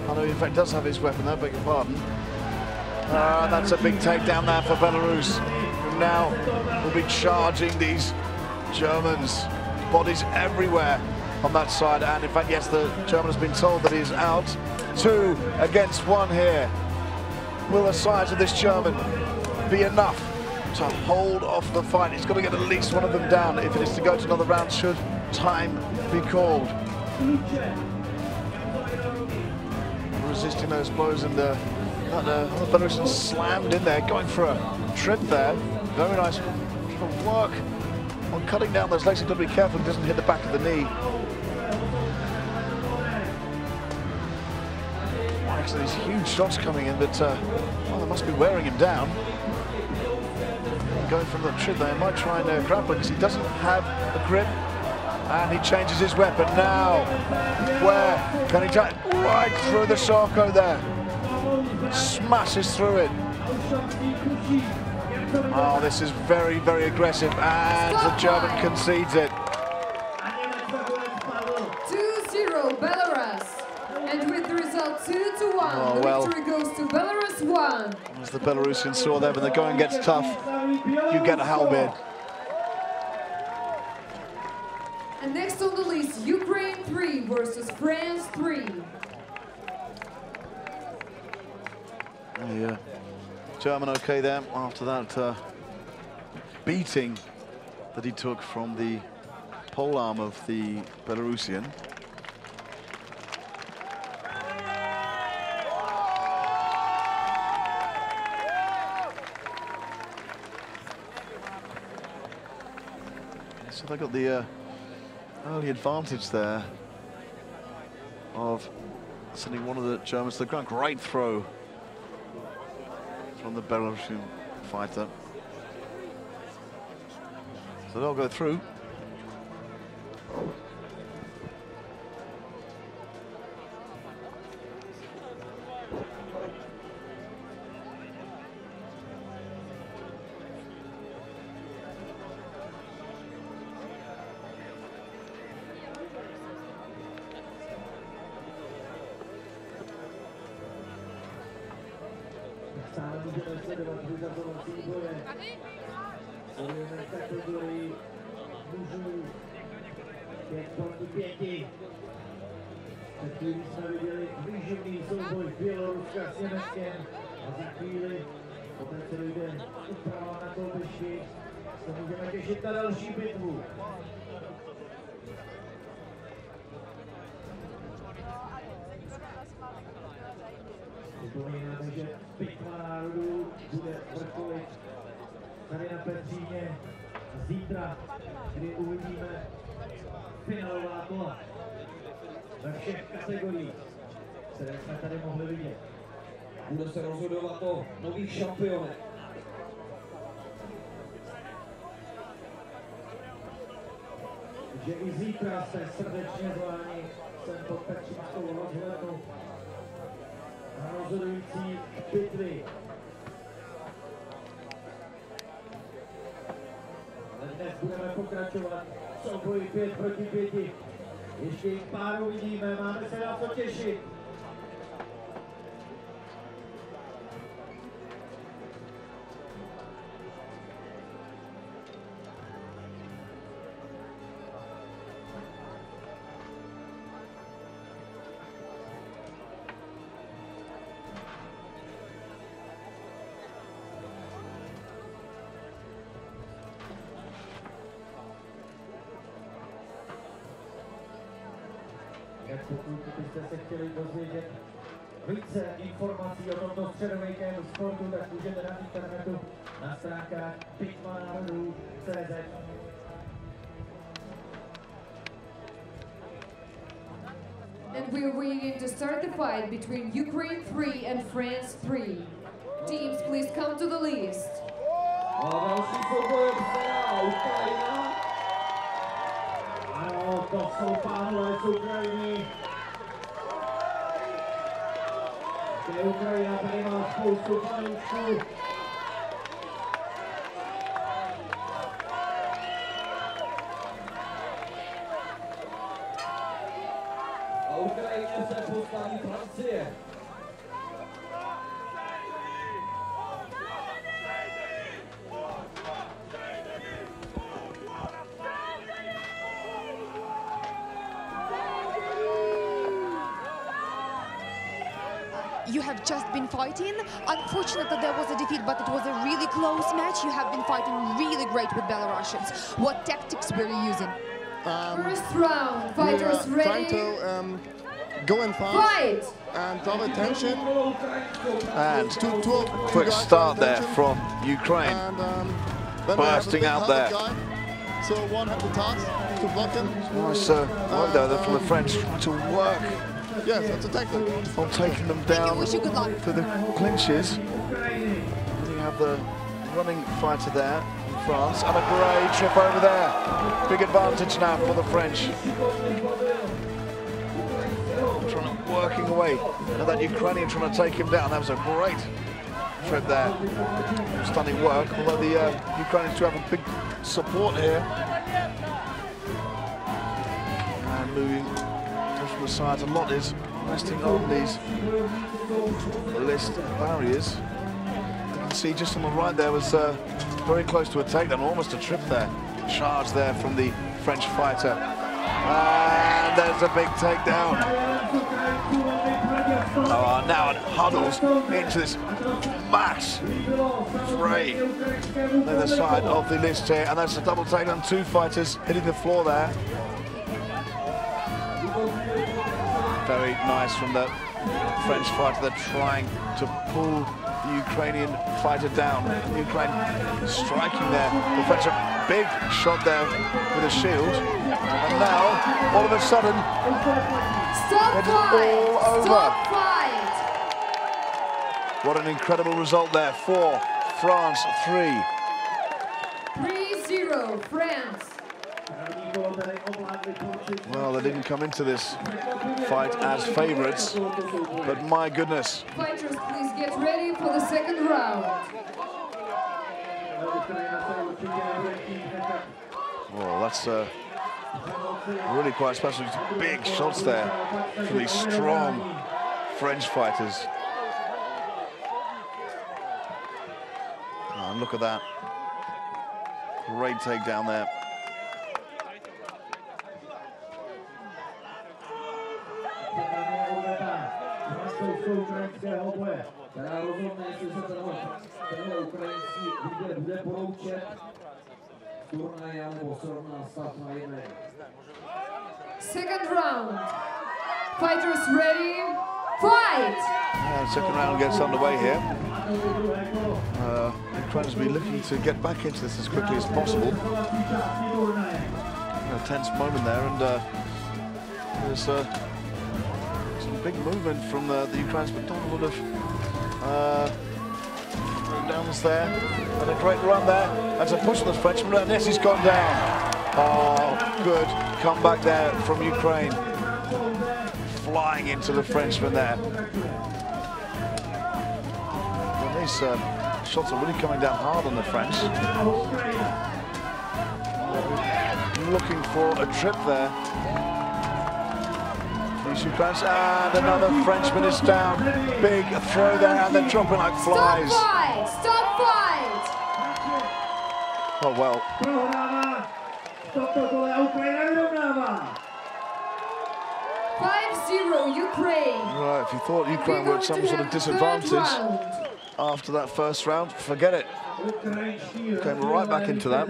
I know he in fact does have his weapon there, beg your pardon. That's a big takedown there for Belarus, who now will be charging these Germans. Bodies everywhere on that side, and in fact, yes, the German has been told that he's out. 2 against 1 here. Will the size of this German be enough to hold off the fight? He's got to get at least one of them down if it is to go to another round should time be called. Resisting those blows, and the Belarusian slammed in there, going for a trip there. Very nice work on cutting down those legs. He's got to be careful he doesn't hit the back of the knee. Actually, these huge shots coming in, but well, they must be wearing him down. Going from the trip there, he might try and grapple because he doesn't have a grip, and he changes his weapon now. Where can he take? Right through the Sarko there. Smashes through it. Oh, this is very, very aggressive, and the German concedes it. 2-0 Belarus. And with the result 2-1, the well, victory goes to Belarus 1. As the Belarusians saw there, when the going gets tough, you get a halberd. And next on the list, Ukraine 3 versus France 3. The German okay there after that beating that he took from the pole arm of the Belarusian. So they got the early advantage there of sending one of the Germans to the ground. Great throw from the Belarusian fighter. So they'll go through. Můžeme sledovat vyřazovací boje. Bojujeme v kategorii mužů 5 proti 5. Před chvílí jsme viděli výživný souboj Běloruska s Německem a za chvíli, poté co dojde úprava na kolbišti, se můžeme těšit na další bitvu. Připomínáme, že bitva národů bude vrcholit tady na Petříně zítra, kdy uvidíme finálová kola ve všech kategoriích, které jsme tady mohli vidět. Bude se rozhodovat o nových šampionech. Takže i zítra jste srdečně zváni sem pod Petřínskou rozhlednu na rozhodující bitvy. Ale dnes budeme pokračovat v souboji 5 proti 5. Ještě jich pár uvidíme, máme se na co těšit. Pokud byste se chtěli dozvědět více informací o tomto středověkém sportu, tak můžete na internetu na stránkách bitvanárodů.cz. And we are going to start the fight between Ukraine 3 and France 3. Teams, please come to the list. A další soubojem se dá Ukrajina. Ano, to jsou pánové z Ukrajiny. Kde Ukrajina tady má spoustu fanoušků. A Ukrajině se postaví Francie. You have just been fighting. Unfortunately, there was a defeat, but it was a really close match. You have been fighting really great with Belarusians. What tactics were you using? First round, fighters ready. Trying to go in fast Fight! and draw attention. And quick start there from Ukraine. And bursting out there. So one had the task to block him. Nice work there from the French to work. Yes, that's a tactic. On taking them down to the clinches. You have the running fighter there in France, and a great trip over there. Big advantage now for the French. Working away, and that Ukrainian trying to take him down. That was a great trip there. Stunning work, although the Ukrainians do have a big support here. And moving from the sides, a lot is resting on these list barriers. You can see just on the right there was very close to a takedown, almost a trip there. Charge there from the French fighter. And there's a big takedown. now it huddles into this mass fray on the other side of the list here, and that's a double takedown. Two fighters hitting the floor there. Very nice from the French fighter. They're trying to pull the Ukrainian fighter down. Ukraine striking there. The French a big shot there with a shield, and now all of a sudden it's all over. What an incredible result there for France. 3-0 France. Well, they didn't come into this fight as favorites, but my goodness. Fighters, please get ready for the second round. Well, that's really quite special. Big shots there from these strong French fighters. Oh, and look at that. Great takedown there. Second round. Fighters ready? Fight! Second round gets underway here. Ukraine's been looking to get back into this as quickly as possible. A tense moment there, and there's some big movement from the Ukrainians, but not a lot of downs there. And a great run there. That's a push on the Frenchman, and yes, he's gone down. Oh, good comeback there from Ukraine. Flying into the Frenchman there. Well, these shots are really coming down hard on the French. Looking for a trip there. These Ukrainians, and another Frenchman is down. Big throw there, and they're dropping like flies. Stop fight! Stop fight! Oh, well. 5-0 Ukraine. Right, if you thought Ukraine were at some sort of disadvantage after that first round, forget it. Came right back into that.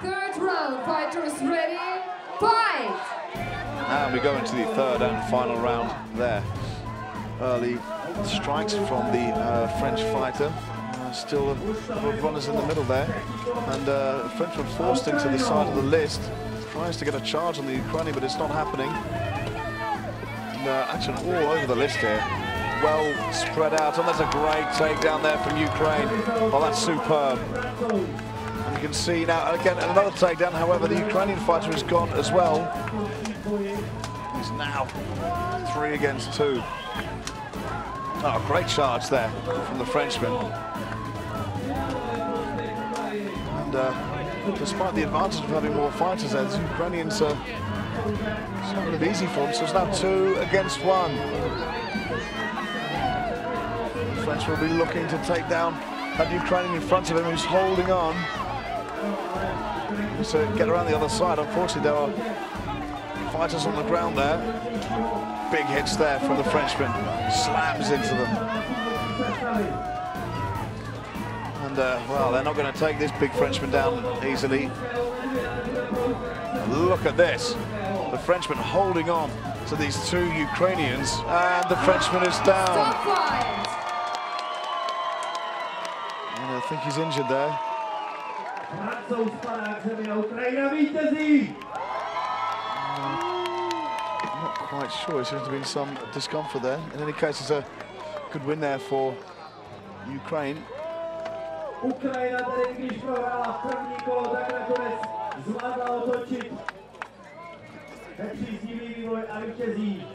Third round, fighters ready? Fight! And we go into the third and final round there. Early strikes from the French fighter. Still a couple of runners in the middle there. And Frenchman forced into the side of the list. Tries to get a charge on the Ukrainian, but it's not happening. And, action all over the list here. Well spread out, and that's a great takedown there from Ukraine. Oh, that's superb. And you can see now, again, another takedown. However, the Ukrainian fighter is gone as well. He's now 3 against 2. Oh, great charge there from the Frenchman. And despite the advantage of having more fighters there, the Ukrainians are not it easy for them, so it's now 2 against 1. The French will be looking to take down that Ukrainian in front of him who's holding on. So get around the other side. Unfortunately, there are fighters on the ground there. Big hits there from the Frenchman. Slams into them. And, well, they're not going to take this big Frenchman down easily. Look at this. The Frenchman holding on to these 2 Ukrainians, and the Frenchman is down. And I think he's injured there. I'm not quite sure. There seems to be some discomfort there. In any case, it's a good win there for Ukraine. Ukrajina tedy, když prohrála první kolo, tak nakonec zvládla otočit nepříznivý vývoj a vítězí.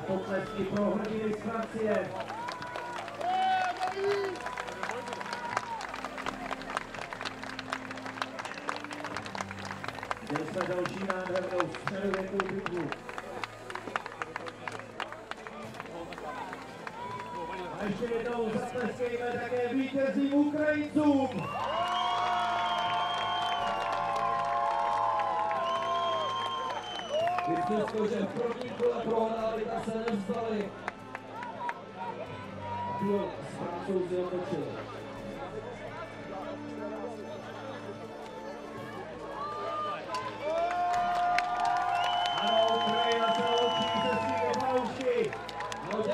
Potlesky pro hrdiny z Francie. Měli jsme další nádhernou středověkou bitvu. A ještě jednou zatleskejme také vítězím Ukrajincům. Přesto, že v první kole prohráli, tak se nevzdali. A duel s Francouzi otočili.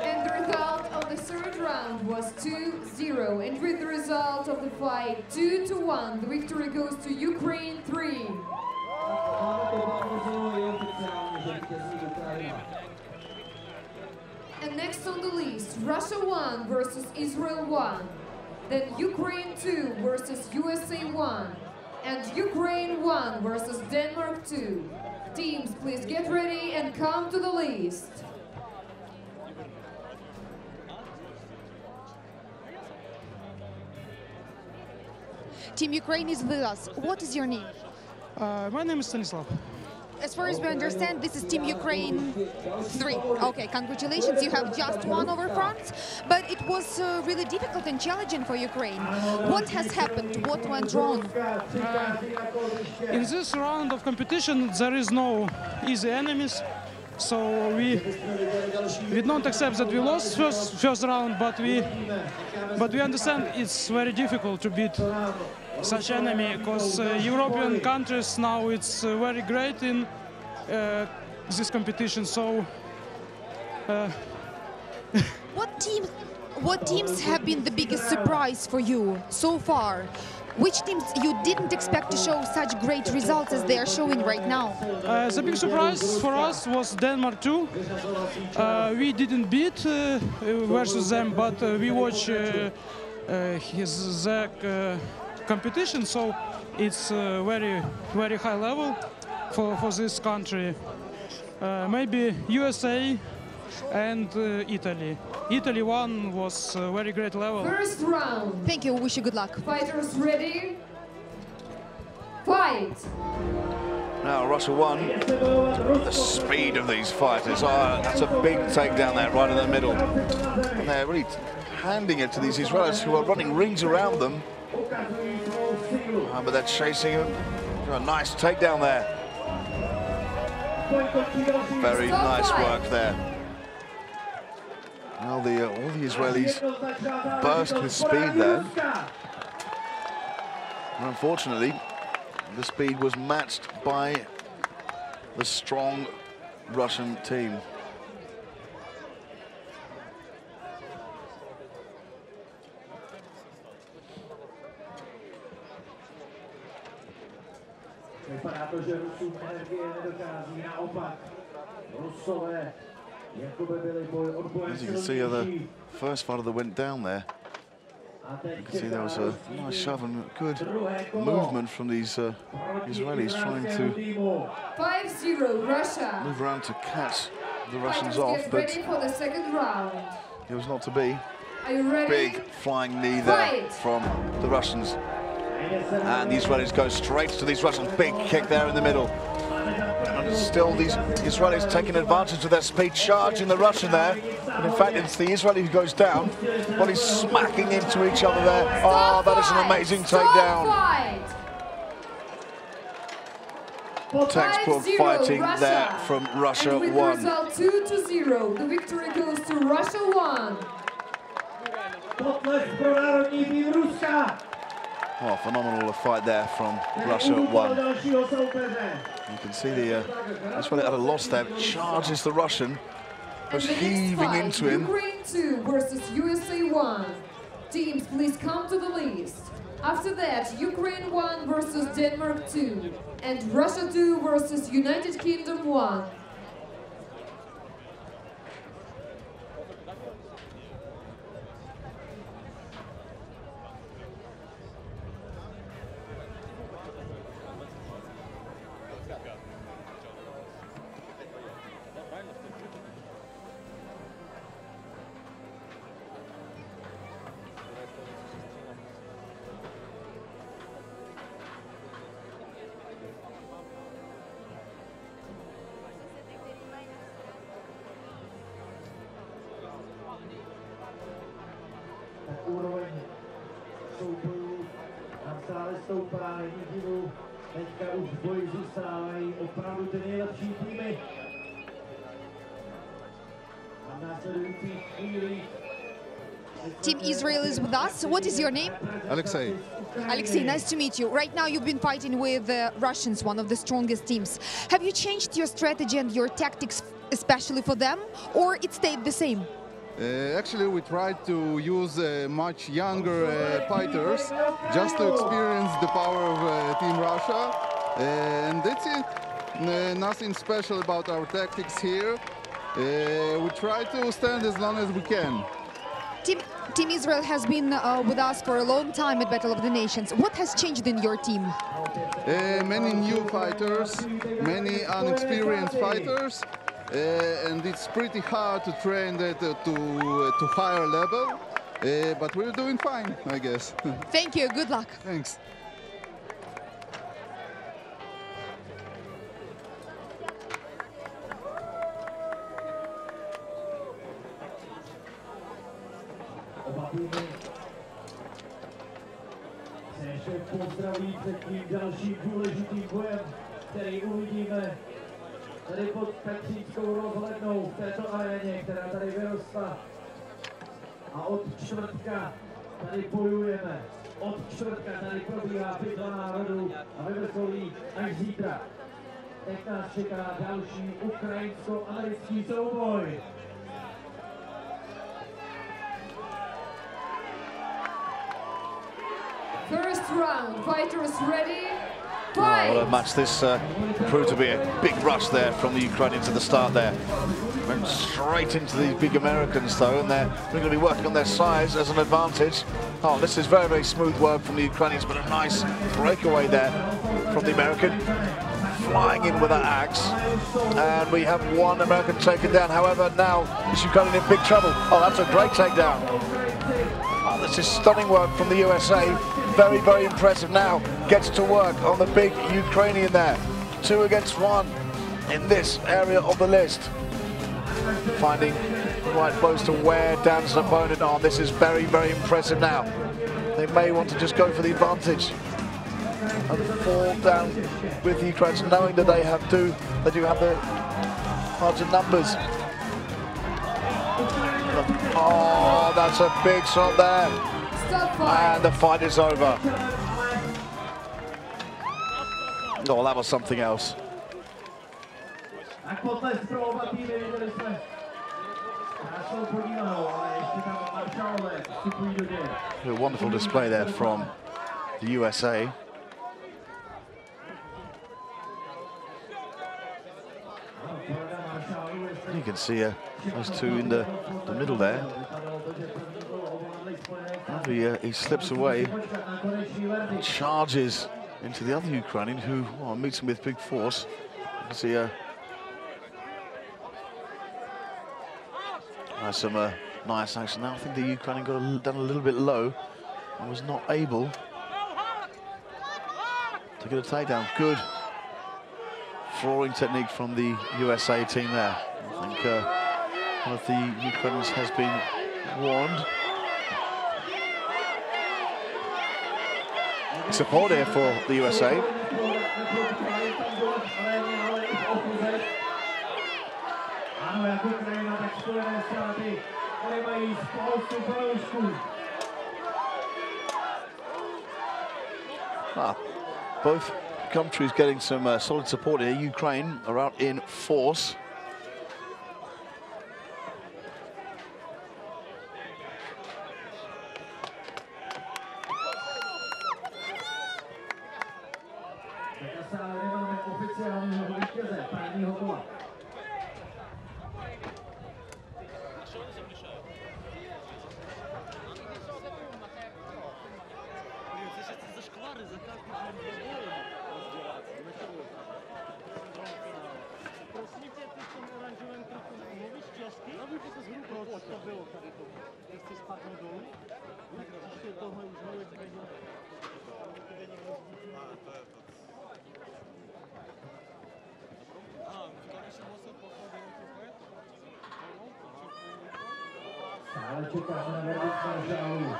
And the result of the third round was 2-0, and with the result of the fight 2-1, the victory goes to Ukraine 3. And next on the list, Russia 1 versus Israel 1, then Ukraine 2 versus USA 1, and Ukraine 1 versus Denmark 2. Teams, please get ready and come to the list. Team Ukraine is with us. What is your name? My name is Stanislav. As far as we understand, this is Team Ukraine 3. Okay, congratulations, you have just won over France, but it was really difficult and challenging for Ukraine. What has happened? What went wrong? In this round of competition, there is no easy enemies, so we don't accept that we lost first round, but we understand it's very difficult to beat such enemy, because European countries now it's very great in this competition. So what teams have been the biggest surprise for you so far? Which teams you didn't expect to show such great results as they are showing right now? The big surprise for us was Denmark too. We didn't beat versus them, but we watch his competition, so it's very high level for this country. Maybe USA and Italy. Italy one was very great level. First round. Thank you. Wish you good luck. Fighters ready? Fight. Now Russia won. The speed of these fighters. That's a big takedown there, right in the middle. And they're really handing it to these Israelis who are running rings around them. But they're chasing him. A nice takedown there. Very nice work there. Well, all the Israelis burst with speed there. And unfortunately, the speed was matched by the strong Russian team. Vypadá to, že Rusům energie nedochází, naopak. Rusové jako by byli odbojem As you can see, the first fight of the went down there. You can see there was a nice shove and good movement from these Israelis trying to 5-0 Russia. move around to catch the Russians Fighters off, get but ready for the second round. it was not to be. Are you ready? Big flying knee there from the Russians. And the Israelis go straight to these Russians. Big kick there in the middle. And still these Israelis taking advantage of their speed, charging the Russian there. But in fact, it's the Israeli who goes down while he's smacking into each other there. Oh, that is an amazing takedown. Textbook fighting there from Russia and with 1. the result 2-0, the victory goes to Russia 1. Oh, phenomenal fight there from Russia 1. You can see the Israeli at a loss there, charges the Russian, goes heaving into him. Ukraine 2 versus USA 1. Teams, please come to the list. After that, Ukraine 1 versus Denmark 2, and Russia 2 versus United Kingdom 1. stoupá, není divu, teďka už v boji zůstávají opravdu ty nejlepší týmy. A v následujících chvílích Team Israel is with us. What is your name? Alexei. Alexei, nice to meet you. Right now you've been fighting with the Russians, one of the strongest teams. Have you changed your strategy and your tactics especially for them, or it stayed the same? Actually, we tried to use much younger fighters just to experience the power of Team Russia. And that's it. Nothing special about our tactics here. We try to stand as long as we can. Team Israel has been with us for a long time at Battle of the Nations. What has changed in your team? Many new fighters, many unexperienced fighters, and it's pretty hard to train that to higher level, but we're doing fine, I guess. Thank you, good luck. Thanks. Oba týmy se ještě pozdraví před tím dalším důležitým bojem, který uvidíme tady pod Petřínskou rozhlednou v této aréně, která tady vyrostla. A od čtvrtka tady bojujeme. Od čtvrtka tady probíhá bitva národů a vyvrcholí až zítra. Teď nás čeká další ukrajinsko-americký souboj. First round, fighters ready? Oh, Fight! what a match this proved to be. A big rush there from the Ukrainians at the start there. Went straight into these big Americans though, and they're going to be working on their size as an advantage. Oh, this is very, very smooth work from the Ukrainians, but a nice breakaway there from the American. Flying in with that axe, and we have one American taken down. However, now this Ukrainian in big trouble. Oh, that's a great takedown. Oh, this is stunning work from the USA. Very, very impressive now. Gets to work on the big Ukrainian there. 2 against 1 in this area of the list. Finding the right close to wear down his opponent. Oh, this is very, very impressive now. They may want to just go for the advantage and fall down with the Ukrainians, knowing that they do have the larger numbers. Oh, that's a big shot there. And the fight is over. Oh, that was something else. A wonderful display there from the USA. You can see those two in the middle there. He slips away and charges into the other Ukrainian who meets him with big force. You can see some nice action now. I think the Ukrainian got done a little bit low and was not able to get a takedown. Good flooring technique from the USA team there. I think one of the Ukrainians has been warned. Support here for the USA. Both countries getting some solid support here. Ukraine are out in force. Stále čekáme na verdikty na žálu.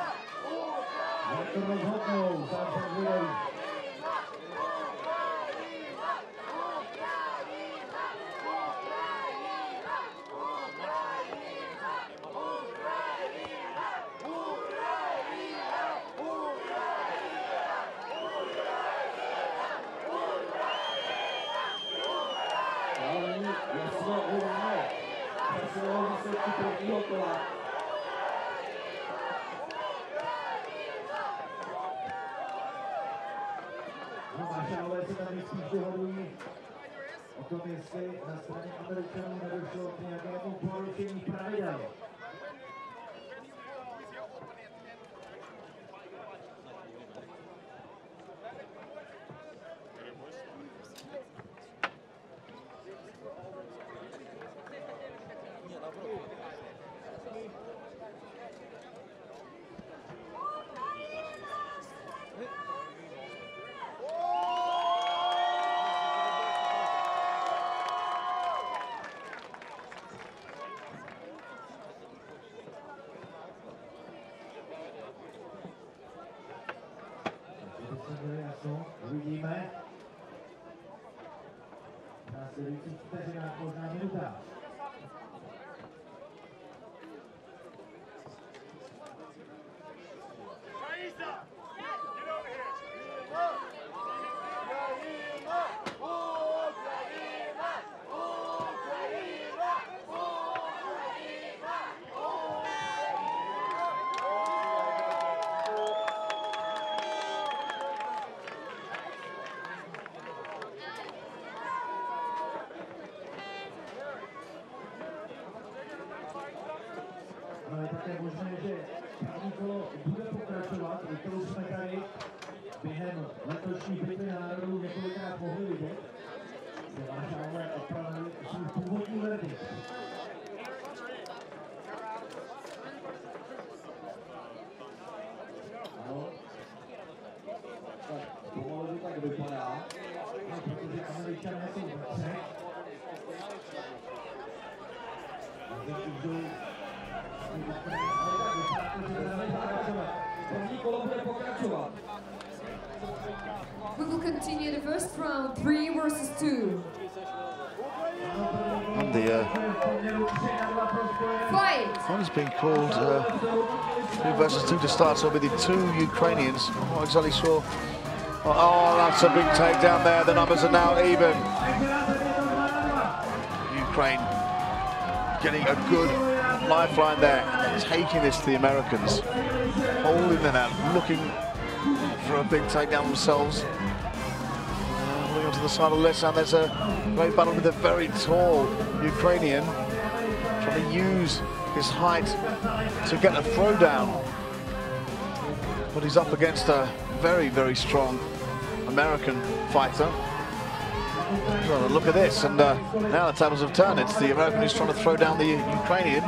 Jak to rozhodnou, sám se budou. Maršálové se tady spíš dohodují o tom, jestli na straně Američanů nedošlo k nějakému porušení pravidel. Uvidíme. Následující vteřinách možná minuta. Ale je také možné, že první kolo bude pokračovat, i kterou jsme tady během letošní bitvy národů několikrát mohli vidět, že Maršálové opravili svůj původní verdikt. Ano, tak pomalu to tak vypadá, protože Američané jsou ve třech. We will continue the first round, 3 versus 2. And the Fight! one has been called 3 versus 2 to start, so with the 2 Ukrainians. I'm not exactly sure. Oh, that's a big takedown there. The numbers are now even. Ukraine getting a good lifeline there, taking this to the Americans, holding them out, looking for a big takedown themselves. Moving onto the side of the list, and there's a great battle with a very tall Ukrainian trying to use his height to get a throwdown. But he's up against a very, very strong American fighter. Well, look at this, and now the tables have turned. It's the American who's trying to throw down the Ukrainian.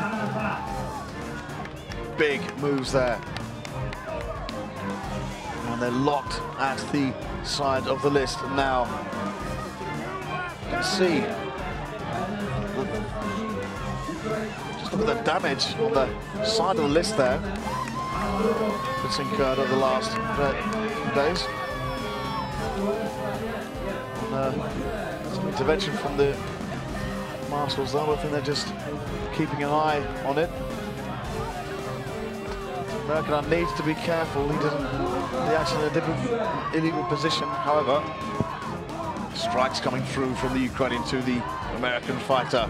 Big moves there. And they're locked at the side of the list now. You can see. Just look at the damage on the side of the list there that's incurred over the last few days. Some intervention from the marshals there. I think they're just keeping an eye on it. American needs to be careful. He doesn't. He actually in a different illegal position. However, strikes coming through from the Ukrainian to the American fighter.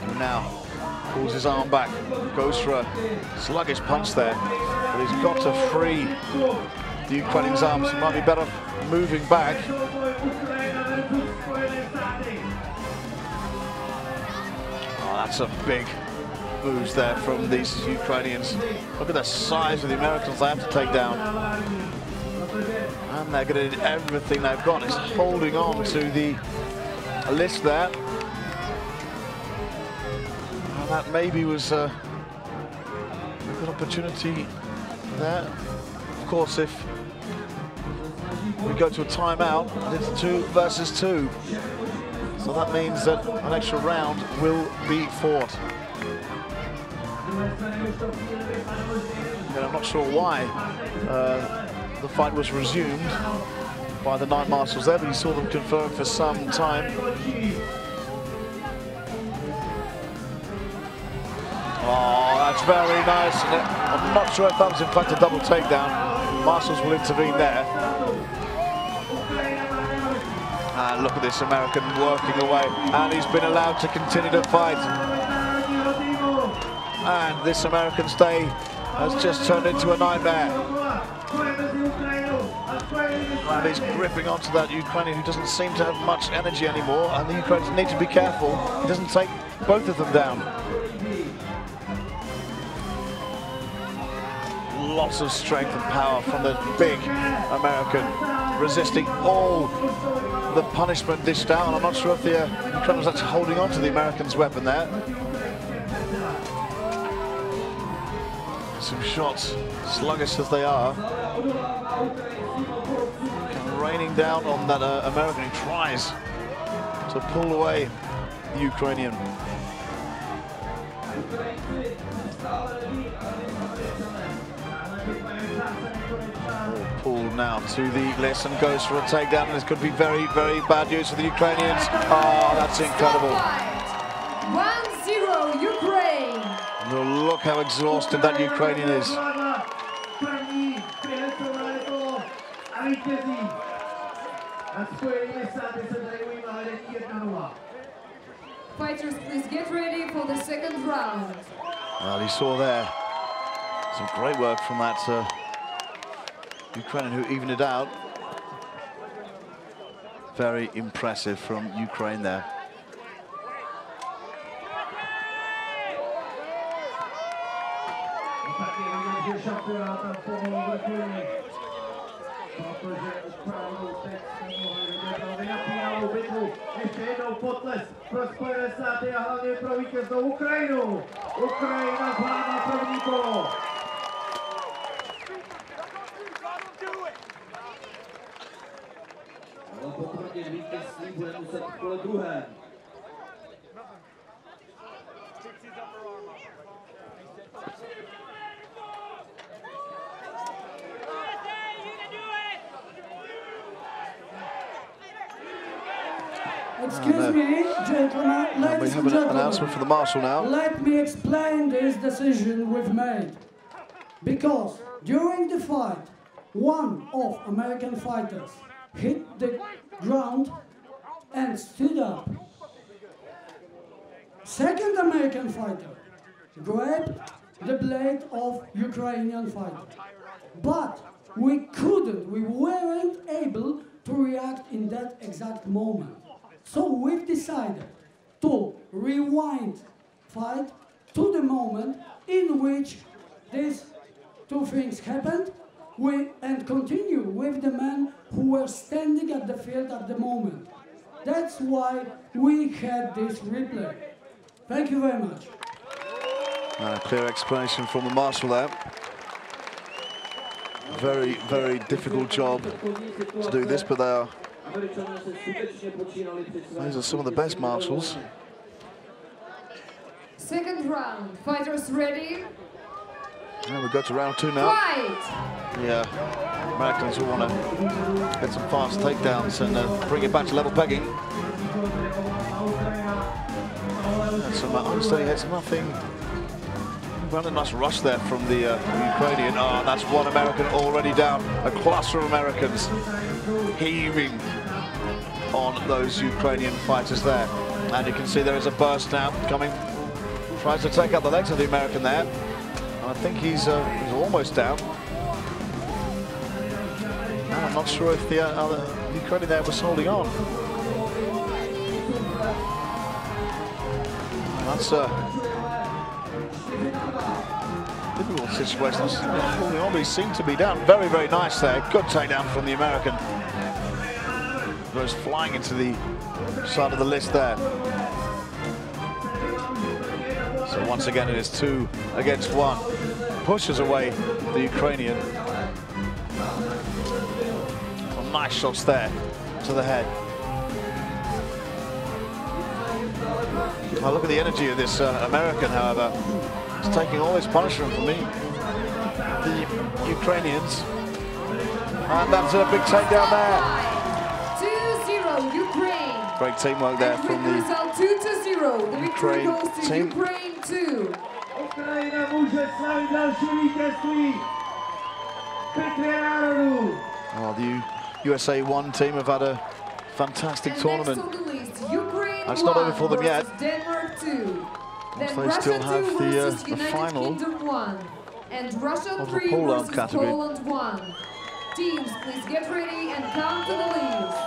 And now pulls his arm back, goes for a sluggish punch there, but he's got to free the Ukrainian's arms. He might be better moving back. Oh, that's a big moves there from these Ukrainians. Look at the size of the Americans they have to take down. And they're going to do everything they've got. Is holding on to the list there. And that maybe was a good opportunity there. Of course, if we go to a timeout, it's 2 versus 2. So that means that an extra round will be fought. And I'm not sure why the fight was resumed by the 9 marshals there, but you saw them conferring for some time. Oh, that's very nice. I'm not sure if that was in fact a double takedown. Marshals will intervene there. And look at this American working away, and he's been allowed to continue to fight. And this American's day has just turned into a nightmare. And he's gripping onto that Ukrainian who doesn't seem to have much energy anymore, and the Ukrainians need to be careful he doesn't take both of them down. Lots of strength and power from the big American, resisting all the punishment dished out, and I'm not sure if the Ukrainian was actually holding on to the American's weapon there. Some shots, sluggish as they are, raining down on that American who tries to pull away the Ukrainian. Pulled now to the list and goes for a takedown. This could be very, very bad news for the Ukrainians. Oh, that's incredible. 1-0 Ukraine. Look how exhausted that Ukrainian is. Fighters, please get ready for the second round. Well, you saw there some great work from that Ukrainian who evened it out. Very impressive from Ukraine there. Ještě jednou potlesk pro Spojené státy a hlavně pro vítěznou Ukrajinu. Ukrajina zvládla první kolo. Ale potvrdit vítězství bude muset v kole druhé. Excuse me, gentlemen, ladies and gentlemen. Announcement for the marshal now. Let me explain this decision we've made. Because during the fight, one of American fighters hit the ground and stood up. Second American fighter grabbed the blade of Ukrainian fighter. But we weren't able to react in that exact moment. So we've decided to rewind fight to the moment in which these two things happened and continue with the men who were standing at the field at the moment. That's why we had this replay. Thank you very much. A clear explanation from the marshal there. Very, very difficult job to do this, but they are. These are some of the best marshals. Second round, fighters ready? And we go to round two now. Fight! Yeah, Americans will want to get some fast takedowns and bring it back to level pegging. And some unsteady hits, nothing. Rather nice rush there from the Ukrainian. Oh, that's one American already down. A cluster of Americans heaving on those Ukrainian fighters there. And you can see there is a burst now coming. Tries to take out the legs of the American there. And I think he's almost down. And I'm not sure if the other Ukrainian there was holding on. That's difficult situation. Holding on, but he seemed to be down. Very, very nice there. Good takedown from the American. Goes flying into the side of the list there. So once again, it is 2 against 1. Pushes away the Ukrainian. Some nice shots there to the head. Oh, look at the energy of this American, however. He's taking all his punishment from the Ukrainians. And that's a big takedown there. 2-0 Ukraine. Great teamwork there from the result 2-0. The victory goes to team. Ukraine 2. Ukrajina může slavit další vítězství. Bitvě národů. Oh, the USA 1 team have had a fantastic tournament. Next on the list, Ukraine It's not over for them yet. Denmark 2. Then they Russia still 2 have versus the United final Kingdom 1. And Russia of the 3 pole arm versus category. Poland 1. Teams, please get ready and come to the list.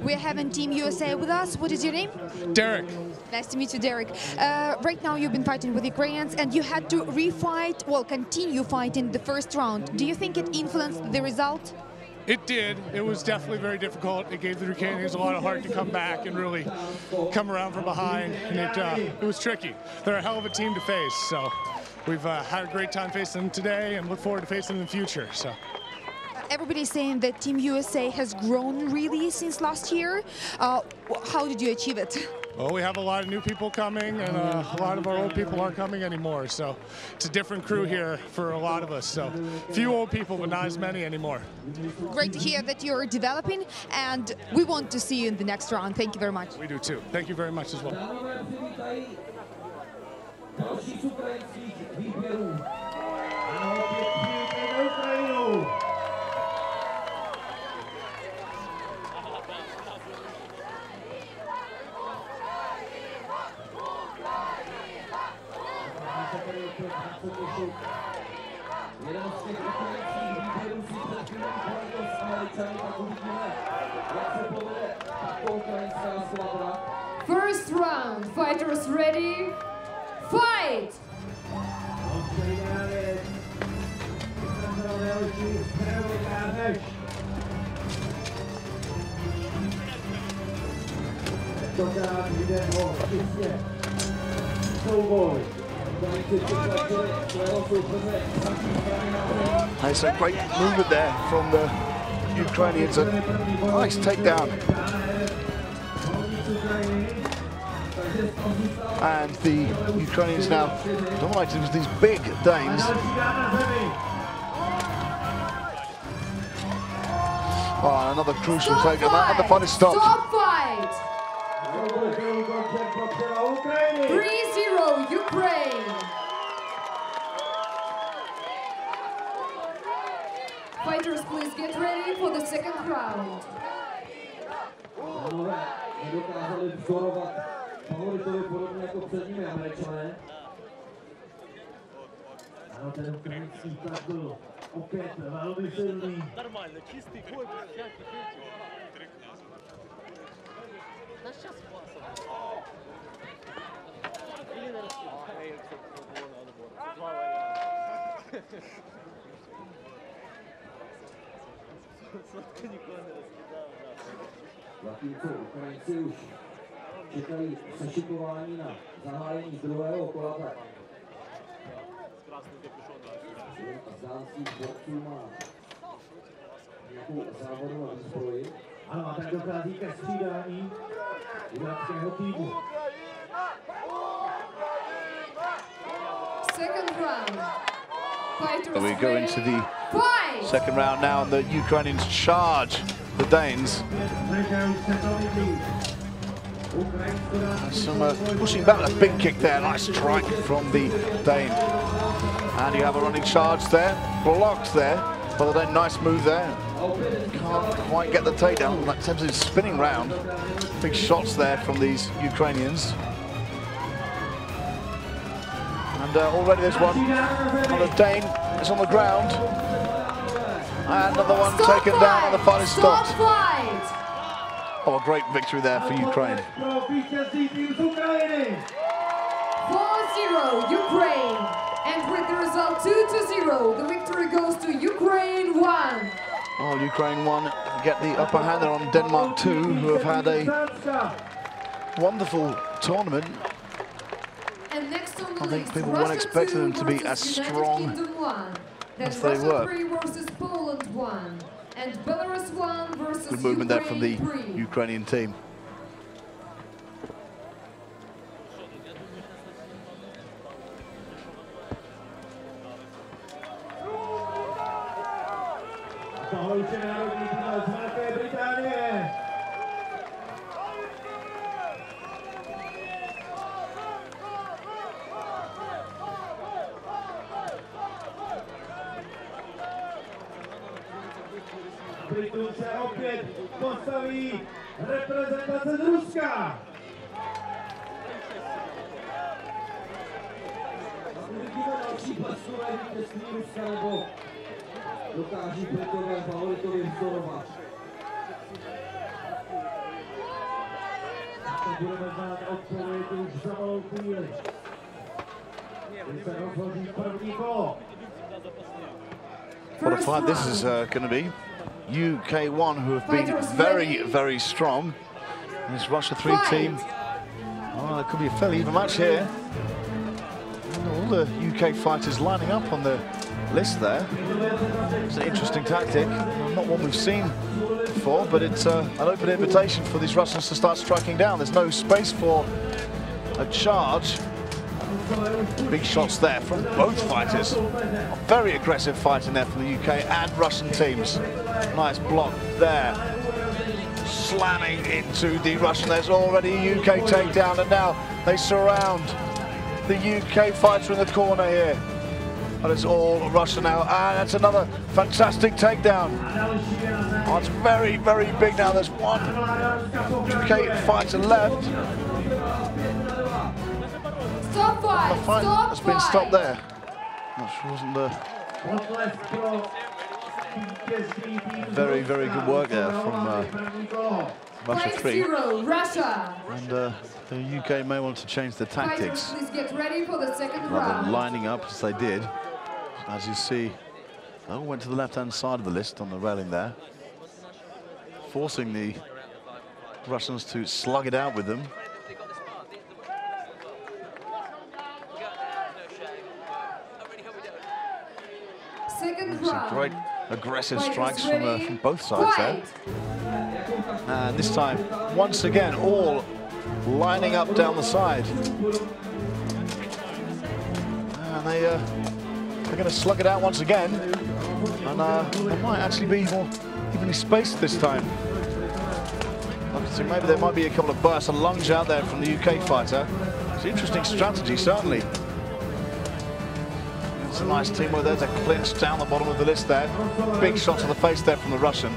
We're having Team USA with us. What is your name? Derek. Nice to meet you, Derek. Right now you've been fighting with Ukrainians and you had to refight, well, continue fighting the first round. Do you think it influenced the result? It did. It was definitely very difficult. It gave the Ukrainians a lot of heart to come back and really come around from behind, and it was tricky. They're a hell of a team to face, so we've had a great time facing them today and look forward to facing them in the future. So. Everybody's saying that Team USA has grown really since last year. How did you achieve it? Well, we have a lot of new people coming, and a lot of our old people aren't coming anymore. So it's a different crew here for a lot of us. So few old people, but not as many anymore. Great to hear that you're developing, and we want to see you in the next round. Thank you very much. We do too. Thank you very much as well. First round, fighters ready, fight! There's a great movement there from the Ukrainians. A nice takedown. And the Ukrainians now dominating with these big Danes. Oh, another crucial takedown, and the fight is stopped. Stop fight! 3-0 Ukraine. Fighters, please get ready for the second round. Favoritovi podobně jako před nimi Američané. Ano, ten ukrajinský tlak byl opět velmi silný. Normálně, čistý boj, všaký Náš čas Zatímco Ukrajinci už čekají sešikování na zahájení druhého kola, tak zdánských borců má nějakou závodovou zbroji. Ano, a tak dochází ke střídání iráckého týmu. Second round. Fighters We go into the fight! second round now, and the Ukrainians charge the Danes. Some pushing back, a big kick there, nice strike from the Dane. And you have a running charge there, blocked there by the Dane, nice move there. Can't quite get the takedown, that attempted spinning round. Big shots there from these Ukrainians. And already there's one on the Dane, is on the ground. And another one taken down and the fight is stopped. Oh, a great victory there for Ukraine. 4-0 Ukraine. And with the result 2-0, the victory goes to Ukraine 1. Oh, Ukraine 1 get the upper hand there on Denmark 2, who have had a wonderful tournament. And next on the I think list, people Russia weren't expecting them to be as versus United strong Kingdom 1. Then as they Russia were. 3 versus Poland 1. And Belarus 1 versus Good movement there from the Ukraine 3. Ukrainian team. Britům se opět postaví reprezentace z Ruska. Uvidíme další bleskové vítězství Ruska, nebo dokáží Britové favoritovi vzdorovat. To budeme znát odpověď už za malou chvíli. Když se rozhodí první kolo. What a fight this is going to be. UK1, who have been very, very strong. And this Russia 3 team. Oh, it could be a fairly even match here. And all the UK fighters lining up on the list there. It's an interesting tactic. Not one we've seen before, but it's an open invitation for these Russians to start striking down. There's no space for a charge. Big shots there from both fighters. A very aggressive fight in there from the UK and Russian teams. Nice block there. Slamming into the Russian. There's already a UK takedown, and now they surround the UK fighter in the corner here. But it's all Russian now, and that's another fantastic takedown. Oh, it's very, very big now. There's one UK fighter left. Stop fight! The fight has been stopped there. Not sure, wasn't the very, very good work there from Russia 3. 5-0, Russia. And the UK may want to change the tactics. Fighters, please get ready for the second Rather round. than lining up as they did. As you see, they all went to the left-hand side of the list on the railing there, forcing the Russians to slug it out with them. Some great aggressive strikes from both sides there. And this time, once again, all lining up down the side. And they're going to slug it out once again. And there might actually be more evenly spaced this time. So maybe there might be a couple of bursts, a lunge out there from the UK fighter. It's an interesting strategy, certainly. It's a nice teamwork there to clinch down the bottom of the list there. Big shot to the face there from the Russian.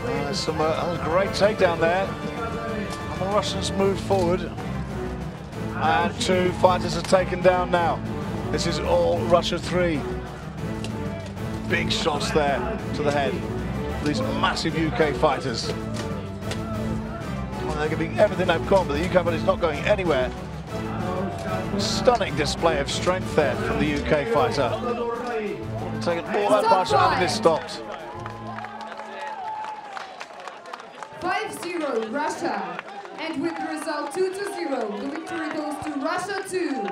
There's some great takedown there. And the Russians move forward. And two fighters are taken down now. This is all Russia 3. Big shots there to the head. These massive UK fighters. Well, they're giving everything they've got, but the UK fighter is not going anywhere. Stunning display of strength there from the UK fighter. Taking all that punch out of this stopped. 5-0 Russia. And with the result 2-0, the victory goes to Russia 2.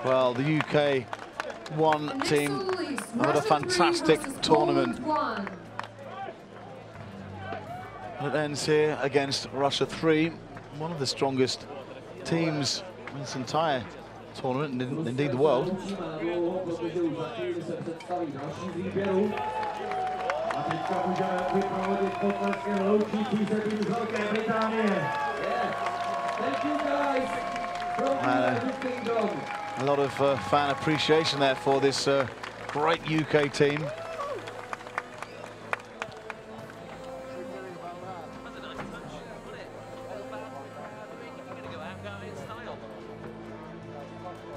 Well, the UK one team had a fantastic tournament. It ends here against Russia 3, one of the strongest teams in this entire tournament, and indeed the world. A lot of fan appreciation there for this great UK team.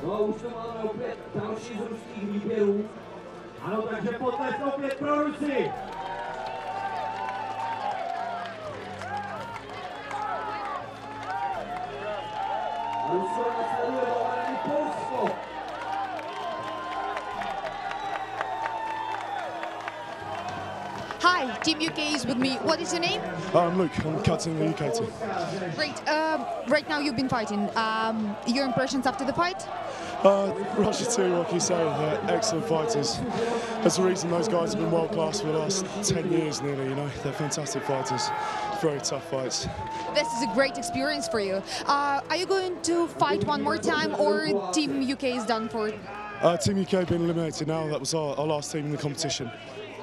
No, už to máme opět další z ruských výběrů. Ano, takže potlesk opět pro Rusy. Rusko nasleduje dovolený Polsko. Hi, Team UK is with me. What is your name? I'm Luke. I'm captain of the UK team. Great. Right now you've been fighting. Your impressions after the fight? Russia too, like you say, they're excellent fighters. There's a reason those guys have been world class for the last 10 years nearly, you know. They're fantastic fighters. Very tough fights. This is a great experience for you. Are you going to fight one more time, or Team UK is done for? Team UK have been eliminated now. That was our last team in the competition.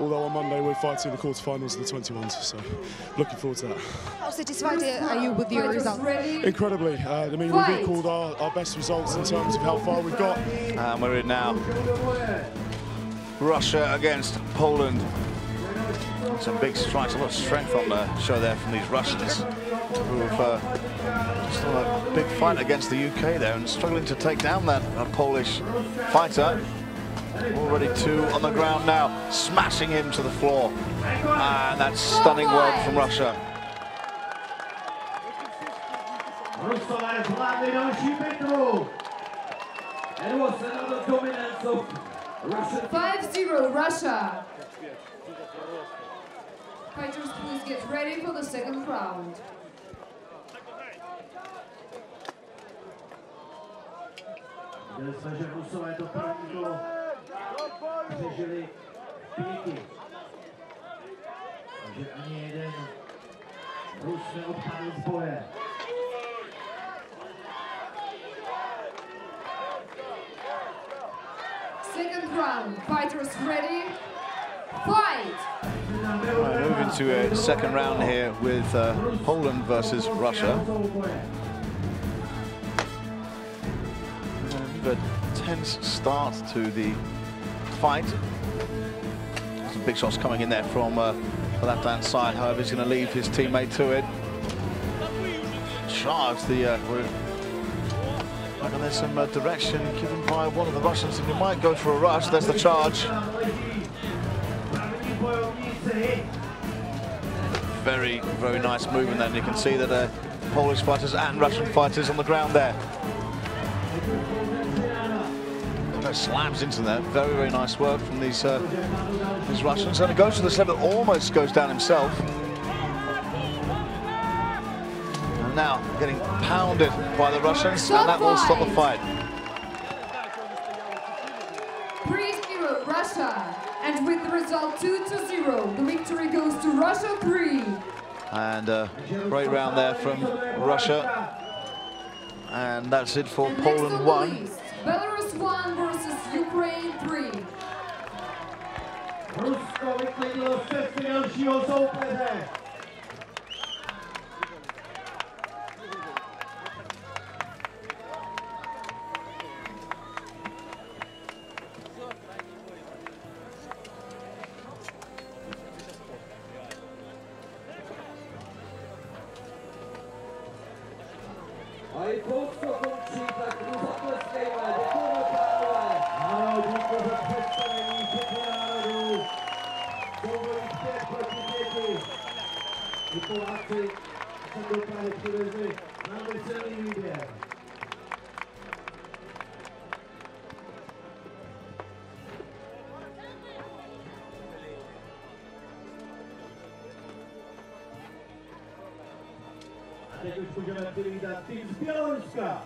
Although on Monday we're fighting the quarterfinals of the 21s, so looking forward to that. How satisfied are you with your result? Incredibly. I mean, we've equalled our best results in terms of how far we've got. And we're in now. Russia against Poland. Some big strikes, a lot of strength on the show there from these Russians, who've just done a big fight against the UK there and struggling to take down that Polish fighter. Already two on the ground now, smashing him to the floor. And that's stunning work from Russia. 5-0 Russia. Fighters, please get ready for the second round. Přežili pěti. Takže ani jeden Rus neodpadl z boje. Second round. Fighters ready? Fight! Moving to a second round here with Poland versus Russia. A tense start to the fight. Some big shots coming in there from the left-hand side. However, he's going to leave his teammate to it. Charge the. And there's some direction given by one of the Russians, and he might go for a rush. There's the charge. Very, very nice movement then. You can see that Polish fighters and Russian fighters on the ground there. Slams into there. Very, very nice work from these Russians. And it goes to the level, almost goes down himself. And now getting pounded by the Russians, and that will stop the fight. 3-0 Russia, and with the result 2-0, the victory goes to Russia 3. And great round there from Russia. And that's it for Poland 1. Belarus 1 versus Ukraine 3. Rusko vyklidilo šestky dalšího soupeře. A i Polsko končí, tak mu zatleskejme. Děkujeme, pánové. Ano, díky za představení pěti národů. Soubojí 5 proti 5. I Poláci se do Prahy přivezli. Máme celý výběr. Teď už můžeme přivítat tým z Běloruska.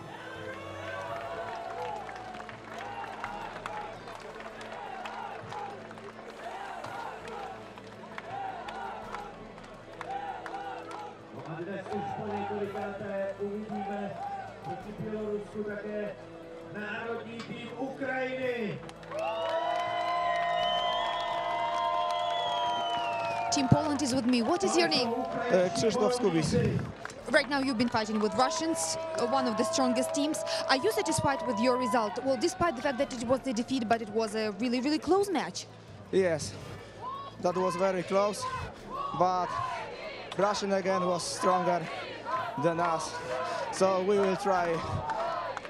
No a dnes už po několikáté uvidíme proti Bělorusku také národní tým Ukrajiny. Team Poland is with me. What is your name? Krzysztof Skubis. Right now you've been fighting with Russians, one of the strongest teams. Are you satisfied with your result? Well, despite the fact that it was a defeat, but it was a really, really close match. Yes, that was very close, but Russian again was stronger than us. So we will try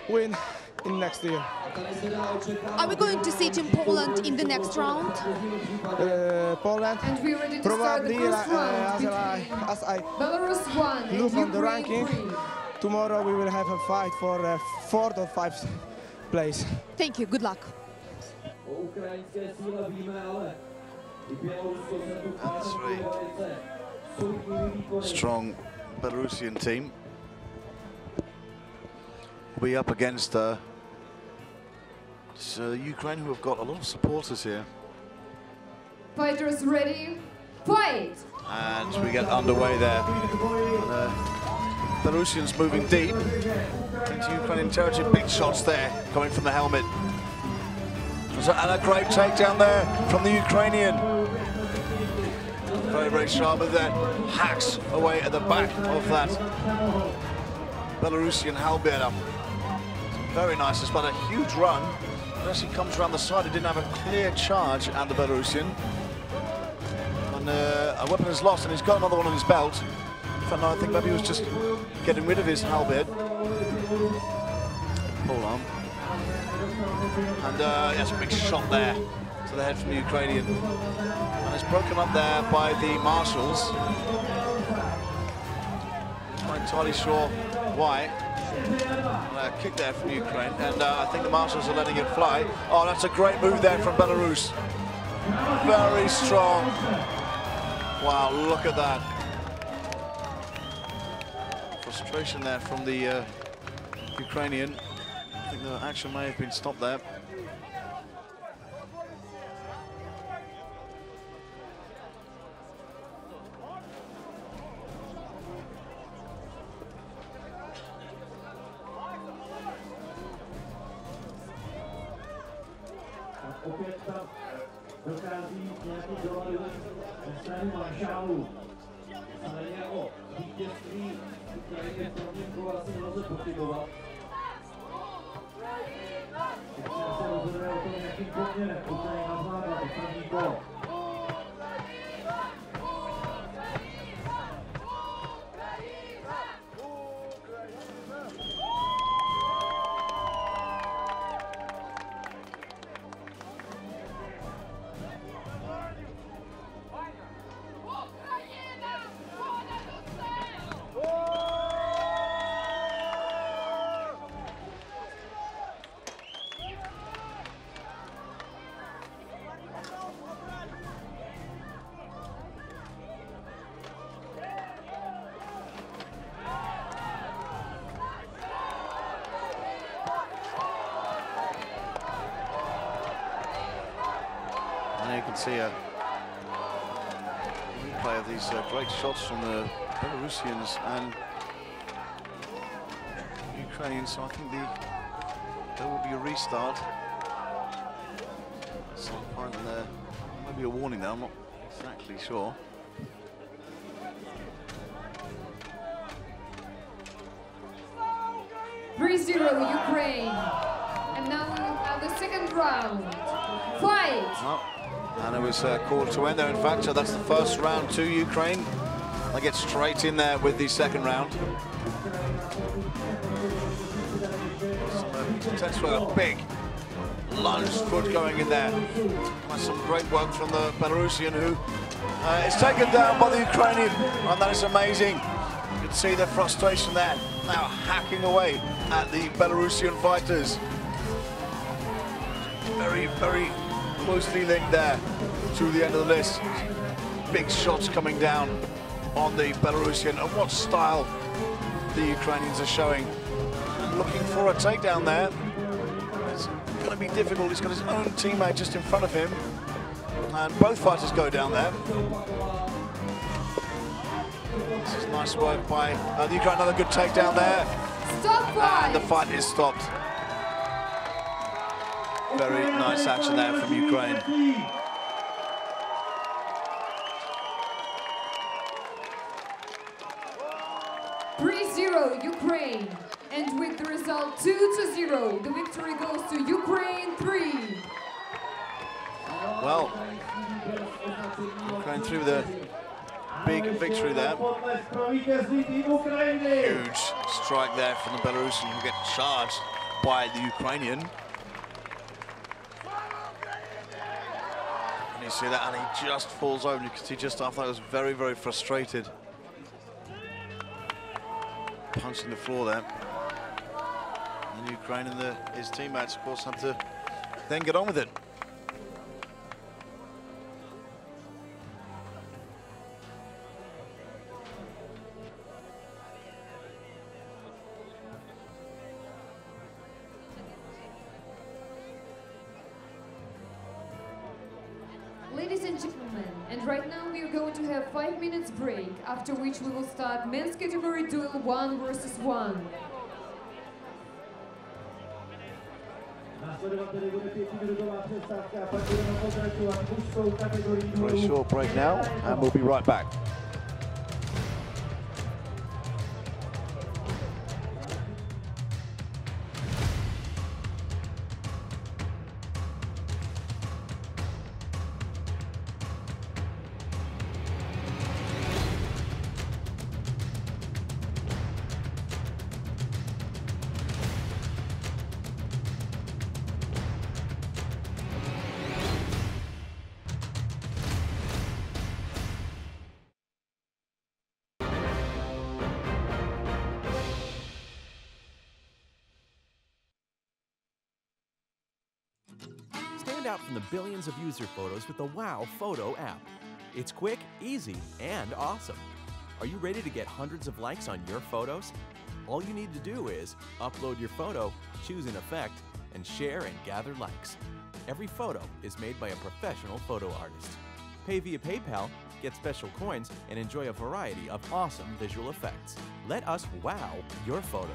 win in next year. Are we going to see Team Poland in the next round? Poland, And we're ready to probably start the first round as I Belarus 1 look and on the Ukraine ranking, 3. tomorrow we will have a fight for 4th or 5th place. Thank you. Good luck. O ukrajinské síle víme, ale And three. Strong Belarusian team will be up against Ukraine, who have got a lot of supporters here. Fighters ready, fight! And we get underway there. And, Belarusians moving deep into Ukrainian territory. Big shots there coming from the helmet. And a great takedown there from the Ukrainian. Very, very sharp, but then hacks away at the back of that Belarusian halberd. Very nice, despite a huge run. It actually comes around the side. He didn't have a clear charge at the Belarusian. And a weapon is lost, and he's got another one on his belt. In fact, no, I think maybe he was just getting rid of his halberd. Hold on. And yes, a big shot there to the head from the Ukrainian. And it's broken up there by the marshals. Not entirely sure why. Kick there from Ukraine, and I think the marshals are letting it fly. Oh, that's a great move there from Belarus. Very strong. Wow, look at that. Frustration there from the Ukrainian. I think the action may have been stopped there. Opět tam dochází nějaký dohody ze strany maršálů. Ale o vítězství Ukrajiny pro mě asi nelze pochybovat. Teď se rozhoduje o tom, jakým poměrem Ukrajina zvládla to první kolo. You can see a replay of these great shots from the Belarusians and Ukrainians. So I think there will be a restart. Some point there, maybe a warning there. I'm not exactly sure. Ukraine. And now we have the second round. Fight! Oh, and it was called to end there, in fact, so that's the first round to Ukraine. They get straight in there with the second round. Intense work, a big lunge foot going in there. Some great work from the Belarusian, who is taken down by the Ukrainian, and that is amazing. You can see the frustration there, now hacking away at the Belarusian fighters. Very, very closely linked there to the end of the list. Big shots coming down on the Belarusian, and what style the Ukrainians are showing. Looking for a takedown there. It's going to be difficult. He's got his own teammate just in front of him, and both fighters go down there. This is nice work by the Ukraine. Another good takedown there. Stop fight. And the fight is stopped. Very nice action there from Ukraine. Ukraine. And with the result 2-0, the victory goes to Ukraine 3. Well, Ukraine through the big victory there. Huge strike there from the Belarusian, who get charged by the Ukrainian. And you see that, and he just falls over. You can see just after that, was very, very frustrated. Punching the floor there. And Ukraine and his teammates, of course, have to then get on with it. Ladies and gentlemen, and right now we are going to have 5 minutes break, after which we will start men's category duel 1 versus 1. Very short break now, and we'll be right back. Stand out from the billions of user photos with the WOW Photo app. It's quick, easy, and awesome. Are you ready to get hundreds of likes on your photos? All you need to do is upload your photo, choose an effect, and share and gather likes. Every photo is made by a professional photo artist. Pay via PayPal, get special coins, and enjoy a variety of awesome visual effects. Let us wow your photo.